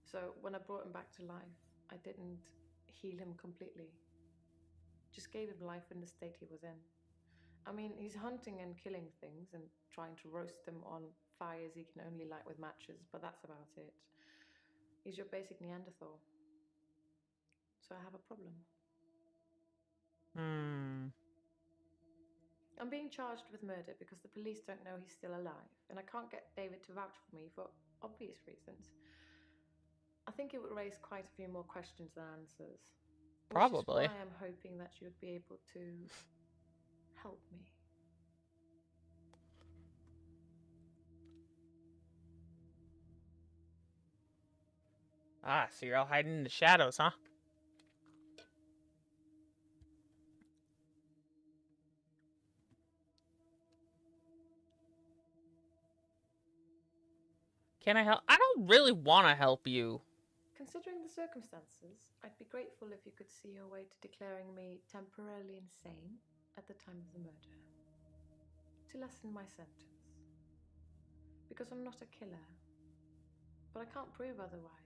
So when I brought him back to life, I didn't heal him completely. Just gave him life in the state he was in. I mean, he's hunting and killing things and trying to roast them on fires he can only light with matches, but that's about it. He's your basic Neanderthal. So I have a problem. I'm being charged with murder because the police don't know he's still alive, and I can't get David to vouch for me for obvious reasons. I think it would raise quite a few more questions than answers. Probably. Which is why I'm hoping that you would be able to help me. Ah, so you're all hiding in the shadows, huh? Can I help? I don't really want to help you. Considering the circumstances, I'd be grateful if you could see your way to declaring me temporarily insane at the time of the murder. To lessen my sentence. Because I'm not a killer. But I can't prove otherwise.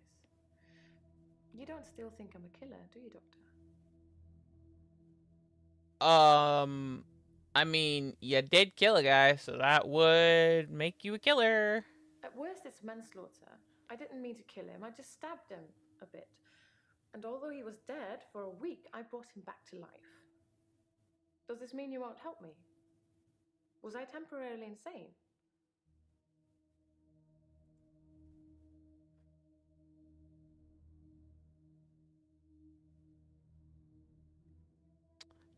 You don't still think I'm a killer, do you, Doctor? I mean, you did kill a guy, so that would make you a killer. At worst, it's manslaughter. I didn't mean to kill him, I just stabbed him a bit. And although he was dead for a week, I brought him back to life. Does this mean you won't help me? Was I temporarily insane?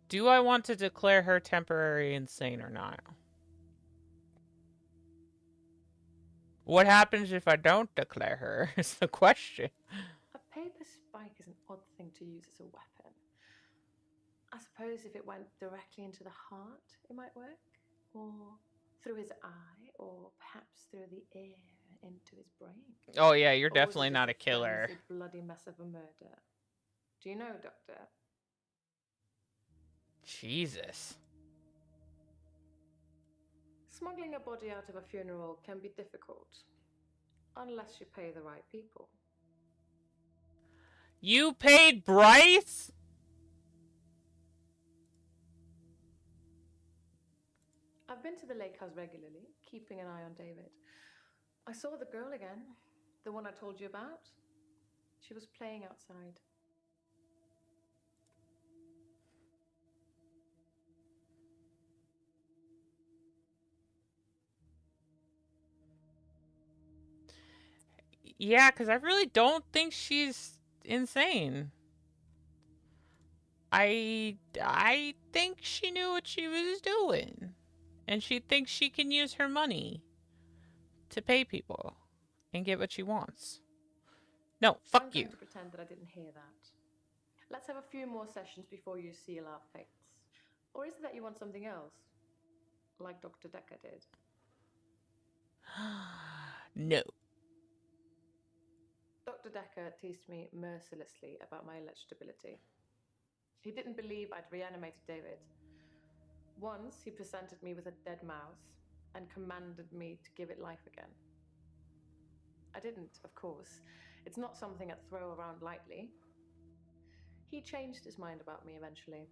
Do I want to declare her temporarily insane or not? What happens if I don't declare her is the question. A paper spike is an odd thing to use as a weapon. I suppose if it went directly into the heart, it might work. Or through his eye, or perhaps through the ear into his brain. Oh yeah, you're Or was definitely it not a just killer. flimsy, bloody mess of a murder. Do you know, Doctor? Jesus. Smuggling a body out of a funeral can be difficult, unless you pay the right people. You paid Bryce? I've been to the lake house regularly, keeping an eye on David. I saw the girl again, the one I told you about. She was playing outside. Yeah, because I really don't think she's insane. I think she knew what she was doing. And she thinks she can use her money to pay people and get what she wants. No, fuck I'm you. going to pretend that I didn't hear that. Let's have a few more sessions before you seal our fates. Or is it that you want something else? Like Dr. Decker did. No. Dr. Decker teased me mercilessly about my alleged stability. He didn't believe I'd reanimated David. Once, he presented me with a dead mouse and commanded me to give it life again. I didn't, of course. It's not something I'd throw around lightly. He changed his mind about me eventually.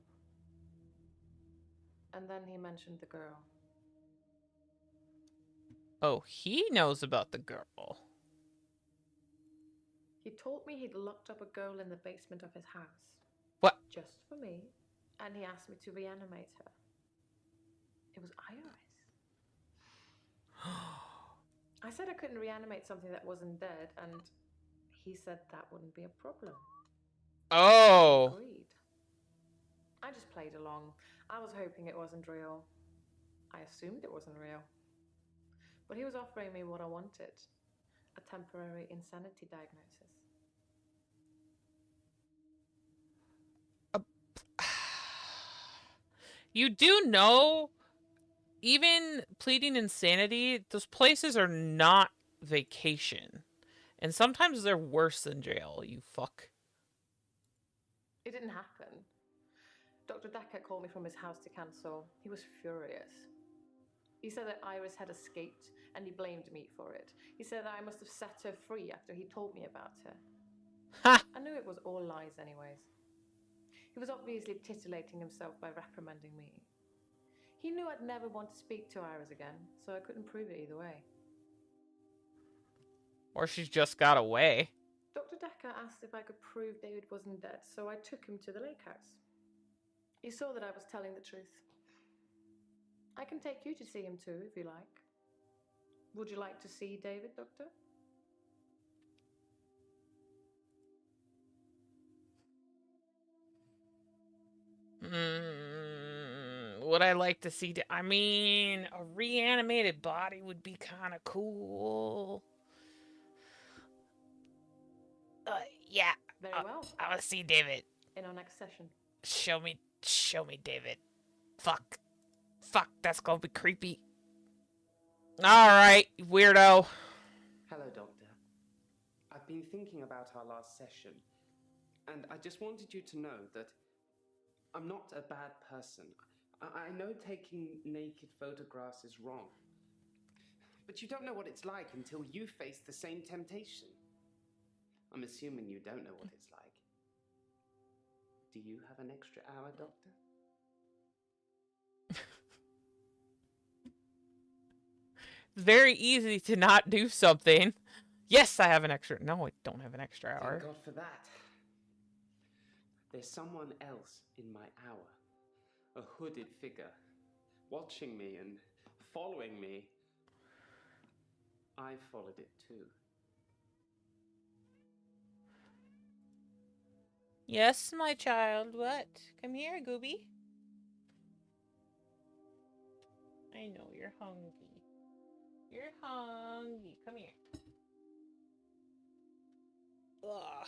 And then he mentioned the girl. Oh, he knows about the girl. He told me he'd locked up a girl in the basement of his house. What? Just for me. And he asked me to reanimate her. It was Iris. I said I couldn't reanimate something that wasn't dead, and he said that wouldn't be a problem. Oh. Agreed. I just played along. I was hoping it wasn't real. I assumed it wasn't real. But he was offering me what I wanted. A temporary insanity diagnosis. You do know, even pleading insanity, those places are not vacation. And sometimes they're worse than jail, you fuck. It didn't happen. Dr. Decker called me from his house to cancel. He was furious. He said that Iris had escaped and he blamed me for it. He said that I must have set her free after he told me about her. Ha! I knew it was all lies anyways. He was obviously titillating himself by reprimanding me. He knew I'd never want to speak to Iris again, so I couldn't prove it either way. Or she's just got away. Dr. Decker asked if I could prove David wasn't dead, so I took him to the lake house. He saw that I was telling the truth. I can take you to see him too, if you like. Would you like to see David, Doctor? Would I like to see... I mean, a reanimated body would be kind of cool. Yeah. Very well. I want to see David. In our next session. Show me David. Fuck, that's gonna be creepy. Alright, weirdo. Hello, Doctor. I've been thinking about our last session, and I just wanted you to know that I'm not a bad person. I know taking naked photographs is wrong, but you don't know what it's like until you face the same temptation. I'm assuming you don't know what it's like. Do you have an extra hour, Doctor? It's very easy to not do something. Yes, I have an extra... No, I don't have an extra hour. Thank God for that. There's someone else in my hour. A hooded figure. Watching me and following me. I followed it too. Yes, my child. What? Come here, Gooby. I know you're hungry. You're hungry. Come here. Ugh,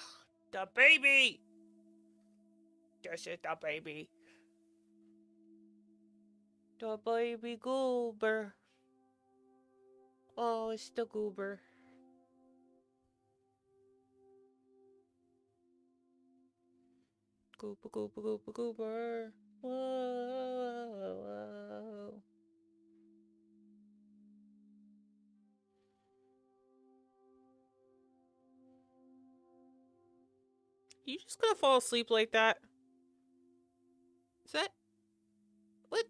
the baby. This is the baby. The baby goober. Oh, it's the goober. Goober, goober, goober, goober. Whoa, whoa, whoa. You just gonna fall asleep like that? Is that... What?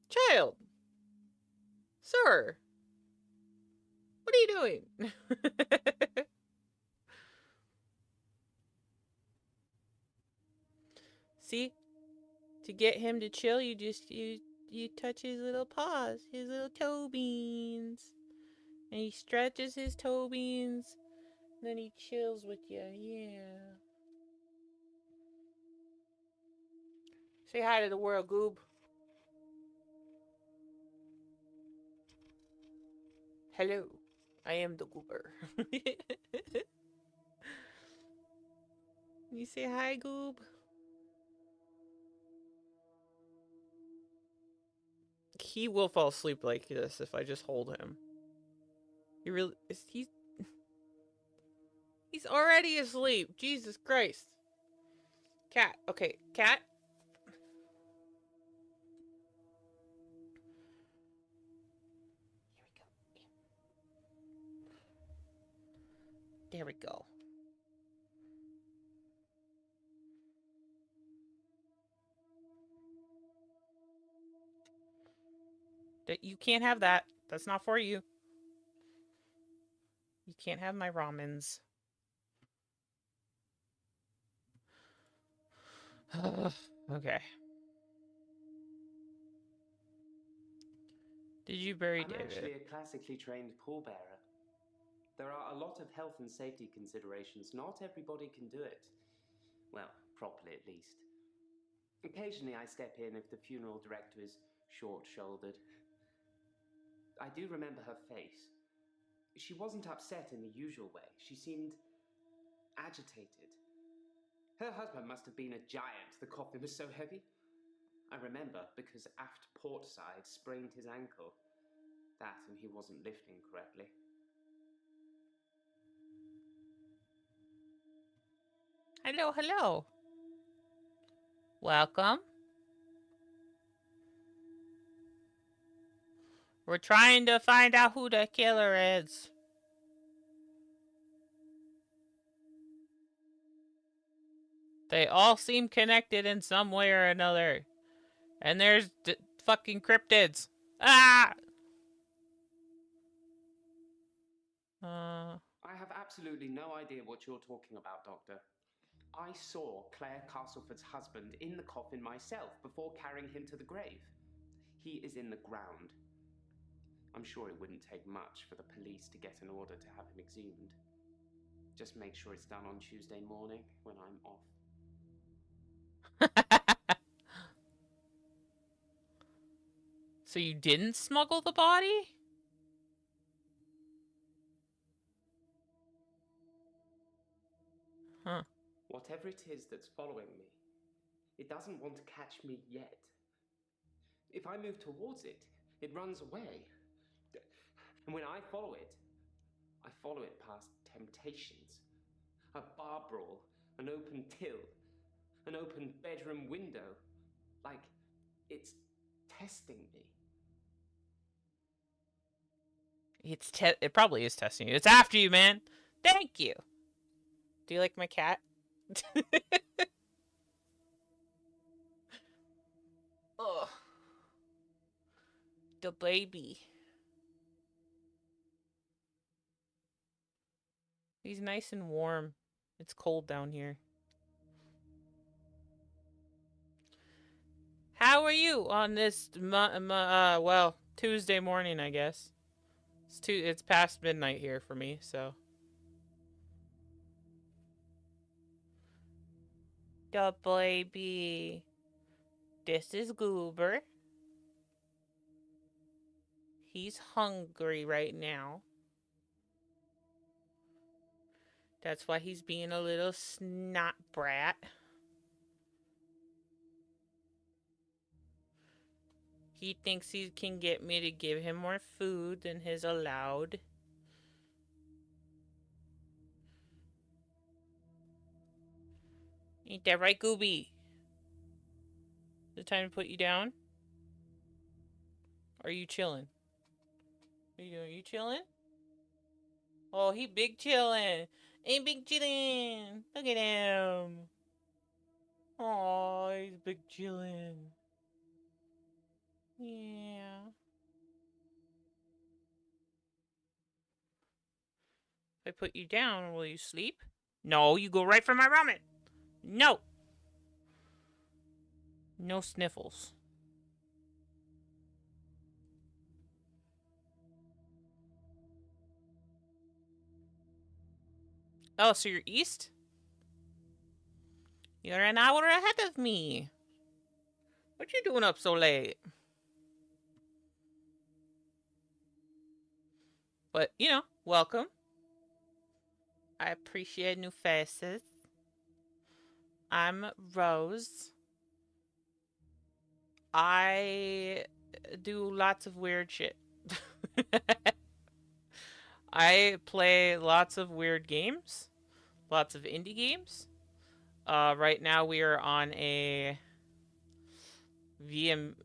Child? Sir? What are you doing? See? To get him to chill, you just... You touch his little paws. His little toe beans. And he stretches his toe beans. Then he chills with you. Yeah. Say hi to the world, Goob. Hello. I am the Goober. You say hi, Goob? He will fall asleep like this if I just hold him. He really... He's already asleep. Jesus Christ. Cat. Okay, cat. There we go. You can't have that. That's not for you. You can't have my ramens. Okay. Did you bury I'm David? actually a classically trained pallbearer. There are a lot of health and safety considerations. Not everybody can do it. Well, properly at least. Occasionally I step in if the funeral director is short-shouldered. I do remember her face. She wasn't upset in the usual way. She seemed agitated. Her husband must have been a giant. The coffin was so heavy. I remember because aft port side sprained his ankle. That and he wasn't lifting correctly. Hello, hello. Welcome. We're trying to find out who the killer is. They all seem connected in some way or another. And there's fucking cryptids. Ah! I have absolutely no idea what you're talking about, Doctor. I saw Claire Castleford's husband in the coffin myself before carrying him to the grave. He is in the ground. I'm sure it wouldn't take much for the police to get an order to have him exhumed. Just make sure it's done on Tuesday morning when I'm off. So you didn't smuggle the body? Huh. Whatever it is that's following me, it doesn't want to catch me yet. If I move towards it, it runs away. And when I follow it past temptations. A bar brawl, an open till, an open bedroom window. Like it's testing me. It probably is testing you. It's after you, man. Thank you. Do you like my cat? Oh, the baby. He's nice and warm. It's cold down here. How are you on this well, Tuesday morning, I guess. It's past midnight here for me, so. The baby. This is Goober. He's hungry right now. That's why he's being a little snot brat. He thinks he can get me to give him more food than is allowed. Ain't that right, Gooby? Is it time to put you down? Or are you chilling? What are you doing? You chilling? Oh, he big chilling. Ain't big chilling. Look at him. Oh, he's big chilling. Yeah. If I put you down, will you sleep? No, you go right for my ramen. No. No sniffles. Oh, so you're east? You're an hour ahead of me. What you doing up so late? But, you know, welcome. I appreciate new faces. I'm Rose. I do lots of weird shit. I play lots of weird games. Lots of indie games. Right now we are on a VMA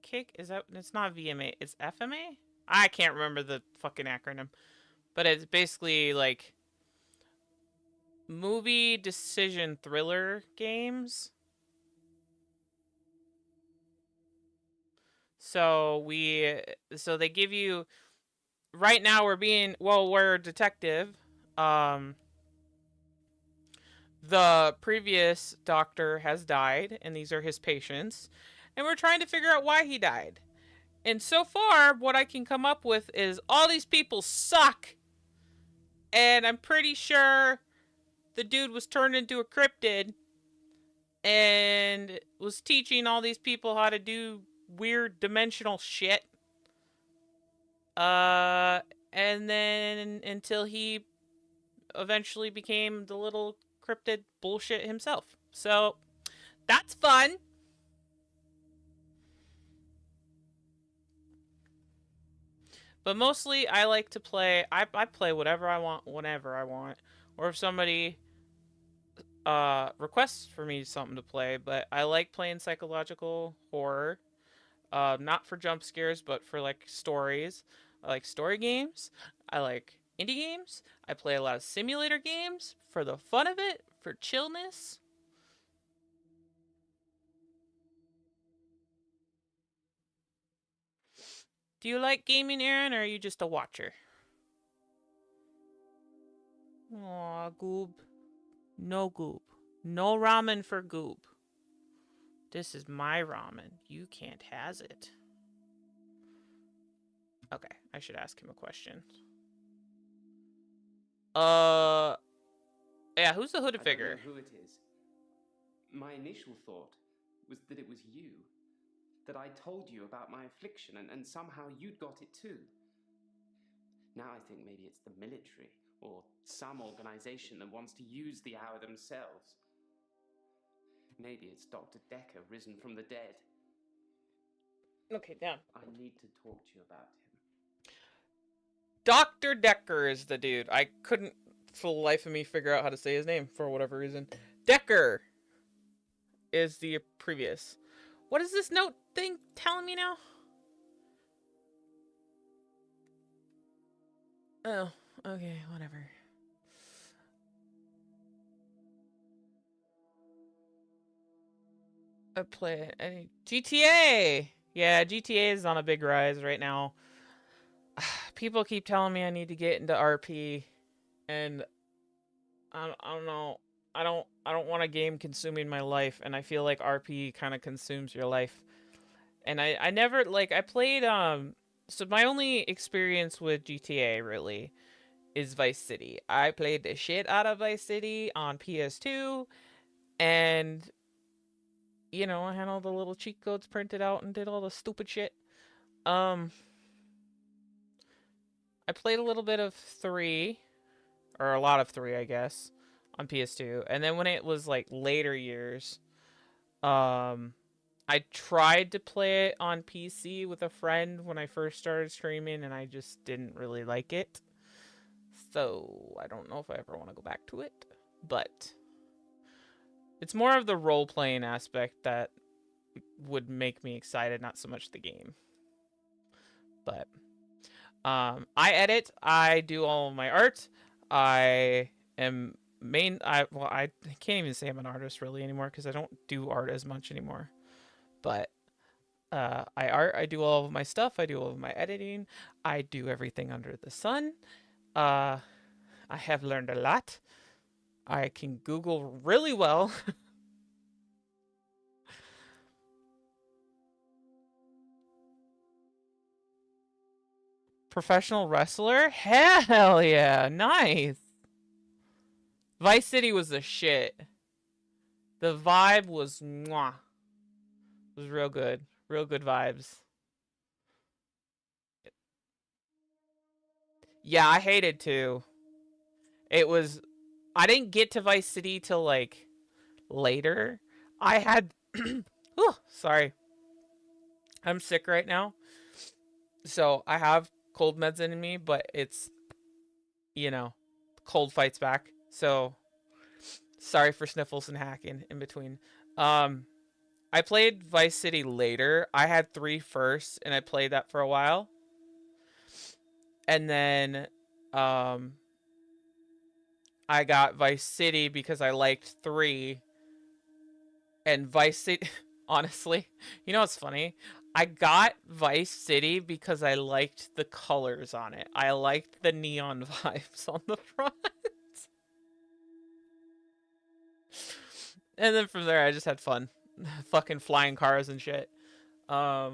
kick? Is that... It's not VMA. It's FMA? I can't remember the fucking acronym. But it's basically like movie decision thriller games. So they give you... Right now we're a detective. The previous doctor has died, and these are his patients. And we're trying to figure out why he died. And so far, what I can come up with is all these people suck. And I'm pretty sure the dude was turned into a cryptid and was teaching all these people how to do weird dimensional shit. And then until he eventually became the little cryptid bullshit himself. So that's fun. But mostly I like to play, I play whatever I want, whenever I want. Or if somebody requests for me something to play, but I like playing psychological horror. Not for jump scares, but for like stories. I like story games. I like indie games. I play a lot of simulator games for the fun of it, for chillness. Do you like gaming, Aaron, or are you just a watcher? Aw, Goob. No Goob. No ramen for Goob. This is my ramen. You can't has it. Okay, I should ask him a question. Yeah, who's the hooded figure? I don't know who it is. My initial thought was that it was you. That I told you about my affliction and somehow you'd got it too. Now I think maybe it's the military or some organization that wants to use the hour themselves. Maybe it's Dr. Decker risen from the dead. Okay, down. I need to talk to you about him. Dr. Decker is the dude. I couldn't for the life of me figure out how to say his name for whatever reason. Decker is the previous. What is this note thing telling me now? Oh, okay, whatever. I play any GTA. Yeah, GTA is on a big rise right now. People keep telling me I need to get into RP, and I don't know. I don't want a game consuming my life, and I feel like RP kind of consumes your life. And I never I played so my only experience with GTA really is Vice City. I played the shit out of Vice City on PS2, and you know, I had all the little cheat codes printed out and did all the stupid shit. I played a little bit of 3, or a lot of 3, I guess, on PS2. And then when it was like later years, I tried to play it on PC with a friend when I first started streaming, and I just didn't really like it. So I don't know if I ever want to go back to it, but it's more of the role-playing aspect that would make me excited, not so much the game. But I edit, I do all of my art. I am I can't even say I'm an artist really anymore because I don't do art as much anymore. But I do all of my stuff. I do all of my editing. I do everything under the sun. I have learned a lot. I can Google really well. Professional wrestler? Hell yeah. Nice. Vice City was the shit. The vibe was mwah. It was real good. Real good vibes. Yeah, I hated to. It was... I didn't get to Vice City till, like, later. I had... oh, sorry. I'm sick right now. So, I have cold meds in me, but it's... You know, cold fights back. So, sorry for sniffles and hacking in between. I played Vice City later. I had 3 first, and I played that for a while. And then, I got Vice City because I liked 3. And Vice City, honestly, you know what's funny? I got Vice City because I liked the colors on it. I liked the neon vibes on the front. And then from there, I just had fun. Fucking flying cars and shit. But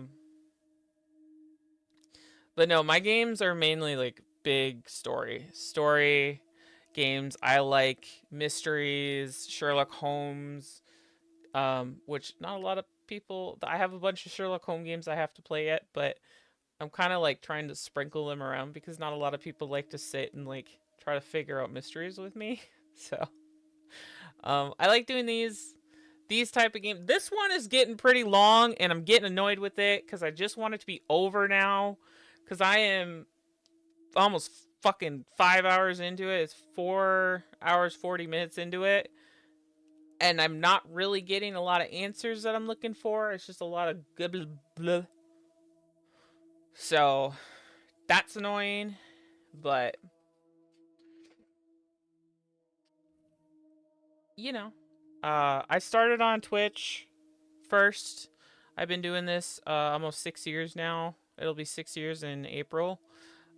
no, my games are mainly like big story games. I like mysteries, Sherlock Holmes, which not a lot of people... I have a bunch of Sherlock Holmes games I have to play yet, but I'm kind of like trying to sprinkle them around because not a lot of people like to sit and like try to figure out mysteries with me. So I like doing these type of games. This one is getting pretty long, and I'm getting annoyed with it because I just want it to be over now. Because I am almost fucking 5 hours into it. It's 4 hours, 40 minutes into it. And I'm not really getting a lot of answers that I'm looking for. It's just a lot of blah, blah, blah. So, that's annoying. But, you know. I started on Twitch first. I've been doing this almost 6 years now. It'll be 6 years in April.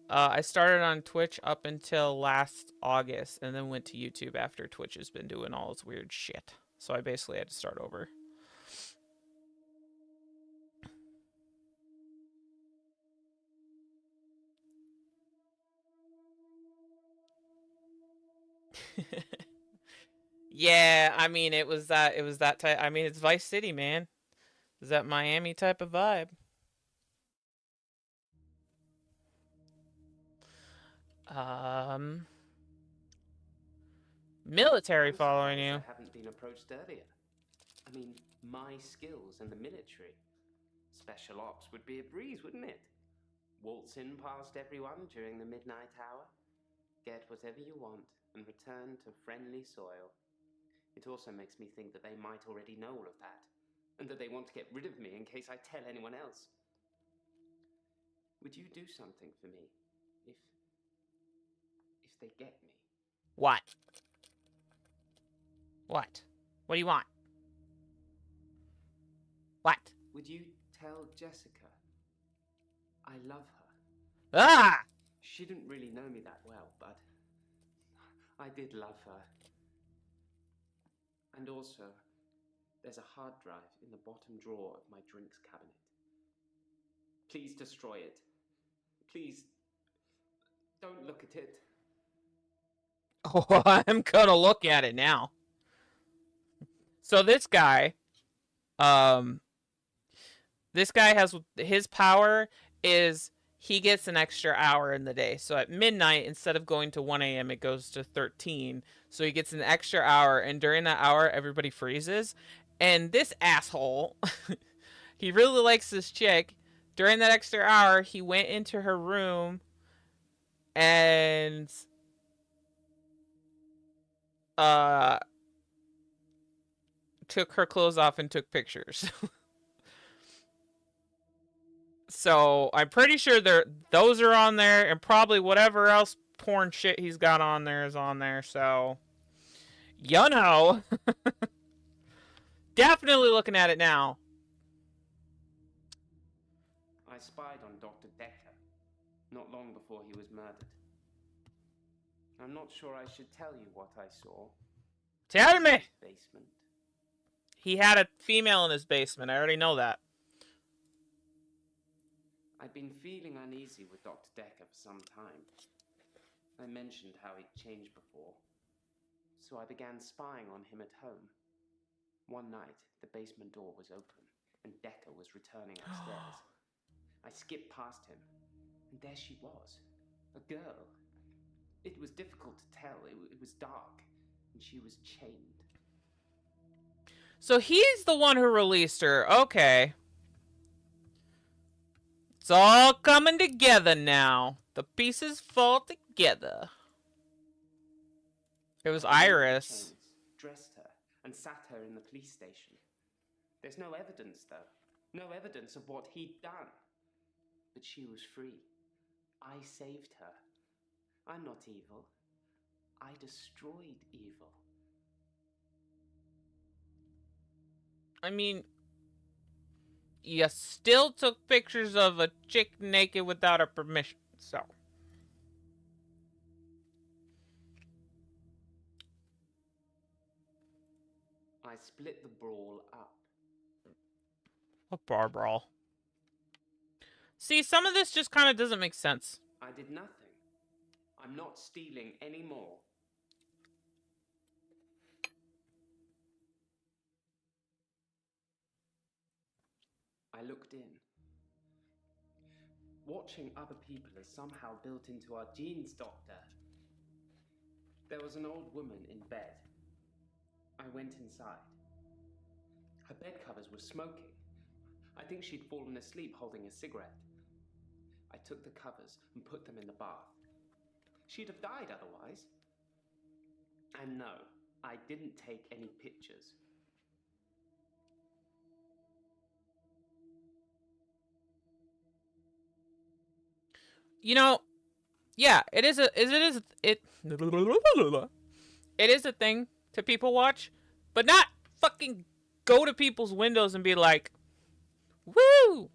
I started on Twitch up until last August, and then went to YouTube after Twitch has been doing all its weird shit. So I basically had to start over. Yeah, I mean, it was that type. I mean, it's Vice City, man. It's that Miami type of vibe. Military following you. I haven't been approached earlier. I mean, my skills in the military. Special ops would be a breeze, wouldn't it? Waltz in past everyone during the midnight hour, get whatever you want, and return to friendly soil. It also makes me think that they might already know all of that, and that they want to get rid of me in case I tell anyone else. Would you do something for me if they get me? What? What? What do you want? What? Would you tell Jessica I love her? Ah! She didn't really know me that well, but I did love her. And also, there's a hard drive in the bottom drawer of my drinks cabinet. Please destroy it. Please, don't look at it. Oh, I'm gonna look at it now. So this guy has, his power is he gets an extra hour in the day. So at midnight, instead of going to 1 a.m., it goes to 13. So he gets an extra hour, and during that hour, everybody freezes. And this asshole, he really likes this chick. During that extra hour, he went into her room and took her clothes off and took pictures. So I'm pretty sure those are on there, and probably whatever else porn shit he's got on there is on there. So, you know, definitely looking at it now. I spied on Dr. Decker not long before he was murdered. I'm not sure I should tell you what I saw. Tell me. Basement. He had a female in his basement. I already know that. I'd been feeling uneasy with Dr. Decker for some time. I mentioned how he'd changed before, so I began spying on him at home. One night, the basement door was open, and Decker was returning upstairs. I skipped past him, and there she was, a girl. It was difficult to tell. It was dark, and she was chained. So he's the one who released her. Okay. It's all coming together now. The pieces fall together. It was Iris. Chains, dressed her, and sat her in the police station. There's no evidence, though. No evidence of what he'd done. But she was free. I saved her. I'm not evil. I destroyed evil. I mean, you still took pictures of a chick naked without her permission, so. I split the brawl up. A bar brawl. See, some of this just kind of doesn't make sense. I did nothing. I'm not stealing anymore. I looked in. Watching other people is somehow built into our genes, Doctor. There was an old woman in bed. I went inside. Her bed covers were smoking. I think she'd fallen asleep holding a cigarette. I took the covers and put them in the bath. She'd have died otherwise. And no, I didn't take any pictures. You know, yeah, it is a thing to people watch, but not fucking go to people's windows and be like, woo!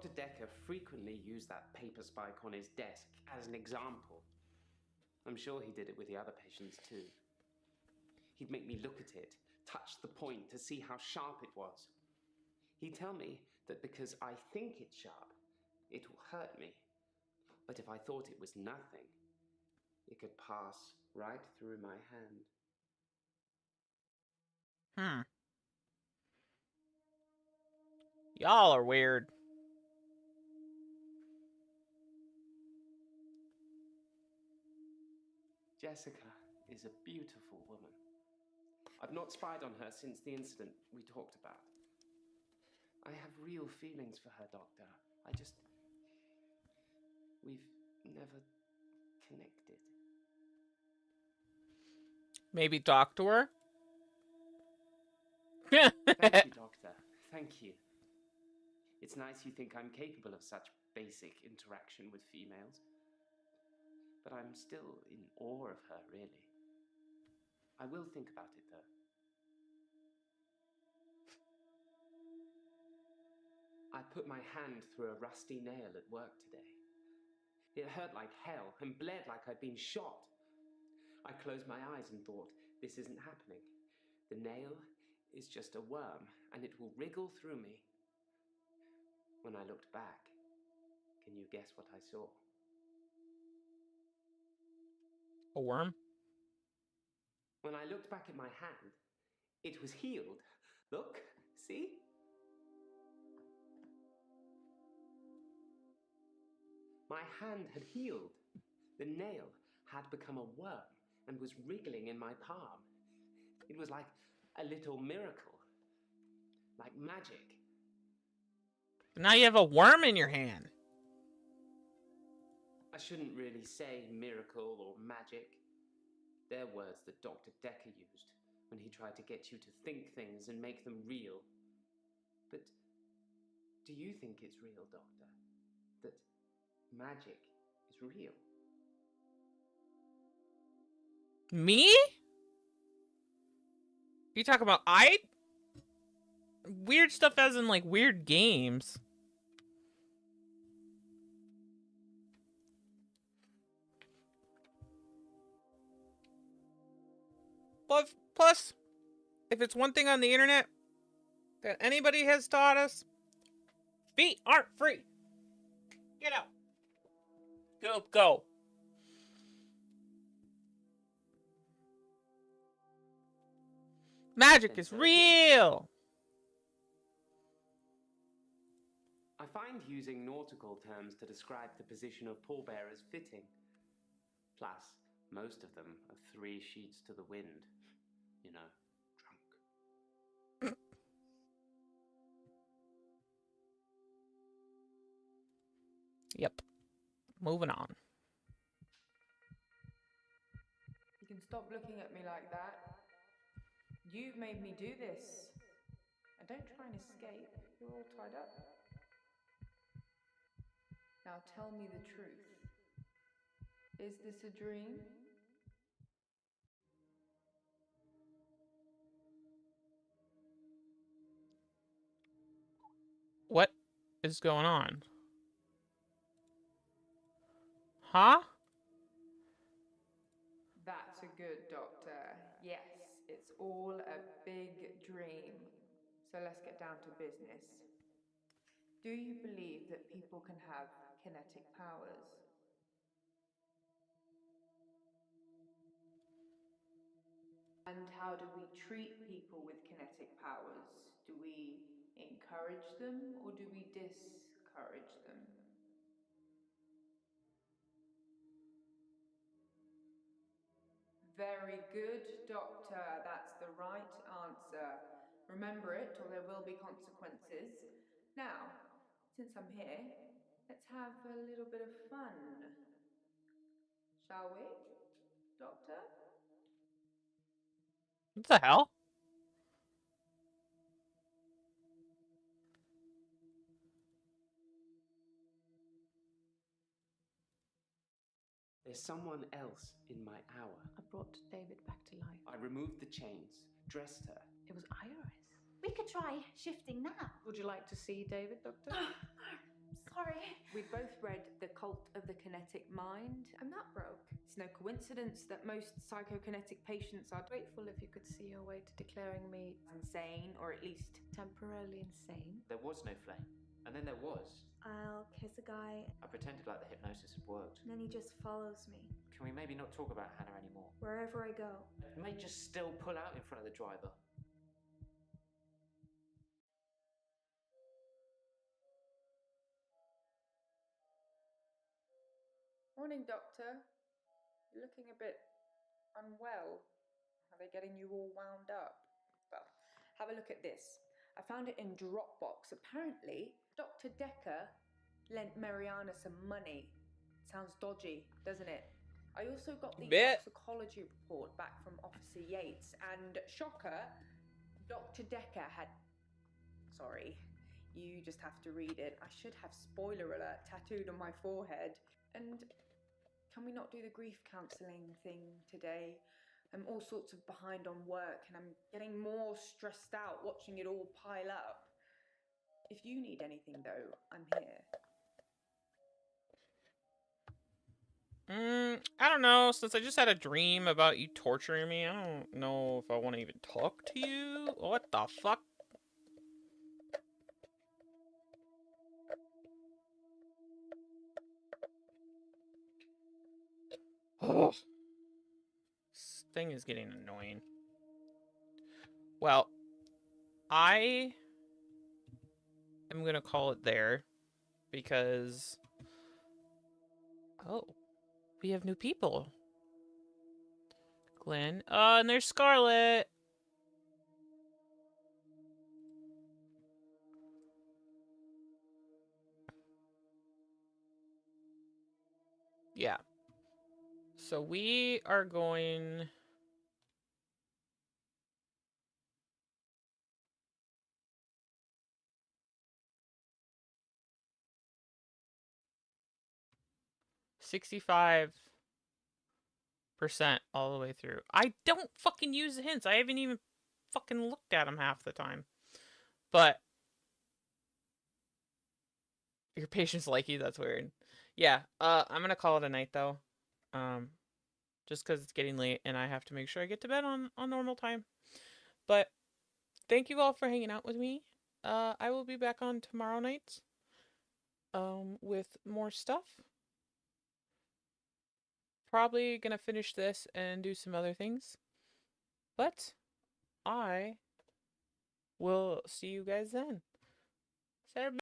Dr. Decker frequently used that paper spike on his desk as an example. I'm sure he did it with the other patients too. He'd make me look at it, touch the point to see how sharp it was. He'd tell me that because I think it's sharp, it will hurt me. But if I thought it was nothing, it could pass right through my hand. Y'all are weird. Jessica is a beautiful woman. I've not spied on her since the incident we talked about. I have real feelings for her, Doctor. We've never connected. Maybe Doctor? Thank you, Doctor. Thank you. It's nice you think I'm capable of such basic interaction with females. But I'm still in awe of her, really. I will think about it, though. I put my hand through a rusty nail at work today. It hurt like hell and bled like I'd been shot. I closed my eyes and thought, this isn't happening. The nail is just a worm, and it will wriggle through me. When I looked back, can you guess what I saw? A worm? When I looked back at my hand, it was healed. Look, see? My hand had healed. The nail had become a worm and was wriggling in my palm. It was like a little miracle, like magic. Now you have a worm in your hand. I shouldn't really say miracle or magic. They're words that Dr. Decker used when he tried to get you to think things and make them real. But do you think it's real, Doctor? That magic is real? Me? You talking about weird stuff as in like weird games. Plus, if it's one thing on the internet that anybody has taught us, feet aren't free. Get out. Go. Magic is real. I find using nautical terms to describe the position of pallbearers fitting. Plus, most of them are 3 sheets to the wind. You know, drunk. Yep. Moving on. You can stop looking at me like that. You've made me do this. And don't try and escape. You're all tied up. Now tell me the truth. Is this a dream? What is going on? Huh? That's a good doctor. Yes, it's all a big dream. So let's get down to business. Do you believe that people can have kinetic powers? And how do we treat people with kinetic powers? Do we encourage them or do we discourage them? Very good, doctor. That's the right answer. Remember it or there will be consequences. Now, since I'm here, let's have a little bit of fun. Shall we, doctor? What the hell? There's someone else in my hour. I brought David back to life. I removed the chains, dressed her. It was Iris. We could try shifting now. Would you like to see David, Doctor? Sorry. We both read The Cult of the Kinetic Mind. I'm not broke. It's no coincidence that most psychokinetic patients are Grateful if you could see your way to declaring me insane, or at least temporarily insane. There was no flame. And then there was. I'll kiss a guy, I pretended like the hypnosis had worked. and then he just follows me Can we maybe not talk about Hannah anymore? wherever I go. You may just still pull out in front of the driver. Morning, Doctor. You're looking a bit unwell. Are they getting you all wound up? Well, have a look at this. I found it in Dropbox. Apparently, Dr. Decker lent Mariana some money. Sounds dodgy, doesn't it? I also got the Bit. toxicology report back from Officer Yates, and shocker, Dr. Decker had... Sorry, you just have to read it. I should have spoiler alert tattooed on my forehead. And can we not do the grief counselling thing today? I'm all sorts of behind on work, and I'm getting more stressed out watching it all pile up. If you need anything, though, I'm here. I don't know. Since I just had a dream about you torturing me, I don't know if I want to even talk to you. What the fuck? Ugh. This thing is getting annoying. Well, I am gonna call it there because... Oh, we have new people. Glenn. And there's Scarlet. Yeah. So we are going... $65% all the way through. I don't fucking use the hints. I haven't even fucking looked at them half the time. But your patients like you, that's weird. Yeah, I'm gonna call it a night though. Just because it's getting late and I have to make sure I get to bed on normal time. But thank you all for hanging out with me. I will be back on tomorrow night with more stuff. Probably gonna finish this and do some other things. But I will see you guys then.